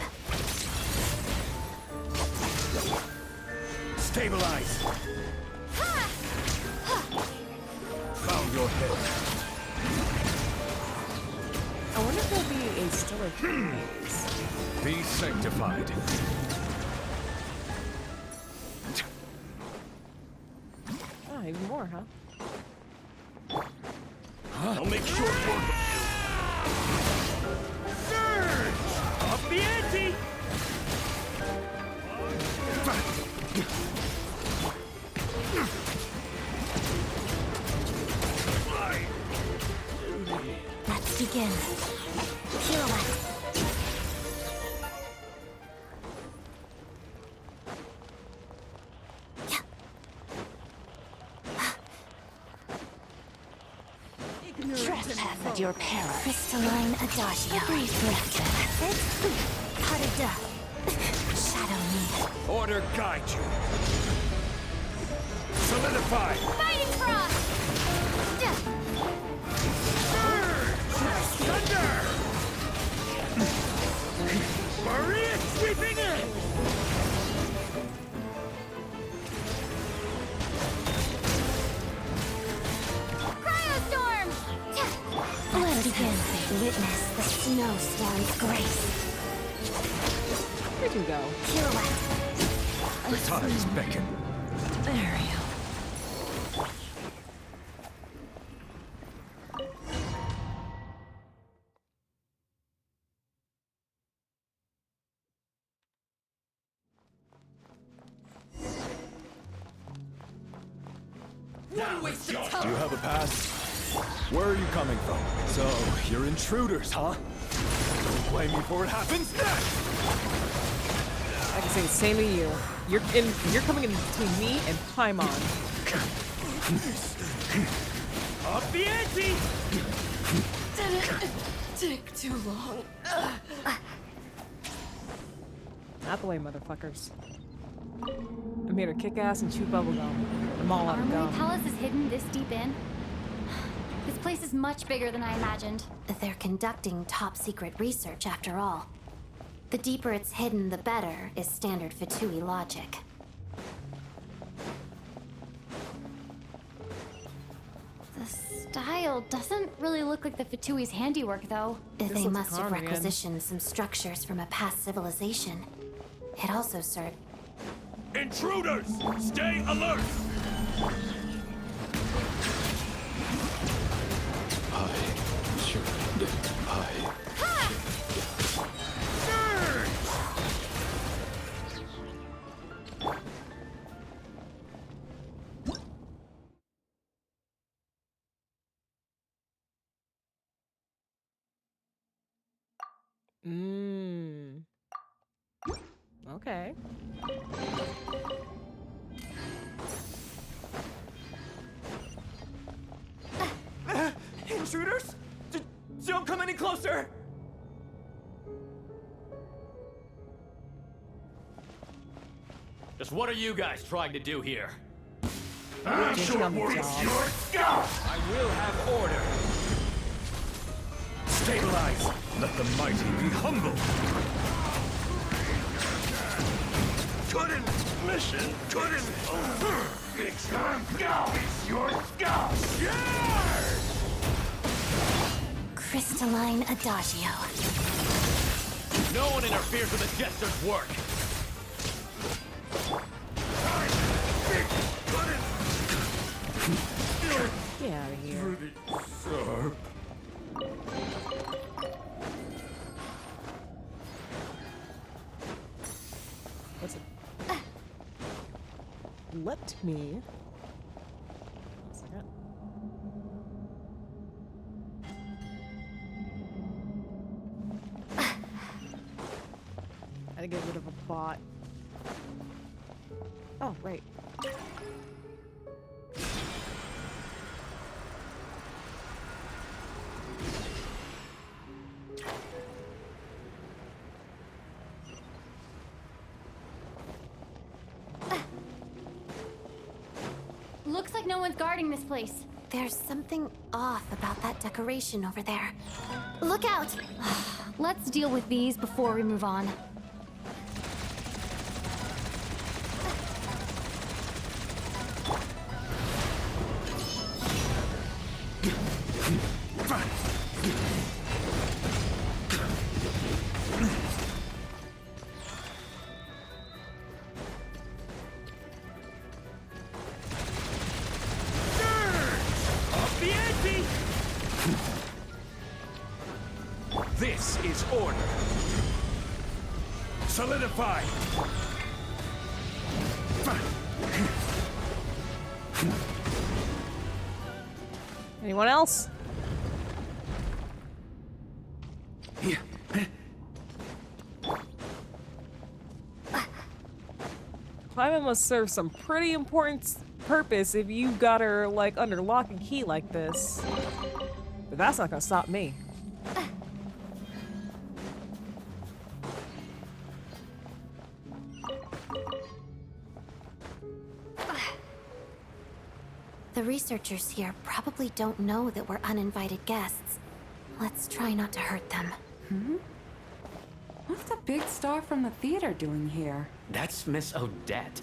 Stabilize! Found your head. I wonder if there'll be a stellar phase. Be sanctified. Oh, even more, huh? I'll make short work of you. Surge! Up the ante! Let's begin. Pirouette. Trespass at your peril. Crystalline Adagio. A brief breath. That's it. Pas de deux. Shadow me. Order guide you. Solidify! Fighting Frost! Thunder! Maria sweeping in! Cryostorm! Let's begin. Witness the snowstorm's grace. Where'd you go? Pirouette. The tides beckon. There we go. Do you have a pass? Where are you coming from? So, you're intruders, huh? Don't blame me for what happens next! I can say the same to you. You're coming in between me and Paimon. Up the ante! Didn't take too long. Not the way, motherfuckers. I'm here to kick ass and chew bubblegum. I'm all out of Armory gum. Palace is hidden this deep in? This place is much bigger than I imagined. They're conducting top secret research after all. The deeper it's hidden, the better, is standard Fatui logic. The style doesn't really look like the Fatui's handiwork, though. They looks must have Armenian. requisitioned some structures from a past civilization. It also served. Intruders! Stay alert! Okay. Intruders? Don't come any closer! Just what are you guys trying to do here? I'm short work of your scout! I will have order. Stabilize! Let the mighty be humble! Couldn't! Mission couldn't! It's your scout! It's your scout! Yes! Crystalline Adagio. No one interferes with the Jester's work. Get out of here. Sir. What's it? Let me. One second. I had to get rid of a bot. Oh, right. Looks like no one's guarding this place. There's something off about that decoration over there. Look out! Let's deal with these before we move on. This is order. Solidify. Anyone else? Paimon must serve some pretty important purpose if you got her, like, under lock and key like this. But that's not gonna stop me. The researchers here probably don't know that we're uninvited guests. Let's try not to hurt them. What's the big star from the theater doing here? That's Miss Odette.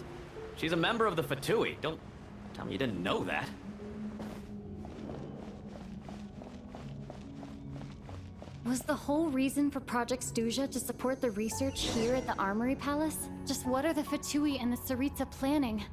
She's a member of the Fatui. Don't tell me you didn't know that. Was the whole reason for Project Snezhnaya to support the research here at the Armory Palace? Just what are the Fatui and the Tsaritsa planning?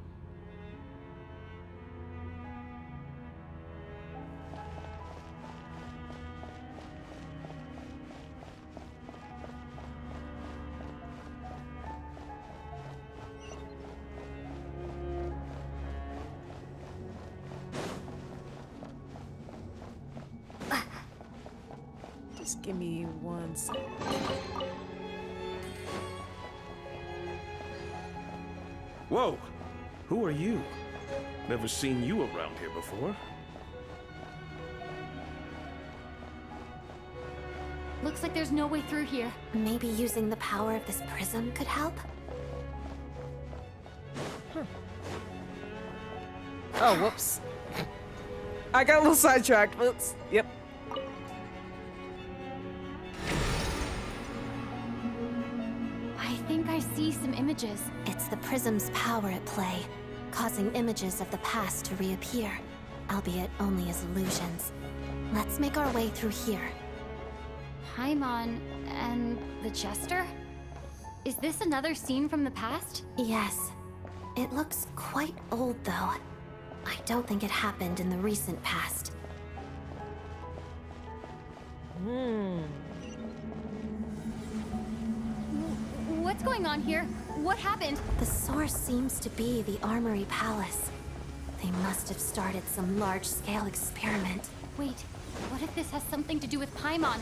Just give me 1 second. Whoa! Who are you? Never seen you around here before. Looks like there's no way through here. Maybe using the power of this prism could help? Oh, whoops. I got a little sidetracked. Whoops. Yep. I think I see some images. It's the prism's power at play, causing images of the past to reappear, albeit only as illusions. Let's make our way through here. Paimon and the Jester? Is this another scene from the past? Yes. It looks quite old, though. I don't think it happened in the recent past. What's going on here? What happened? The source seems to be the Armory Palace. They must have started some large-scale experiment. Wait, what if this has something to do with Paimon?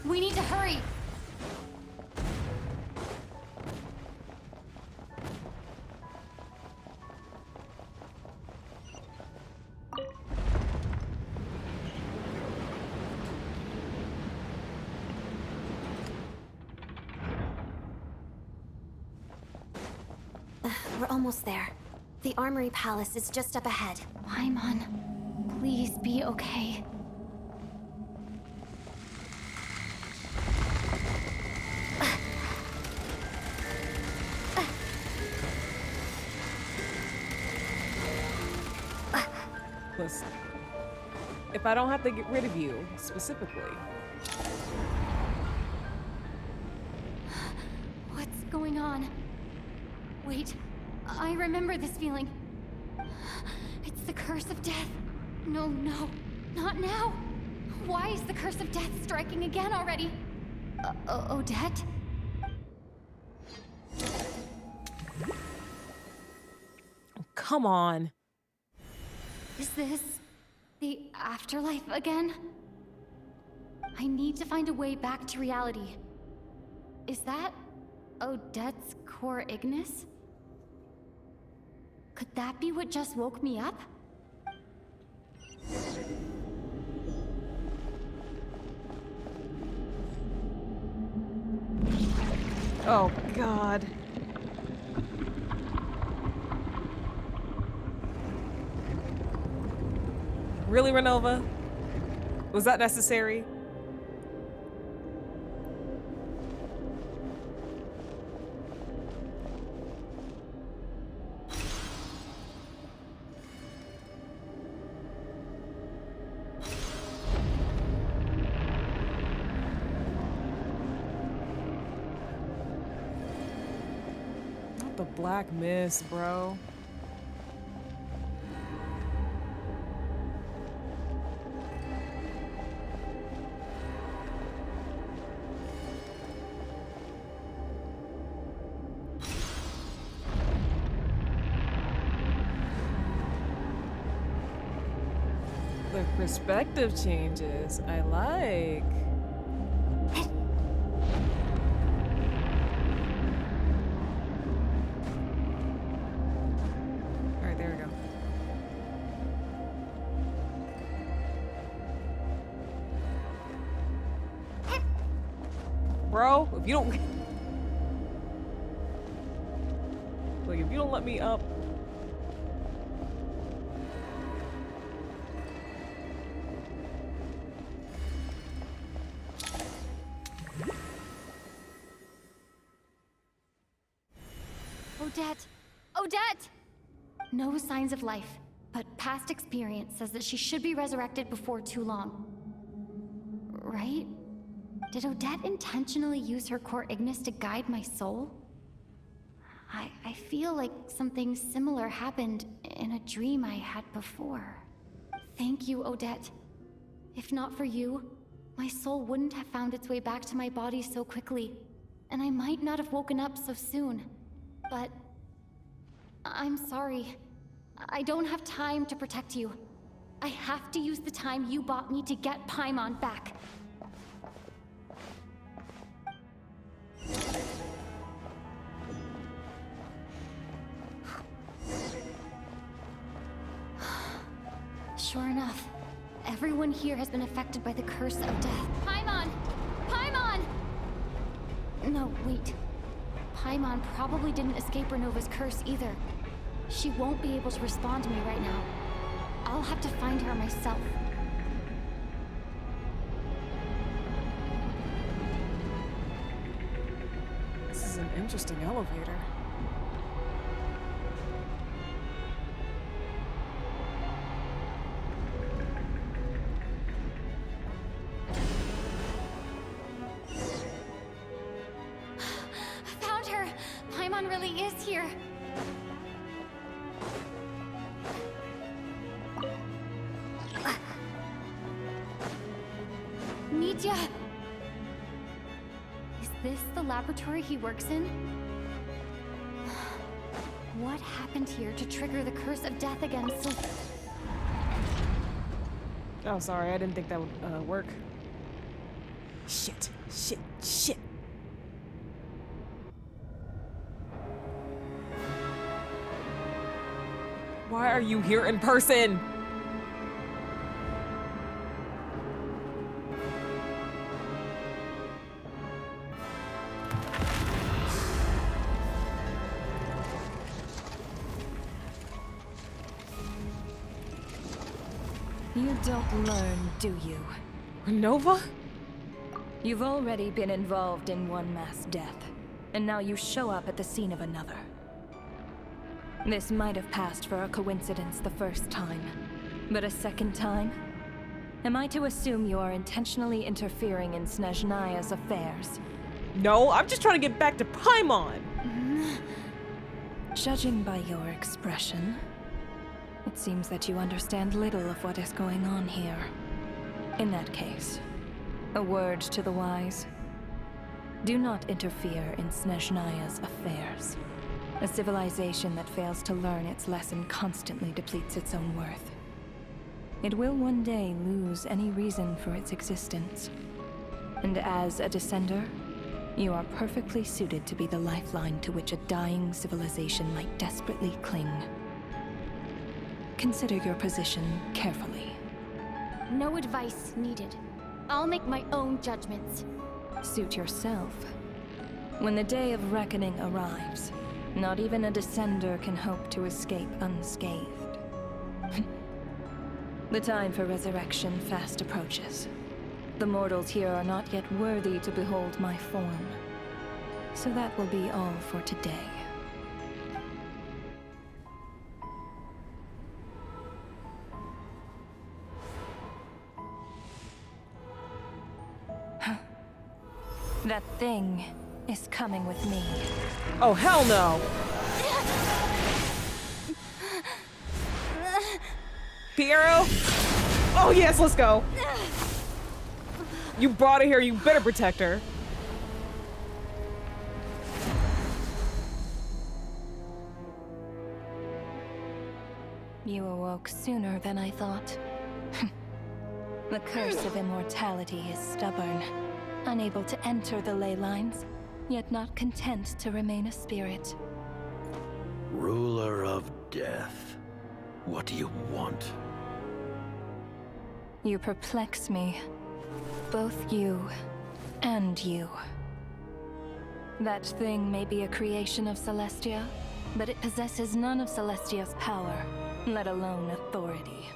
We need to hurry! We're almost there. The Armory Palace is just up ahead. Paimon, please be okay. Listen, if I don't have to get rid of you, specifically. What's going on? Wait, I remember this feeling. It's the curse of death. No, not now. Why is the curse of death striking again already? Odette? Come on. Is this the afterlife again? I need to find a way back to reality. Is that Odette's core Ignis? Could that be what just woke me up? Oh, God. Really, Renova? Was that necessary? Not the black mist, bro. The perspective changes. I like. Alright, there we go. Bro, if you don't... Like, if you don't let me up... Odette! Odette! No signs of life, but past experience says that she should be resurrected before too long. Right? Did Odette intentionally use her core Ignis to guide my soul? I feel like something similar happened in a dream I had before. Thank you, Odette. If not for you, my soul wouldn't have found its way back to my body so quickly, and I might not have woken up so soon. But I'm sorry. I don't have time to protect you. I have to use the time you bought me to get Paimon back. Sure enough, everyone here has been affected by the curse of death. Paimon! Paimon! No, wait. Paimon probably didn't escape Renova's curse either. She won't be able to respond to me right now. I'll have to find her myself. This is an interesting elevator. Found her! Paimon really is here. Nidya! Is this the laboratory he works in? What happened here to trigger the curse of death again so... Oh, sorry, I didn't think that would work. Shit, shit, shit. Why are you here in person? You don't learn, do you? Nova? You've already been involved in one mass death, and now you show up at the scene of another. This might have passed for a coincidence the first time, but a second time? Am I to assume you are intentionally interfering in Snezhnaya's affairs? No, I'm just trying to get back to Paimon! Judging by your expression, it seems that you understand little of what is going on here. In that case, a word to the wise. Do not interfere in Snezhnaya's affairs. A civilization that fails to learn its lesson constantly depletes its own worth. It will one day lose any reason for its existence. And as a descender, you are perfectly suited to be the lifeline to which a dying civilization might desperately cling. Consider your position carefully. No advice needed. I'll make my own judgments. Suit yourself. When the day of reckoning arrives, not even a descender can hope to escape unscathed. The time for resurrection fast approaches. The mortals here are not yet worthy to behold my form. So that will be all for today. That thing is coming with me. Oh, hell no! Piero? Oh yes, let's go! You brought her here, you better protect her. You awoke sooner than I thought. The curse of immortality is stubborn, unable to enter the ley lines, yet not content to remain a spirit. Ruler of Death. What do you want? You perplex me. Both you and you. That thing may be a creation of Celestia, but it possesses none of Celestia's power, let alone authority.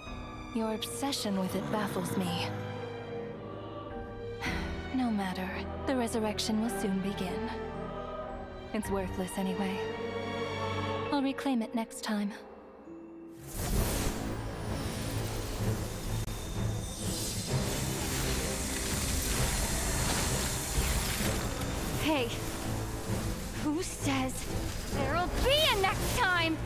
Your obsession with it baffles me. No matter, the resurrection will soon begin. It's worthless anyway. I'll reclaim it next time. Hey, who says there'll be a next time?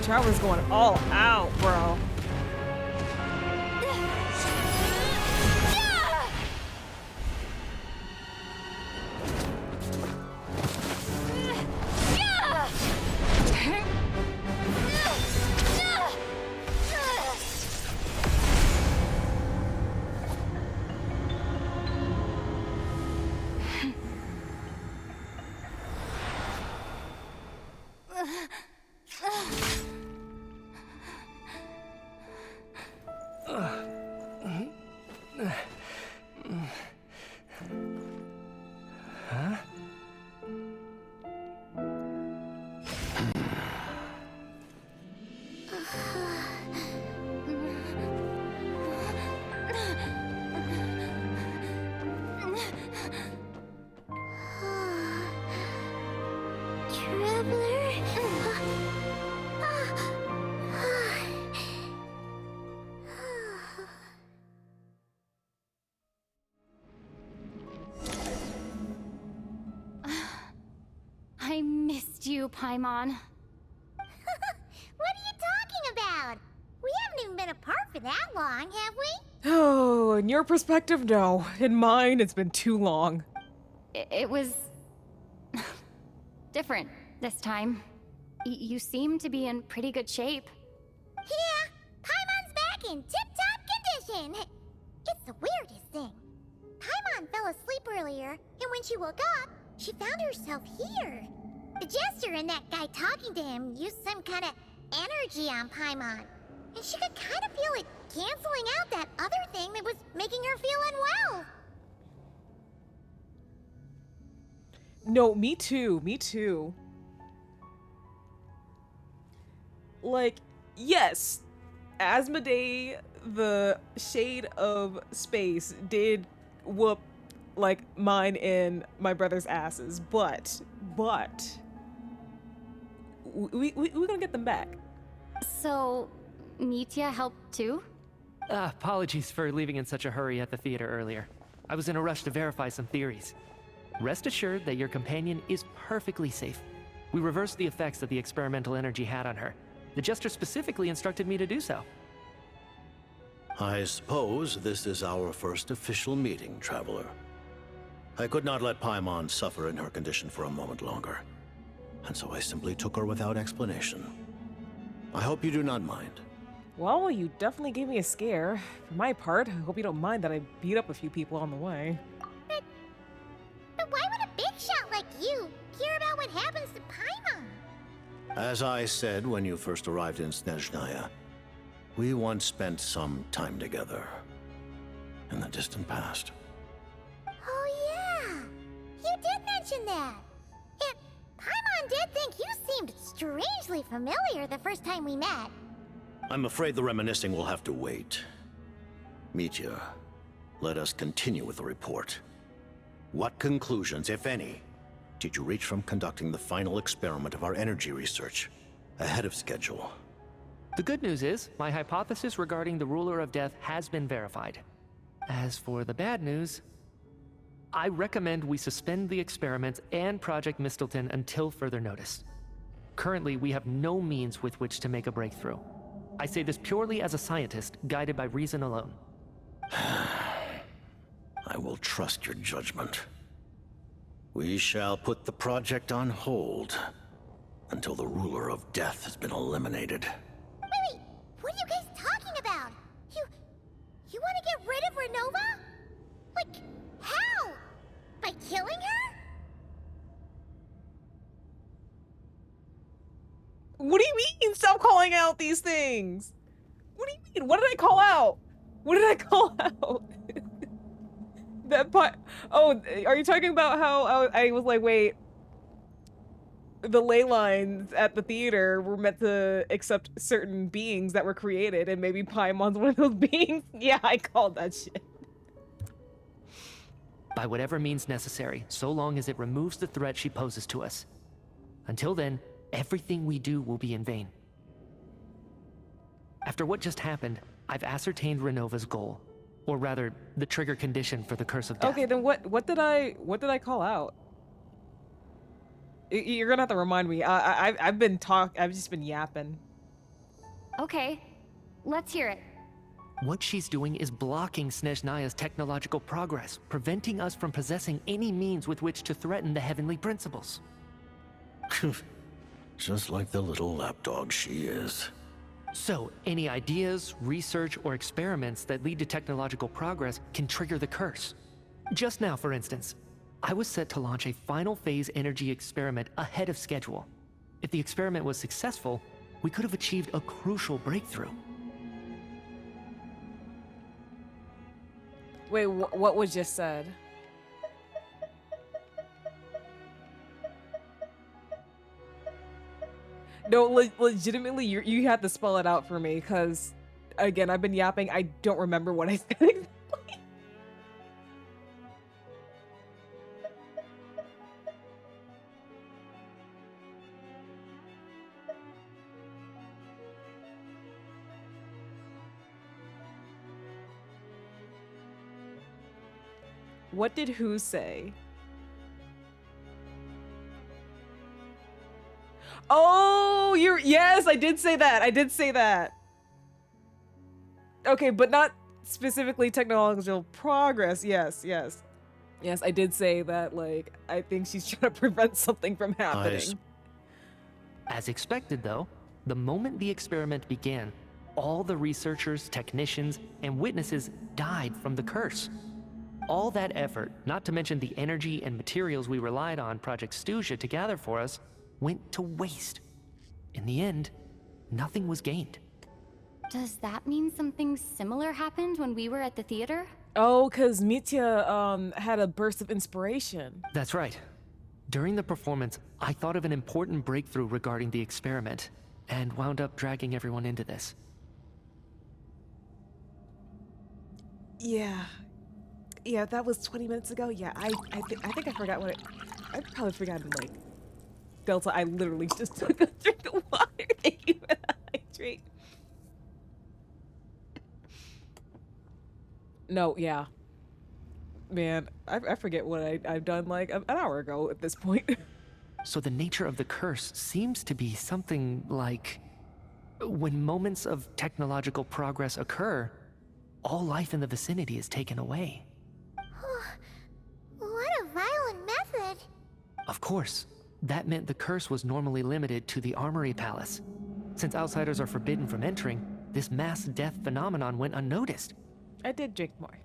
Traveler's going all out, bro. I missed you, Paimon. What are you talking about? We haven't even been apart for that long, have we? Oh, in your perspective, no. In mine, it's been too long. It was different this time. You seem to be in pretty good shape. Yeah, Paimon's back in tip-top condition. It's the weirdest thing. Paimon fell asleep earlier, and when she woke up, she found herself here. The Jester and that guy talking to him used some kind of energy on Paimon. And she could kind of feel it canceling out that other thing that was making her feel unwell. No, me too. Me too. Like, yes, Asmodee, the shade of space, did whoop, like, mine and my brother's asses, but we're gonna get them back. So, Mitya helped too? Apologies for leaving in such a hurry at the theater earlier. I was in a rush to verify some theories. Rest assured that your companion is perfectly safe. We reversed the effects that the experimental energy had on her. The Jester specifically instructed me to do so. I suppose this is our first official meeting, Traveler. I could not let Paimon suffer in her condition for a moment longer, and so I simply took her without explanation. I hope you do not mind. Well, you definitely gave me a scare. For my part, I hope you don't mind that I beat up a few people on the way. But why would a big shot like you care about what happens to Paimon? As I said when you first arrived in Snezhnaya, we once spent some time together in the distant past. Oh yeah, you did mention that. And Paimon did think you seemed strangely familiar the first time we met. I'm afraid the reminiscing will have to wait. Mitya, let us continue with the report. What conclusions, if any, did you reach from conducting the final experiment of our energy research ahead of schedule? The good news is, my hypothesis regarding the Ruler of Death has been verified. As for the bad news, I recommend we suspend the experiments and Project Mistelton until further notice. Currently, we have no means with which to make a breakthrough. I say this purely as a scientist, guided by reason alone. I will trust your judgment. We shall put the project on hold until the Ruler of Death has been eliminated. Wait, what are you guys talking about? You want to get rid of Renova? Like, how? By killing her? What do you mean? Stop calling out these things! What do you mean? What did I call out? What did I call out? That part. Oh, are you talking about how I was like, wait, the ley lines at the theater were meant to accept certain beings that were created, and maybe Paimon's one of those beings? Yeah, I called that shit. By whatever means necessary, so long as it removes the threat she poses to us. Until then, everything we do will be in vain. After what just happened, I've ascertained Renova's goal. Or rather, the trigger condition for the Curse of Death. Okay, then what did I call out? You're gonna have to remind me. I've just been yapping. Okay, let's hear it. What she's doing is blocking Snezhnaya's technological progress, preventing us from possessing any means with which to threaten the heavenly principles. Just like the little lapdog she is. So, any ideas, research, or experiments that lead to technological progress can trigger the curse. Just now, for instance, I was set to launch a final phase energy experiment ahead of schedule. If the experiment was successful, we could have achieved a crucial breakthrough. Wait, what was just said? No, legitimately, you had to spell it out for me, because, again, I've been yapping. I don't remember what I said exactly. What did who say? Oh, yes, I did say that. I did say that. Okay, but not specifically technological progress. Yes. Yes, I did say that, like, I think she's trying to prevent something from happening. As expected, though, the moment the experiment began, all the researchers, technicians, and witnesses died from the curse. All that effort, not to mention the energy and materials we relied on Project Snezhnaya to gather for us, went to waste. In the end, nothing was gained. Does that mean something similar happened when we were at the theater? Oh, because Mitya had a burst of inspiration. That's right. During the performance, I thought of an important breakthrough regarding the experiment, and wound up dragging everyone into this. Yeah, that was 20 minutes ago. Yeah, I think I forgot what I probably forgot, like, Delta, I literally just took a drink of water. Thank you for that hydrate. No, yeah. Man, I forget what I've done like an hour ago at this point. So the nature of the curse seems to be something like, when moments of technological progress occur, all life in the vicinity is taken away. What a Of course, that meant the curse was normally limited to the Armory Palace. Since outsiders are forbidden from entering, this mass death phenomenon went unnoticed. I did drink more.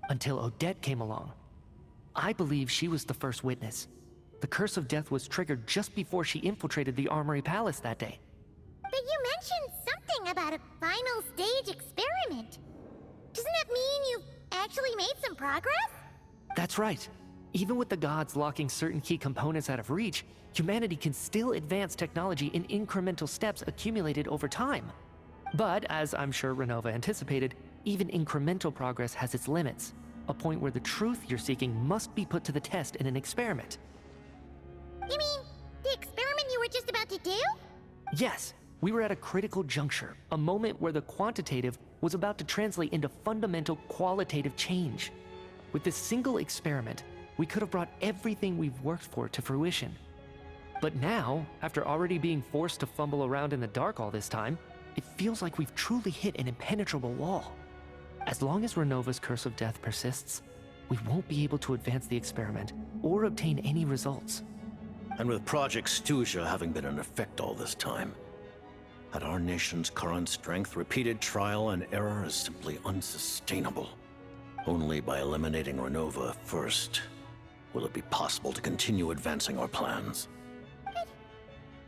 Until Odette came along. I believe she was the first witness. The curse of death was triggered just before she infiltrated the Armory Palace that day. But you mentioned something about a final stage experiment. Doesn't that mean you've actually made some progress? That's right. Even with the gods locking certain key components out of reach, humanity can still advance technology in incremental steps accumulated over time. But, as I'm sure Renova anticipated, even incremental progress has its limits, a point where the truth you're seeking must be put to the test in an experiment. You mean the experiment you were just about to do? Yes, we were at a critical juncture, a moment where the quantitative was about to translate into fundamental qualitative change. With this single experiment, we could have brought everything we've worked for to fruition. But now, after already being forced to fumble around in the dark all this time, it feels like we've truly hit an impenetrable wall. As long as Renova's curse of death persists, we won't be able to advance the experiment or obtain any results. And with Project Snezhnaya having been in effect all this time, at our nation's current strength, repeated trial and error is simply unsustainable. Only by eliminating Renova first will it be possible to continue advancing our plans. But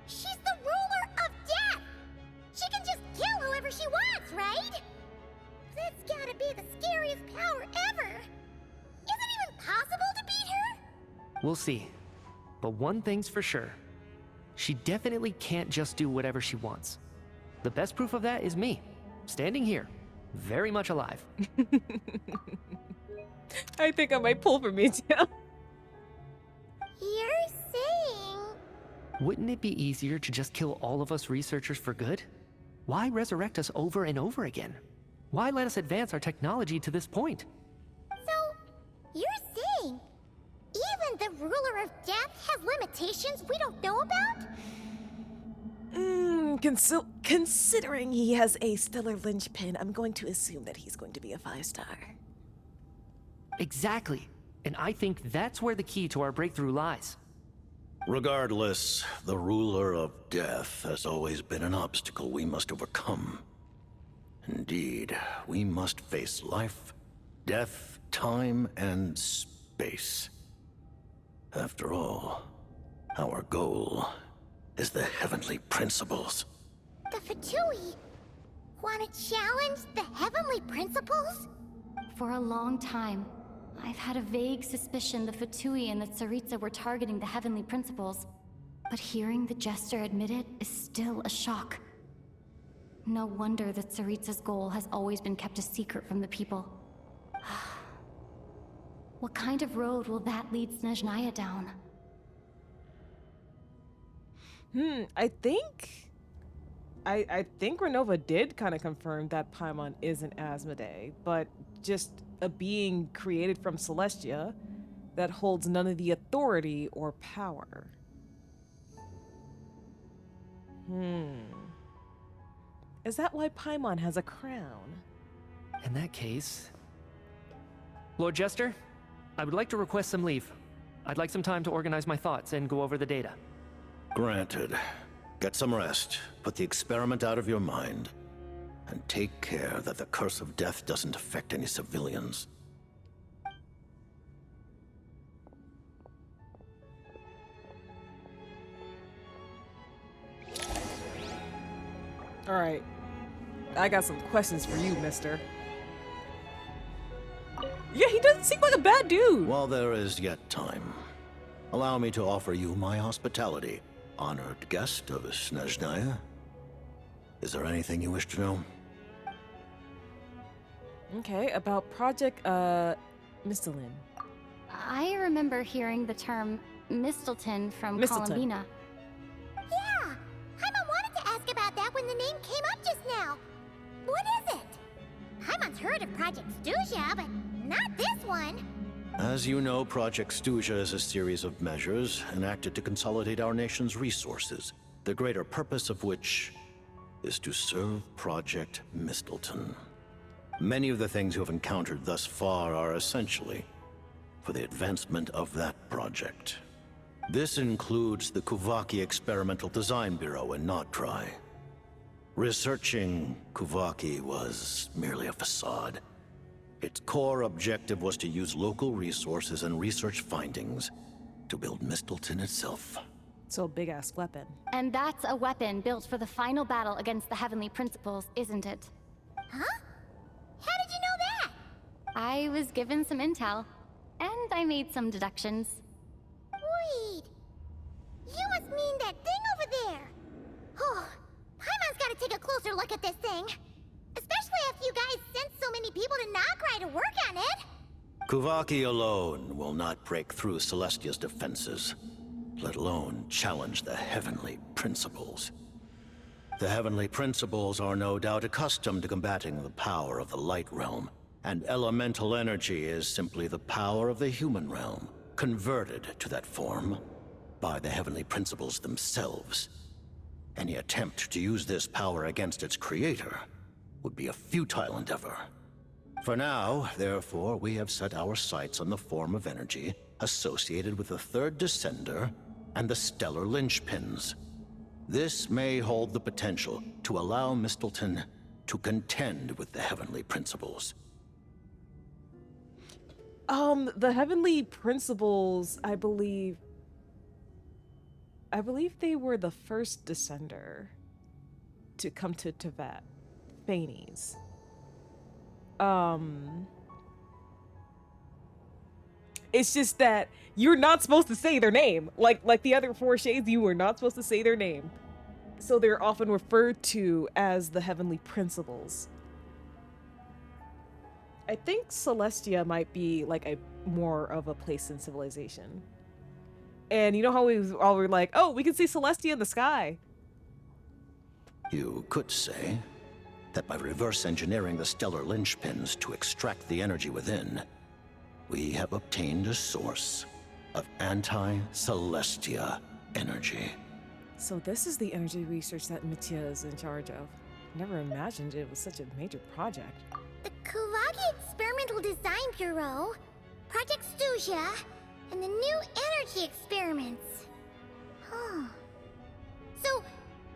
she's the ruler of death! She can just kill whoever she wants, right? That's gotta be the scariest power ever! Is it even possible to beat her? We'll see. But one thing's for sure. She definitely can't just do whatever she wants. The best proof of that is me, standing here, very much alive. I think I might pull for me too. You're saying... Wouldn't it be easier to just kill all of us researchers for good? Why resurrect us over and over again? Why let us advance our technology to this point? So, you're saying even the ruler of death has limitations we don't know about? Considering he has a stellar linchpin, I'm going to assume that he's going to be a 5-star. Exactly. And I think that's where the key to our breakthrough lies. Regardless, the ruler of death has always been an obstacle we must overcome. Indeed, we must face life, death, time, and space. After all, our goal is the heavenly principles. The Fatui want to challenge the heavenly principles? For a long time, I've had a vague suspicion the Fatui and the Tsaritsa were targeting the heavenly principles. But hearing the Jester admit it is still a shock. No wonder that Tsaritsa's goal has always been kept a secret from the people. What kind of road will that lead Snezhnaya down? I think Renova did kind of confirm that Paimon isn't Asmodee, but just a being created from Celestia that holds none of the authority or power. Is that why Paimon has a crown? In that case... Lord Jester, I would like to request some leave. I'd like some time to organize my thoughts and go over the data. Granted. Get some rest, put the experiment out of your mind, and take care that the curse of death doesn't affect any civilians. Alright. I got some questions for you, mister. Yeah, he doesn't seem like a bad dude. While there is yet time, allow me to offer you my hospitality, honored guest of Snezhnaya. Is there anything you wish to know? Okay, about Project, Mistlin. I remember hearing the term Mistleton from Columbina. Yeah! Paimon wanted to ask about that when the name came up just now. What is it? Paimon's heard of Project Snezhnaya, but not this one. As you know, Project Snezhnaya is a series of measures enacted to consolidate our nation's resources, the greater purpose of which is to serve Project Mistleton. Many of the things you have encountered thus far are essentially for the advancement of that project. This includes the Kuvaki Experimental Design Bureau in Notdry. Researching Kuvaki was merely a facade. Its core objective was to use local resources and research findings to build Mistleton itself. So big-ass weapon. And that's a weapon built for the final battle against the Heavenly Principles, isn't it? Huh? How did you know that? I was given some intel, and I made some deductions. Wait. You must mean that thing over there. Oh, Paimon's gotta take a closer look at this thing. Especially after you guys sent so many people to Nagrai to work on it. Kuvaki alone will not break through Celestia's defenses, let alone challenge the Heavenly Principles. The Heavenly Principles are no doubt accustomed to combating the power of the Light Realm, and elemental energy is simply the power of the human realm, converted to that form by the Heavenly Principles themselves. Any attempt to use this power against its creator would be a futile endeavor. For now, therefore, we have set our sights on the form of energy associated with the Third Descender and the Stellar Linchpins. This may hold the potential to allow Mistleton to contend with the Heavenly Principles. The Heavenly Principles, I believe they were the first Descender to come to Teyvat. Phanes. It's just that you're not supposed to say their name. Like the other four shades, you were not supposed to say their name. So they're often referred to as the Heavenly Principles. I think Celestia might be like a more of a place in civilization. And you know how we all were like, oh, we can see Celestia in the sky. You could say that by reverse engineering the stellar linchpins to extract the energy within, we have obtained a source of anti-Celestia energy. So this is the energy research that Mitya is in charge of. Never imagined it was such a major project. The Kuvaki Experimental Design Bureau, Project Snezhnaya, and the new energy experiments. Huh. So,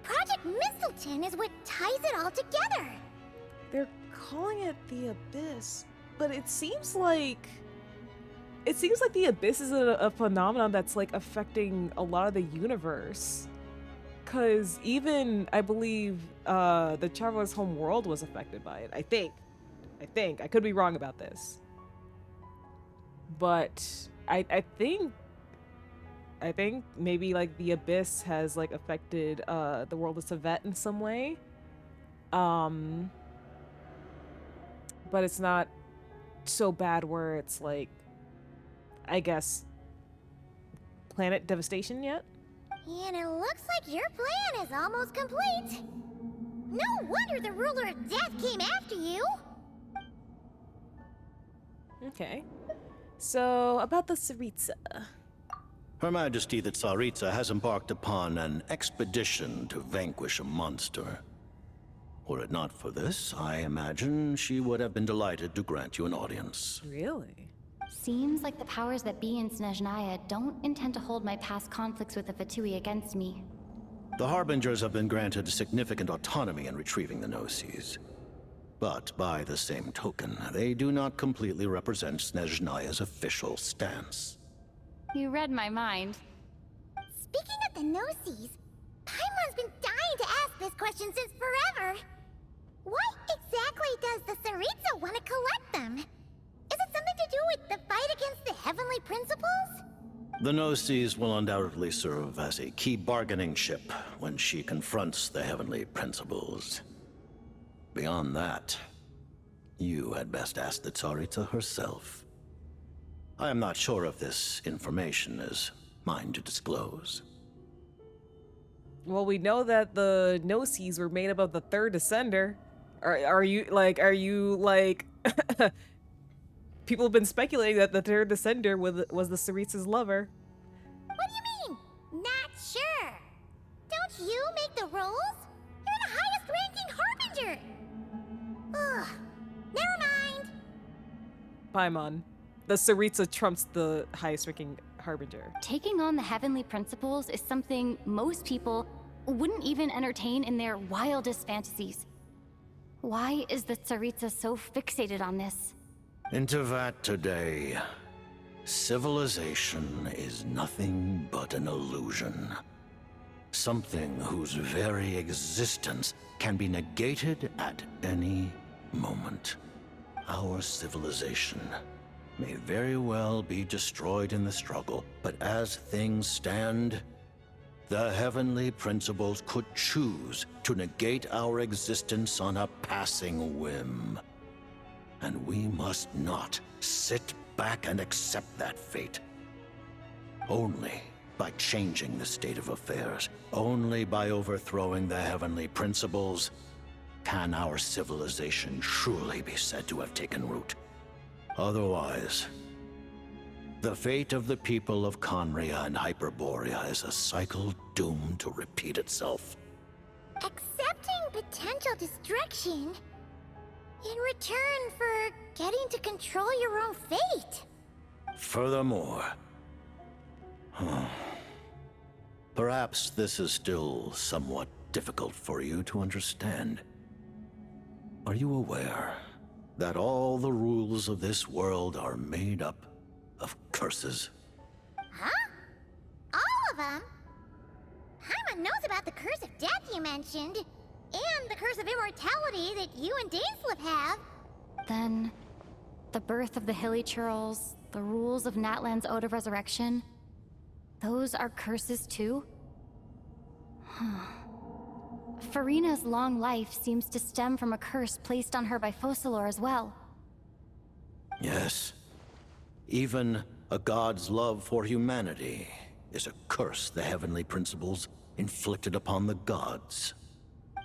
Project Mistleton is what ties it all together. They're calling it the Abyss, but it seems like the Abyss is a phenomenon that's like affecting a lot of the universe. Cause even I believe the Traveler's Home World was affected by it. I think. I could be wrong about this. But I think maybe like the Abyss has like affected the world of Teyvat in some way. But it's not so bad where it's like, I guess, planet devastation yet? And it looks like your plan is almost complete. No wonder the ruler of death came after you. Okay. So, about the Tsaritsa. Her Majesty the Tsaritsa has embarked upon an expedition to vanquish a monster. Were it not for this, I imagine she would have been delighted to grant you an audience. Really? Seems like the powers that be in Snezhnaya don't intend to hold my past conflicts with the Fatui against me. The Harbingers have been granted significant autonomy in retrieving the Gnosis. But by the same token, they do not completely represent Snezhnaya's official stance. You read my mind. Speaking of the Gnosis, Paimon's been dying to ask this question since forever. Why exactly does the Tsaritsa want to collect them? Is it something to do with the fight against the Heavenly Principles? The Gnosis will undoubtedly serve as a key bargaining chip when she confronts the Heavenly Principles. Beyond that, you had best ask the Tsaritsa herself. I am not sure if this information is mine to disclose. Well, we know that the Gnosis were made up of the Third Descender. Are you like people have been speculating that the Third Descender was the Tsaritsa's lover. What do you mean? Not sure. Don't you make the rules? You're the highest ranking Harbinger. Ugh. Never mind. Paimon. The Tsaritsa trumps the highest ranking Harbinger. Taking on the heavenly principles is something most people wouldn't even entertain in their wildest fantasies. Why is the Tsaritsa so fixated on this? Intervat today. Civilization is nothing but an illusion. Something whose very existence can be negated at any moment. Our civilization may very well be destroyed in the struggle, but as things stand, the heavenly principles could choose to negate our existence on a passing whim. And we must not sit back and accept that fate. Only by changing the state of affairs, only by overthrowing the heavenly principles, can our civilization truly be said to have taken root. Otherwise, the fate of the people of Conria and Hyperborea is a cycle doomed to repeat itself. Accepting potential destruction in return for getting to control your own fate. Furthermore, perhaps this is still somewhat difficult for you to understand. Are you aware that all the rules of this world are made up of curses? Huh? All of them? Paimon knows about the curse of death you mentioned, and the curse of immortality that you and Dainsleif have. Then, the birth of the Hilly Churls, the rules of Natlan's Ode of Resurrection, those are curses too? Farina's long life seems to stem from a curse placed on her by Focalor as well. Yes. Even a god's love for humanity is a curse the heavenly principles inflicted upon the gods.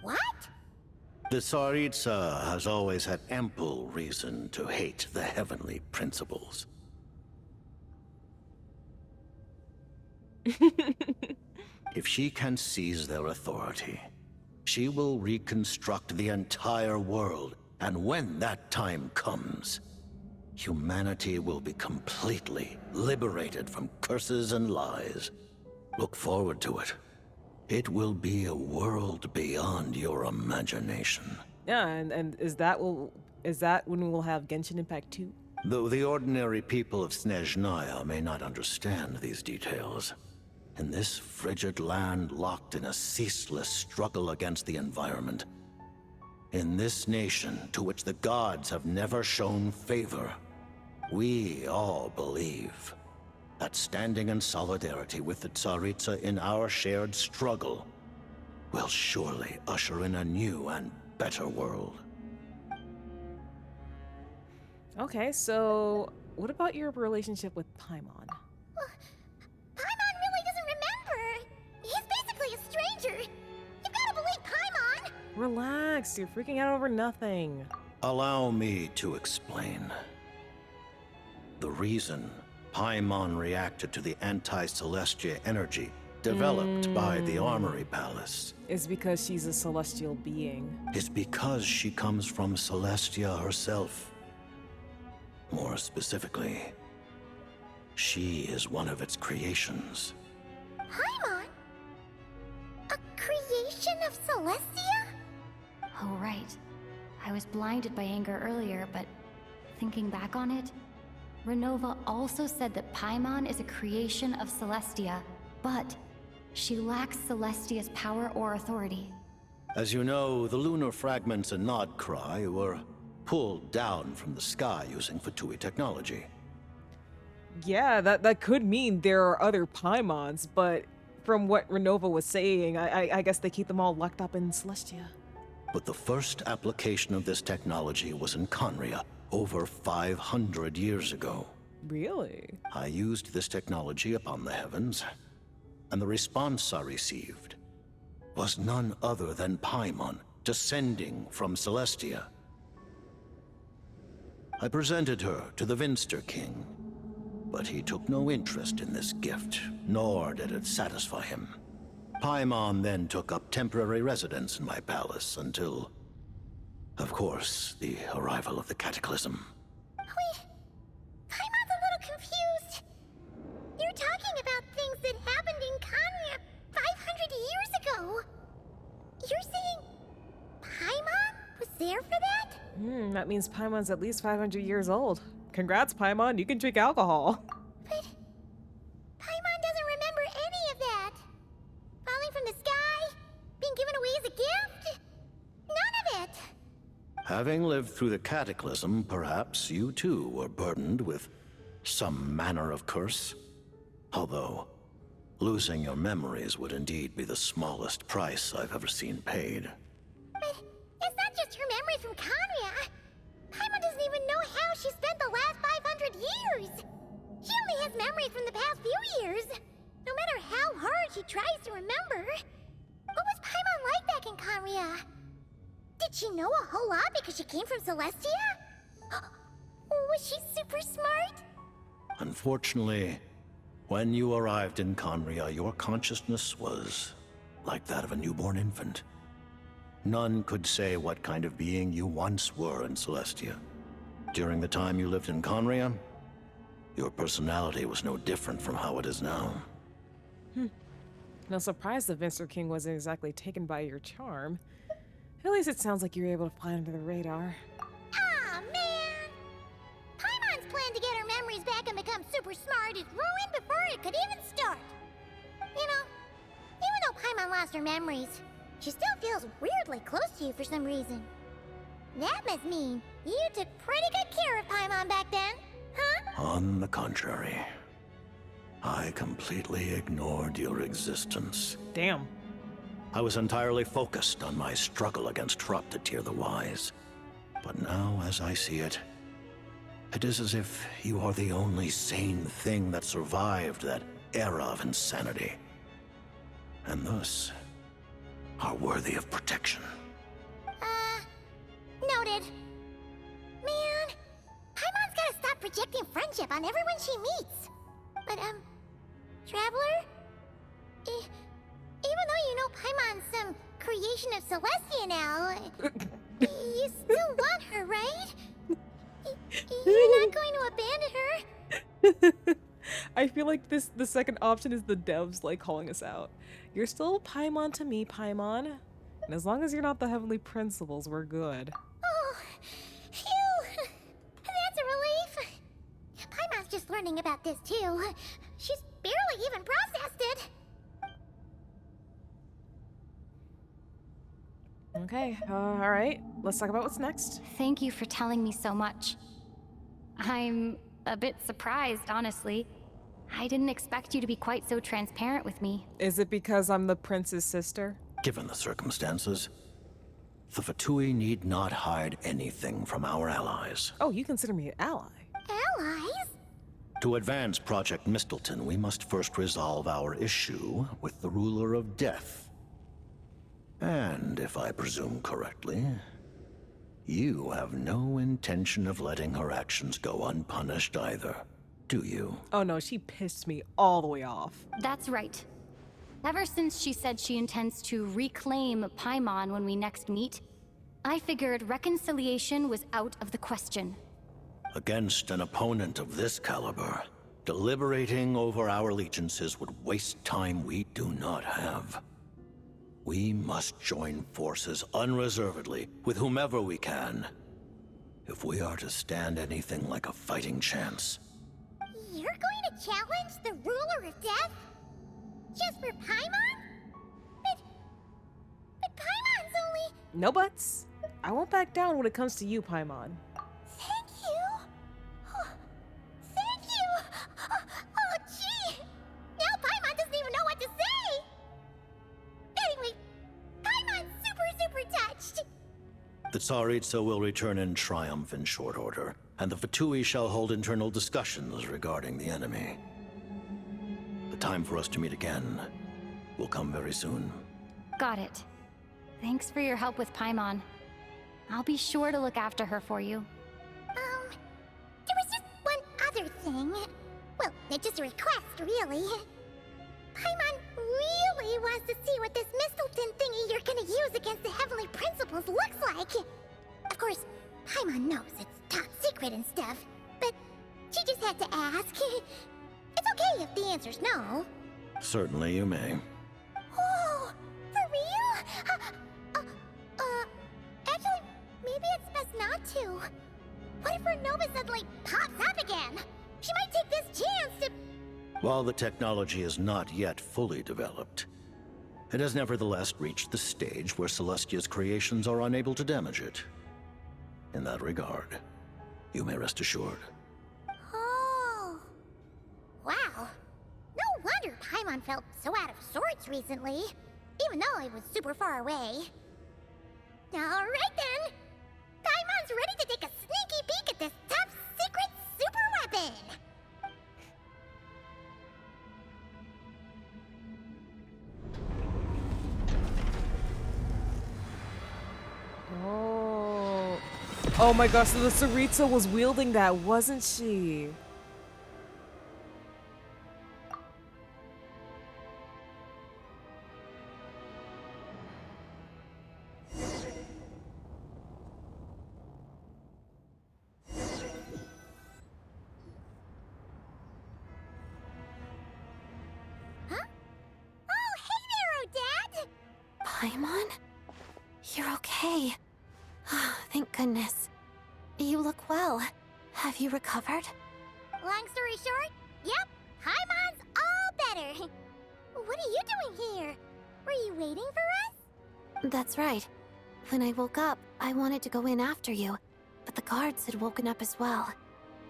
What? The Tsaritsa has always had ample reason to hate the heavenly principles. If she can seize their authority, she will reconstruct the entire world, and when that time comes, humanity will be completely liberated from curses and lies. Look forward to it. It will be a world beyond your imagination. Yeah, and is that when we'll have Genshin Impact 2? Though the ordinary people of Snezhnaya may not understand these details, in this frigid land locked in a ceaseless struggle against the environment, in this nation to which the gods have never shown favor, we all believe that standing in solidarity with the Tsaritsa in our shared struggle will surely usher in a new and better world. Okay, so what about your relationship with Paimon? Paimon really doesn't remember. He's basically a stranger. You've got to believe Paimon. Relax, you're freaking out over nothing. Allow me to explain. The reason Paimon reacted to the anti-Celestia energy developed by the Armory Palace is because she's a celestial being. Is because she comes from Celestia herself. More specifically, she is one of its creations. Paimon? A creation of Celestia? Oh, right. I was blinded by anger earlier, but thinking back on it, Renova also said that Paimon is a creation of Celestia, but she lacks Celestia's power or authority. As you know, the lunar fragments in Nodcry were pulled down from the sky using Fatui technology. Yeah, that could mean there are other Paimons, but from what Renova was saying, I guess they keep them all locked up in Celestia. But the first application of this technology was in Conria, over 500 years ago. Really? I used this technology upon the heavens, and the response I received was none other than Paimon descending from Celestia. I presented her to the Vinster King, but he took no interest in this gift, nor did it satisfy him. Paimon then took up temporary residence in my palace until, of course, the arrival of the Cataclysm. Wait, Paimon's a little confused. You're talking That means Paimon's at least 500 years old. Congrats, Paimon, you can drink alcohol. But Paimon doesn't remember any of that. Falling from the sky, being given away as a gift, none of it. Having lived through the cataclysm, perhaps you too were burdened with some manner of curse. Although, losing your memories would indeed be the smallest price I've ever seen paid. But it's not just her memories from Conria. Paimon doesn't even know how she spent the last 500 years. She only has memories from the past few years. No matter how hard she tries to remember. What was Paimon like back in Conria? Did she know a whole lot because she came from Celestia? Was she super smart? Unfortunately, when you arrived in Conria, your consciousness was like that of a newborn infant. None could say what kind of being you once were in Celestia. During the time you lived in Conria, your personality was no different from how it is now. No surprise the Vincer King wasn't exactly taken by your charm. At least it sounds like you were able to fly under the radar. Aw, man! Paimon's plan to get her memories back and become super smart is ruined before it could even start. You know, even though Paimon lost her memories, she still feels weirdly close to you for some reason. That must mean you took pretty good care of Paimon back then, huh? On the contrary, I completely ignored your existence. Damn. I was entirely focused on my struggle against Troptatir the Wise. But now, as I see it, it is as if you are the only sane thing that survived that era of insanity. And thus, are worthy of protection. Noted. Man, Paimon's gotta stop projecting friendship on everyone she meets. But, Traveler? Even though you know Paimon's some creation of Celestia now, you still want her, right? You're not going to abandon her? I feel like the second option is the devs like calling us out. You're still Paimon to me, Paimon. And as long as you're not the Heavenly Principles, we're good. Oh, phew! That's a relief. Paimon's just learning about this too. She's barely even processed it. Okay, alright. Let's talk about what's next. Thank you for telling me so much. I'm a bit surprised, honestly. I didn't expect you to be quite so transparent with me. Is it because I'm the prince's sister? Given the circumstances, the Fatui need not hide anything from our allies. Oh, you consider me an ally? Allies? To advance Project Mistleton, we must first resolve our issue with the Ruler of Death. And if I presume correctly, you have no intention of letting her actions go unpunished either, do you? Oh no, she pissed me all the way off. That's right. Ever since she said she intends to reclaim Paimon when we next meet, I figured reconciliation was out of the question. Against an opponent of this caliber, deliberating over our allegiances would waste time we do not have. We must join forces unreservedly with whomever we can, if we are to stand anything like a fighting chance. You're going to challenge the Ruler of Death? Just for Paimon? But Paimon's only... No buts. I won't back down when it comes to you, Paimon. Thank you. Oh, thank you. Oh, gee. Now Paimon doesn't even know what to say. Anyway, Paimon's super touched. The Tsaritsa will return in triumph in short order, and the Fatui shall hold internal discussions regarding the enemy. The time for us to meet again will come very soon. Got it. Thanks for your help with Paimon. I'll be sure to look after her for you. There was just one other thing. Well, it's just a request, really. Paimon really wants to see what this Mistleton thingy you're gonna use against the Heavenly Principles looks like. Of course, Paimon knows it's top secret and stuff, but she just had to ask. It's okay if the answer's no. Certainly you may. Oh, for real? Actually, maybe it's best not to. What if her Nova satellite pops up again? She might take this chance to... While the technology is not yet fully developed, it has nevertheless reached the stage where Celestia's creations are unable to damage it. In that regard, you may rest assured. Oh. Wow. No wonder Paimon felt so out of sorts recently, even though I was super far away. Alright then! Paimon's ready to take a sneaky peek at this tough, secret super weapon! Oh. Oh my gosh, so the Sarita was wielding that, wasn't she? Huh? Oh, hey there, Odette! Paimon? You're okay. Thank goodness. You look well. Have you recovered? Long story short, yep, Paimon's all better. What are you doing here? Were you waiting for us? That's right. When I woke up, I wanted to go in after you, but the guards had woken up as well.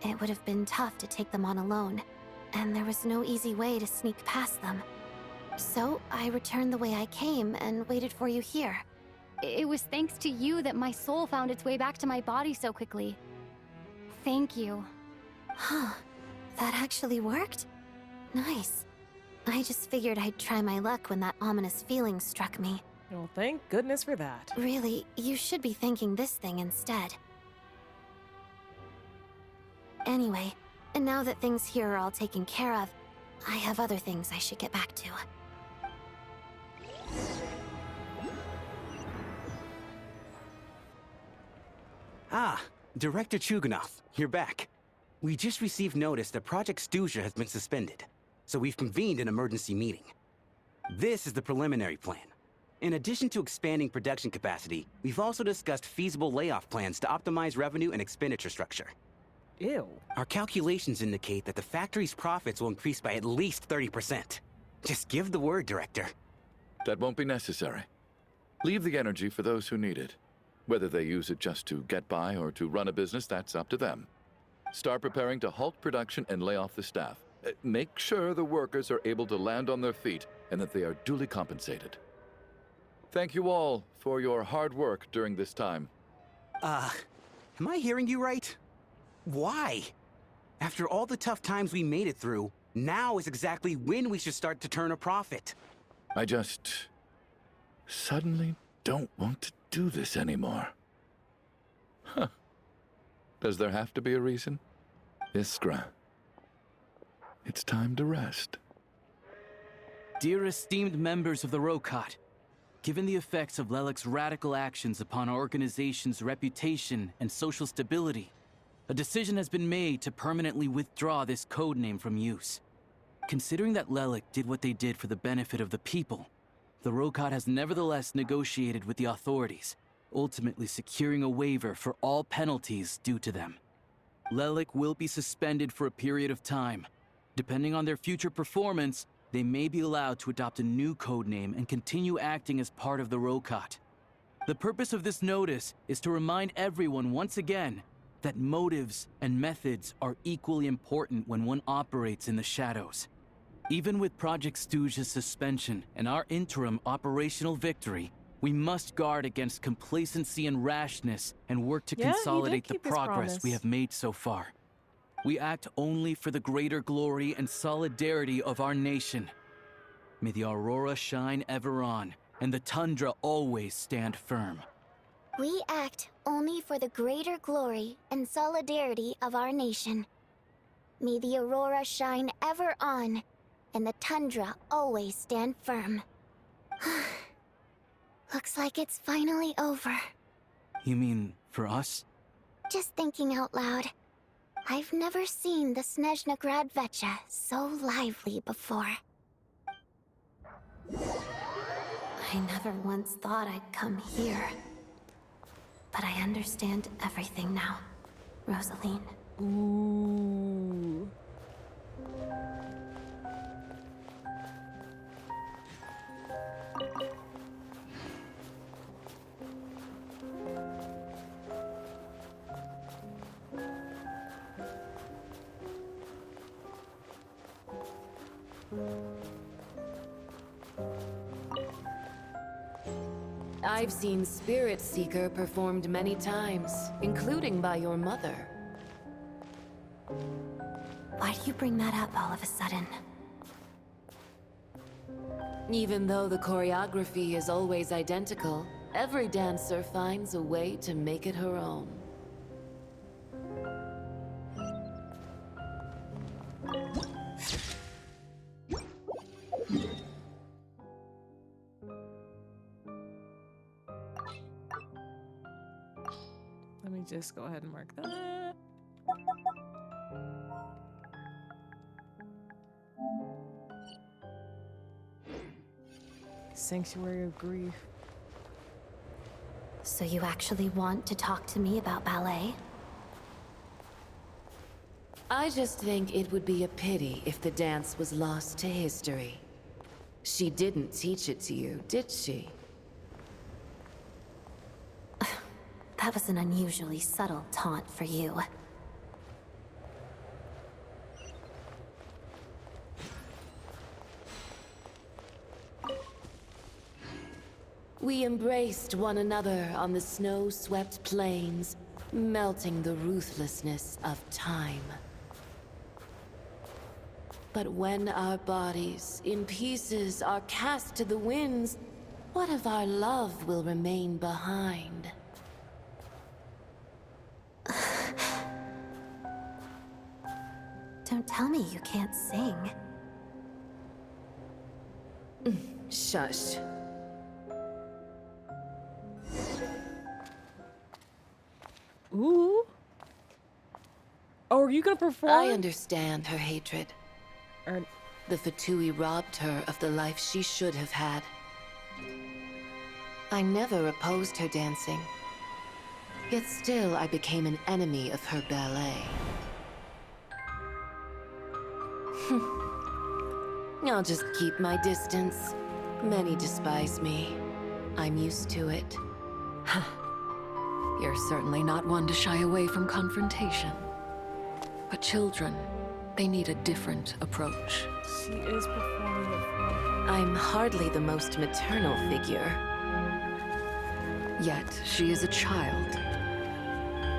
It would have been tough to take them on alone, and there was no easy way to sneak past them. So I returned the way I came and waited for you here. It was thanks to you that my soul found its way back to my body so quickly. Thank you. Huh. That actually worked? Nice. I just figured I'd try my luck when that ominous feeling struck me. Well, thank goodness for that. Really, you should be thanking this thing instead. Anyway, and now that things here are all taken care of, I have other things I should get back to. Ah, Director Chuganov, you're back. We just received notice that Project Snezhnaya has been suspended, so we've convened an emergency meeting. This is the preliminary plan. In addition to expanding production capacity, we've also discussed feasible layoff plans to optimize revenue and expenditure structure. Ew. Our calculations indicate that the factory's profits will increase by at least 30%. Just give the word, Director. That won't be necessary. Leave the energy for those who need it. Whether they use it just to get by or to run a business, that's up to them. Start preparing to halt production and lay off the staff. Make sure the workers are able to land on their feet and that they are duly compensated. Thank you all for your hard work during this time. Am I hearing you right? Why? After all the tough times we made it through, now is exactly when we should start to turn a profit. I just suddenly don't want to do this anymore. Huh. Does there have to be a reason? Iskra, it's time to rest. Dear esteemed members of the Rokot, given the effects of Lelik's radical actions upon our organization's reputation and social stability, a decision has been made to permanently withdraw this codename from use. Considering that Lelik did what they did for the benefit of the people, the Rokot has nevertheless negotiated with the authorities, ultimately securing a waiver for all penalties due to them. Lelik will be suspended for a period of time. Depending on their future performance, they may be allowed to adopt a new codename and continue acting as part of the Rokot. The purpose of this notice is to remind everyone once again that motives and methods are equally important when one operates in the shadows. Even with Project Snezhnaya's suspension and our interim operational victory, we must guard against complacency and rashness and work to consolidate the progress we have made so far. We act only for the greater glory and solidarity of our nation. May the aurora shine ever on, and the tundra always stand firm. We act only for the greater glory and solidarity of our nation. May the aurora shine ever on, and the tundra always stand firm. Looks like it's finally over. You mean for us? Just thinking out loud. I've never seen the Snezhnaya Vecha so lively before. I never once thought I'd come here. But I understand everything now, Rosaline. Ooh. I've seen Spirit Seeker performed many times, including by your mother. Why do you bring that up all of a sudden? Even though the choreography is always identical, every dancer finds a way to make it her own. Let me just go ahead and mark that. Sanctuary of Grief. So you actually want to talk to me about ballet? I just think it would be a pity if the dance was lost to history. She didn't teach it to you, did she? That was an unusually subtle taunt for you. We embraced one another on the snow-swept plains, melting the ruthlessness of time. But when our bodies, in pieces, are cast to the winds, what of our love will remain behind? Don't tell me you can't sing. Shush. Ooh. Oh, are you gonna perform? I understand her hatred. The Fatui robbed her of the life she should have had. I never opposed her dancing. Yet still I became an enemy of her ballet. I'll just keep my distance. Many despise me. I'm used to it. You're certainly not one to shy away from confrontation. But children, they need a different approach. She is performing it. I'm hardly the most maternal figure. Yet, she is a child.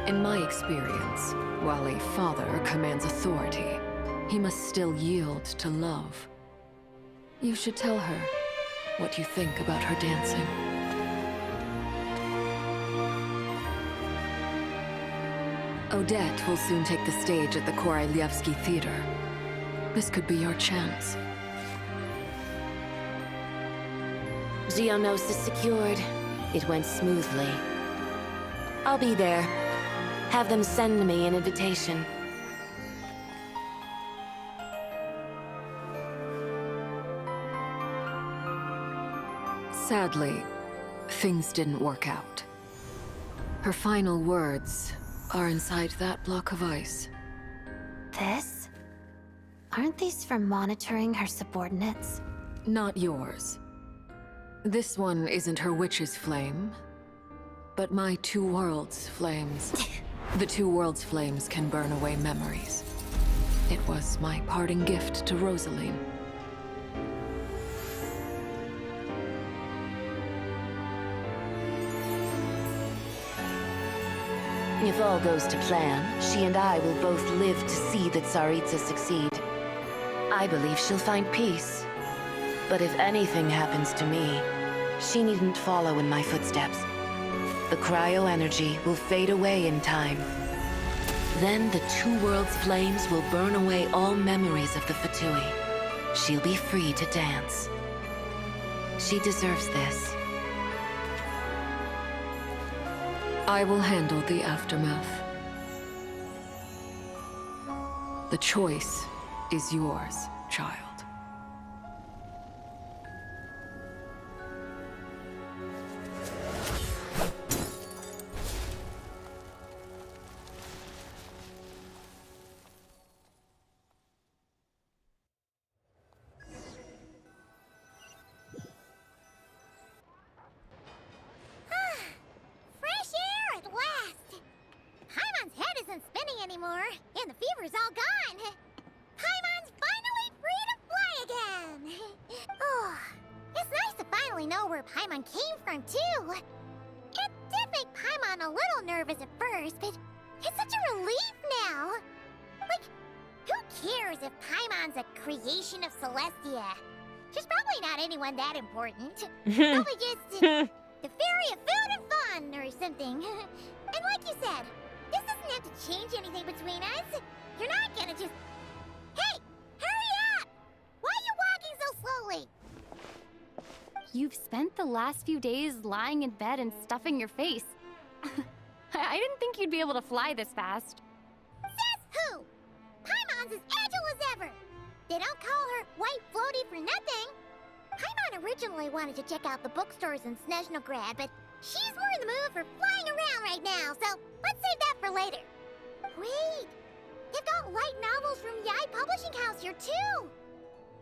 In my experience, while a father commands authority, he must still yield to love. You should tell her what you think about her dancing. Odette will soon take the stage at the Koralyevsky Theater. This could be your chance. Geonosis secured. It went smoothly. I'll be there. Have them send me an invitation. Sadly, things didn't work out. Her final words are inside that block of ice. This? Aren't these for monitoring her subordinates? Not yours. This one isn't her witch's flame, but my two worlds' flames. The two worlds' flames can burn away memories. It was my parting gift to Rosaline. If all goes to plan, she and I will both live to see the Tsaritsa succeed. I believe she'll find peace. But if anything happens to me, she needn't follow in my footsteps. The cryo-energy will fade away in time. Then the two worlds' flames will burn away all memories of the Fatui. She'll be free to dance. She deserves this. I will handle the aftermath. The choice is yours, child. power's all gone. Paimon's finally free to fly again. Oh, it's nice to finally know where Paimon came from, too. It did make Paimon a little nervous at first, but it's such a relief now. Like, who cares if Paimon's a creation of Celestia? She's probably not anyone that important. Probably just the fairy of food and fun or something. And like you said, this doesn't have to change anything between us. You're not gonna just... Hey! Hurry up! Why are you walking so slowly? You've spent the last few days lying in bed and stuffing your face. I didn't think you'd be able to fly this fast. Says who? Paimon's as agile as ever. They don't call her White Floaty for nothing. Paimon originally wanted to check out the bookstores in Snezhnaya, but she's more in the mood for flying around right now, so let's save that for later. Wait, they've got light novels from Yai Publishing House here too.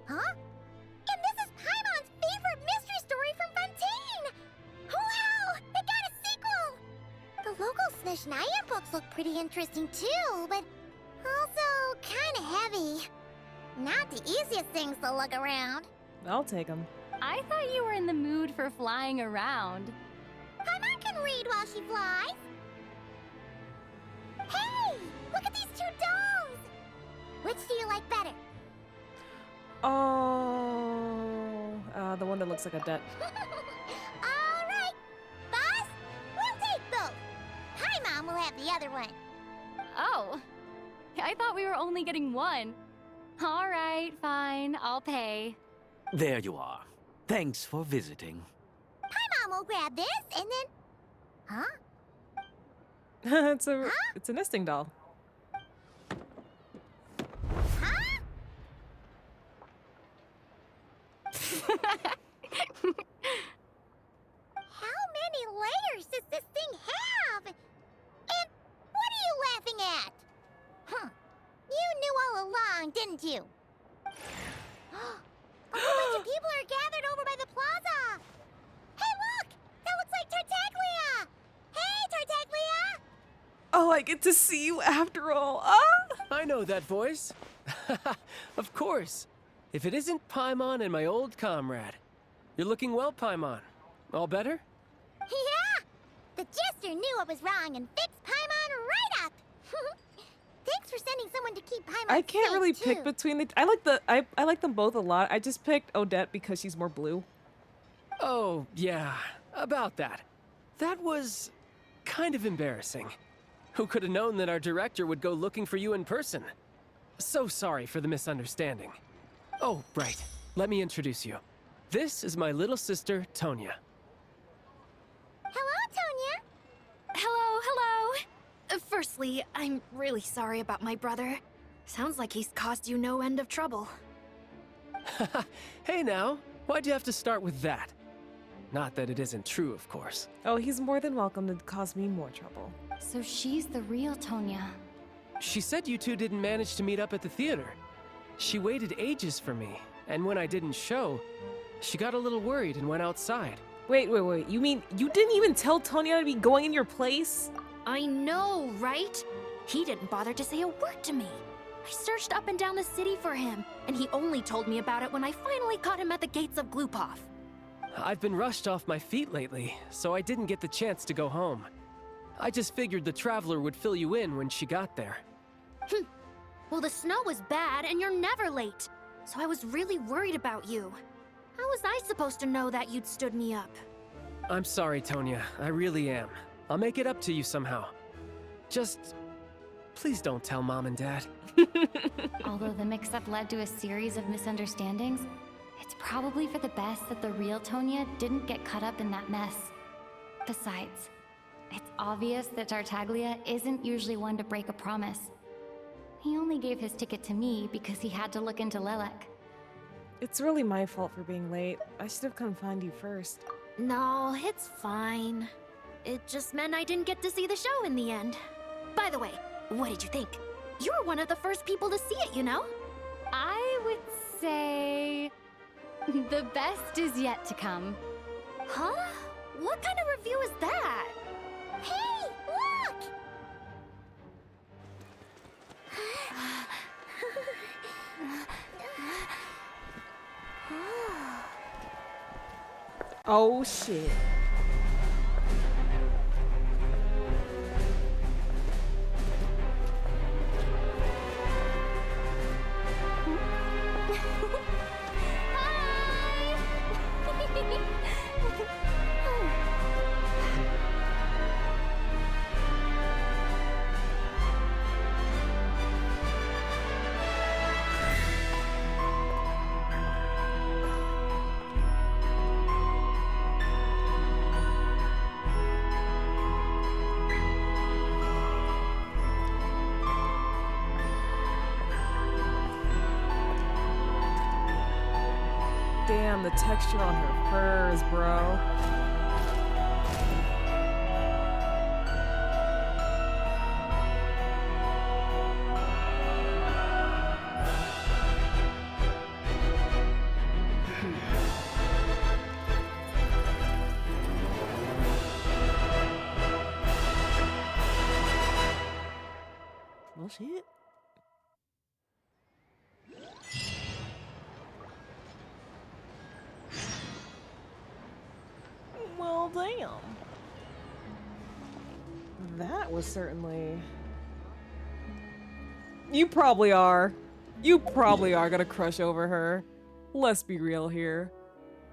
Huh? And this is Paimon's favorite mystery story from Fontaine! Wow! It got a sequel! The local Snezhnaya books look pretty interesting too, but also kinda heavy. Not the easiest things to look around. I'll take them. I thought you were in the mood for flying around. Paimon can read while she flies. Hey! Look at these two domes! Which do you like better? Oh, the one that looks like a duck. All right, boss, we'll take both. Paimon will have the other one. Oh, I thought we were only getting one. All right, fine, I'll pay. There you are. Thanks for visiting. Paimon will grab this and then... Huh? It's a nesting doll. Huh? How many layers does this thing have? And what are you laughing at? Huh. You knew all along, didn't you? A whole bunch of people are gathered over by the plaza. Hey, look! That looks like Tartaglia! Hey, Tartaglia! Oh, I get to see you after all. Ah! I know that voice. Of course. If it isn't Paimon and my old comrade. You're looking well, Paimon. All better? Yeah! The jester knew I was wrong and fixed Paimon right up! Thanks for sending someone to keep Paimon I can't safe, really too. pick between the... I like them both a lot. I just picked Odette because she's more blue. Oh, yeah. About that. That was kind of embarrassing. Who could have known that our director would go looking for you in person? So sorry for the misunderstanding. Oh, right. Let me introduce you. This is my little sister, Tonya. Hello, Tonya. Hello, hello. Firstly, I'm really sorry about my brother. Sounds like he's caused you no end of trouble. Hey now, why'd you have to start with that? Not that it isn't true, of course. Oh, he's more than welcome to cause me more trouble. So she's the real Tonya. She said you two didn't manage to meet up at the theater. She waited ages for me, and when I didn't show, she got a little worried and went outside. Wait. You mean you didn't even tell Tonya to be going in your place? I know, right? He didn't bother to say a word to me. I searched up and down the city for him, and he only told me about it when I finally caught him at the gates of Glupov. I've been rushed off my feet lately, so I didn't get the chance to go home. I just figured the Traveler would fill you in when she got there. Well, the snow was bad, and you're never late. So I was really worried about you. How was I supposed to know that you'd stood me up? I'm sorry, Tonya. I really am. I'll make it up to you somehow. Just... please don't tell Mom and Dad. Although the mix-up led to a series of misunderstandings, it's probably for the best that the real Tonya didn't get caught up in that mess. Besides, it's obvious that Tartaglia isn't usually one to break a promise. He only gave his ticket to me because he had to look into Lelek. It's really my fault for being late. I should have come find you first. No, it's fine. It just meant I didn't get to see the show in the end. By the way, what did you think? You were one of the first people to see it, you know? I would say... the best is yet to come. Huh? What kind of review is that? Hey, look! Oh shit. Damn, the texture on her furs, bro. Well, shit. Well, damn. That was certainly... You probably are. You probably are gonna crush over her. Let's be real here.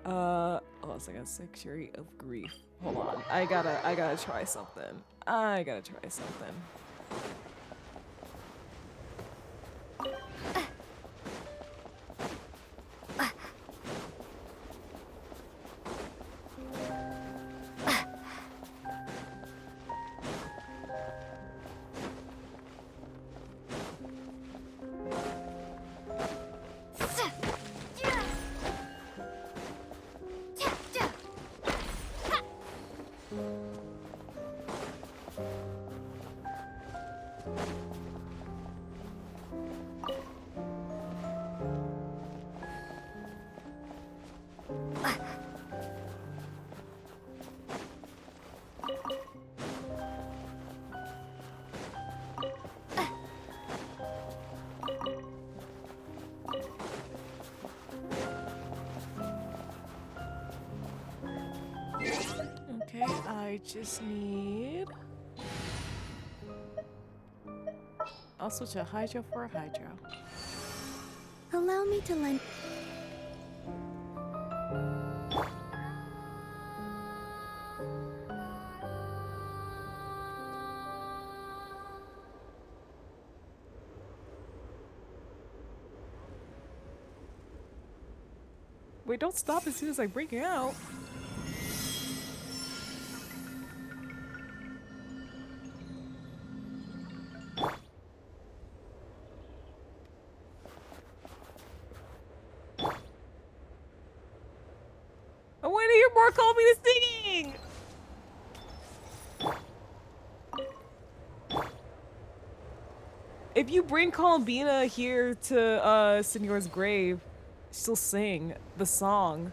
Oh, it's like a century of grief. Hold on. I gotta try something. I gotta try something. Okay, I just need... I'll switch a hydro for a hydro. Allow me to lend... Wait, don't stop as soon as I break it out. I want to hear more Call Me to Singing! If you bring Columbina here to Senor's grave, she'll sing the song.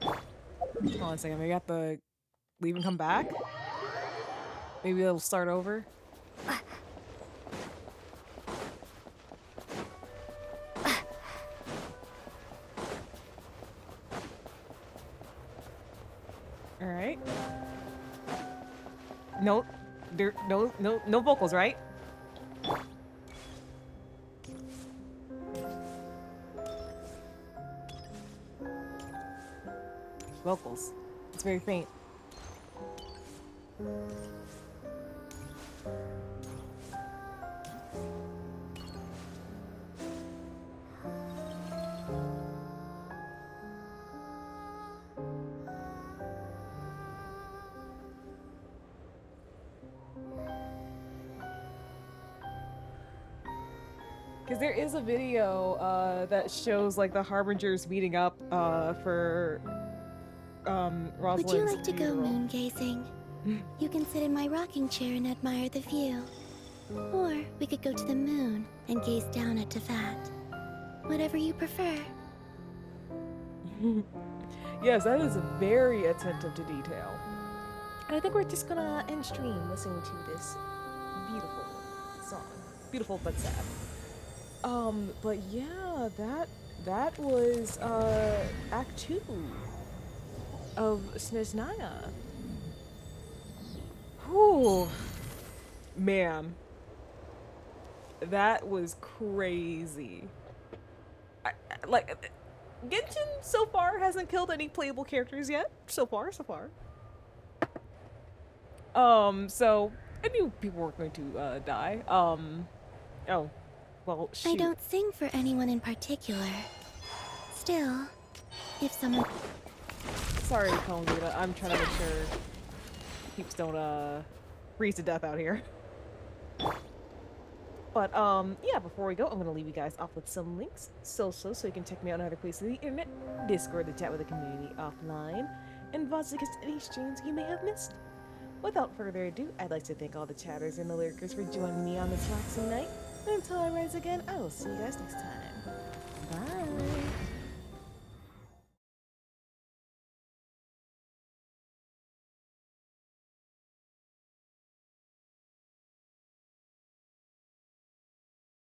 Hold on a second, maybe I have to leave and come back? Maybe it'll start over? Alright. No, no vocals, right? Vocals. It's very faint. Because there is a video that shows like the Harbingers meeting up for Rosalind's Would you like to go funeral. moon gazing? You can sit in my rocking chair and admire the view. Or we could go to the moon and gaze down at Tefat. Whatever you prefer. Yes, that is very attentive to detail. And I think we're just gonna end stream listening to this beautiful song. Beautiful but sad. But yeah, that was Act 2 of Snezhnaya. Whew. Man. That was crazy. Like, Genshin so far hasn't killed any playable characters yet. So far. So I knew people were going to die. Oh, well, shoot. I don't sing for anyone in particular. Still, if someone... Sorry, Convita. I'm trying to make sure peeps don't freeze to death out here. But yeah, before we go, I'm gonna leave you guys off with some links, so you can check me out on other places of the internet, Discord to chat with the community offline, and VODs to catch any streams you may have missed. Without further ado, I'd like to thank all the chatters and the lurkers for joining me on this relaxing night. And until I rise again, I will see you guys next time. Bye!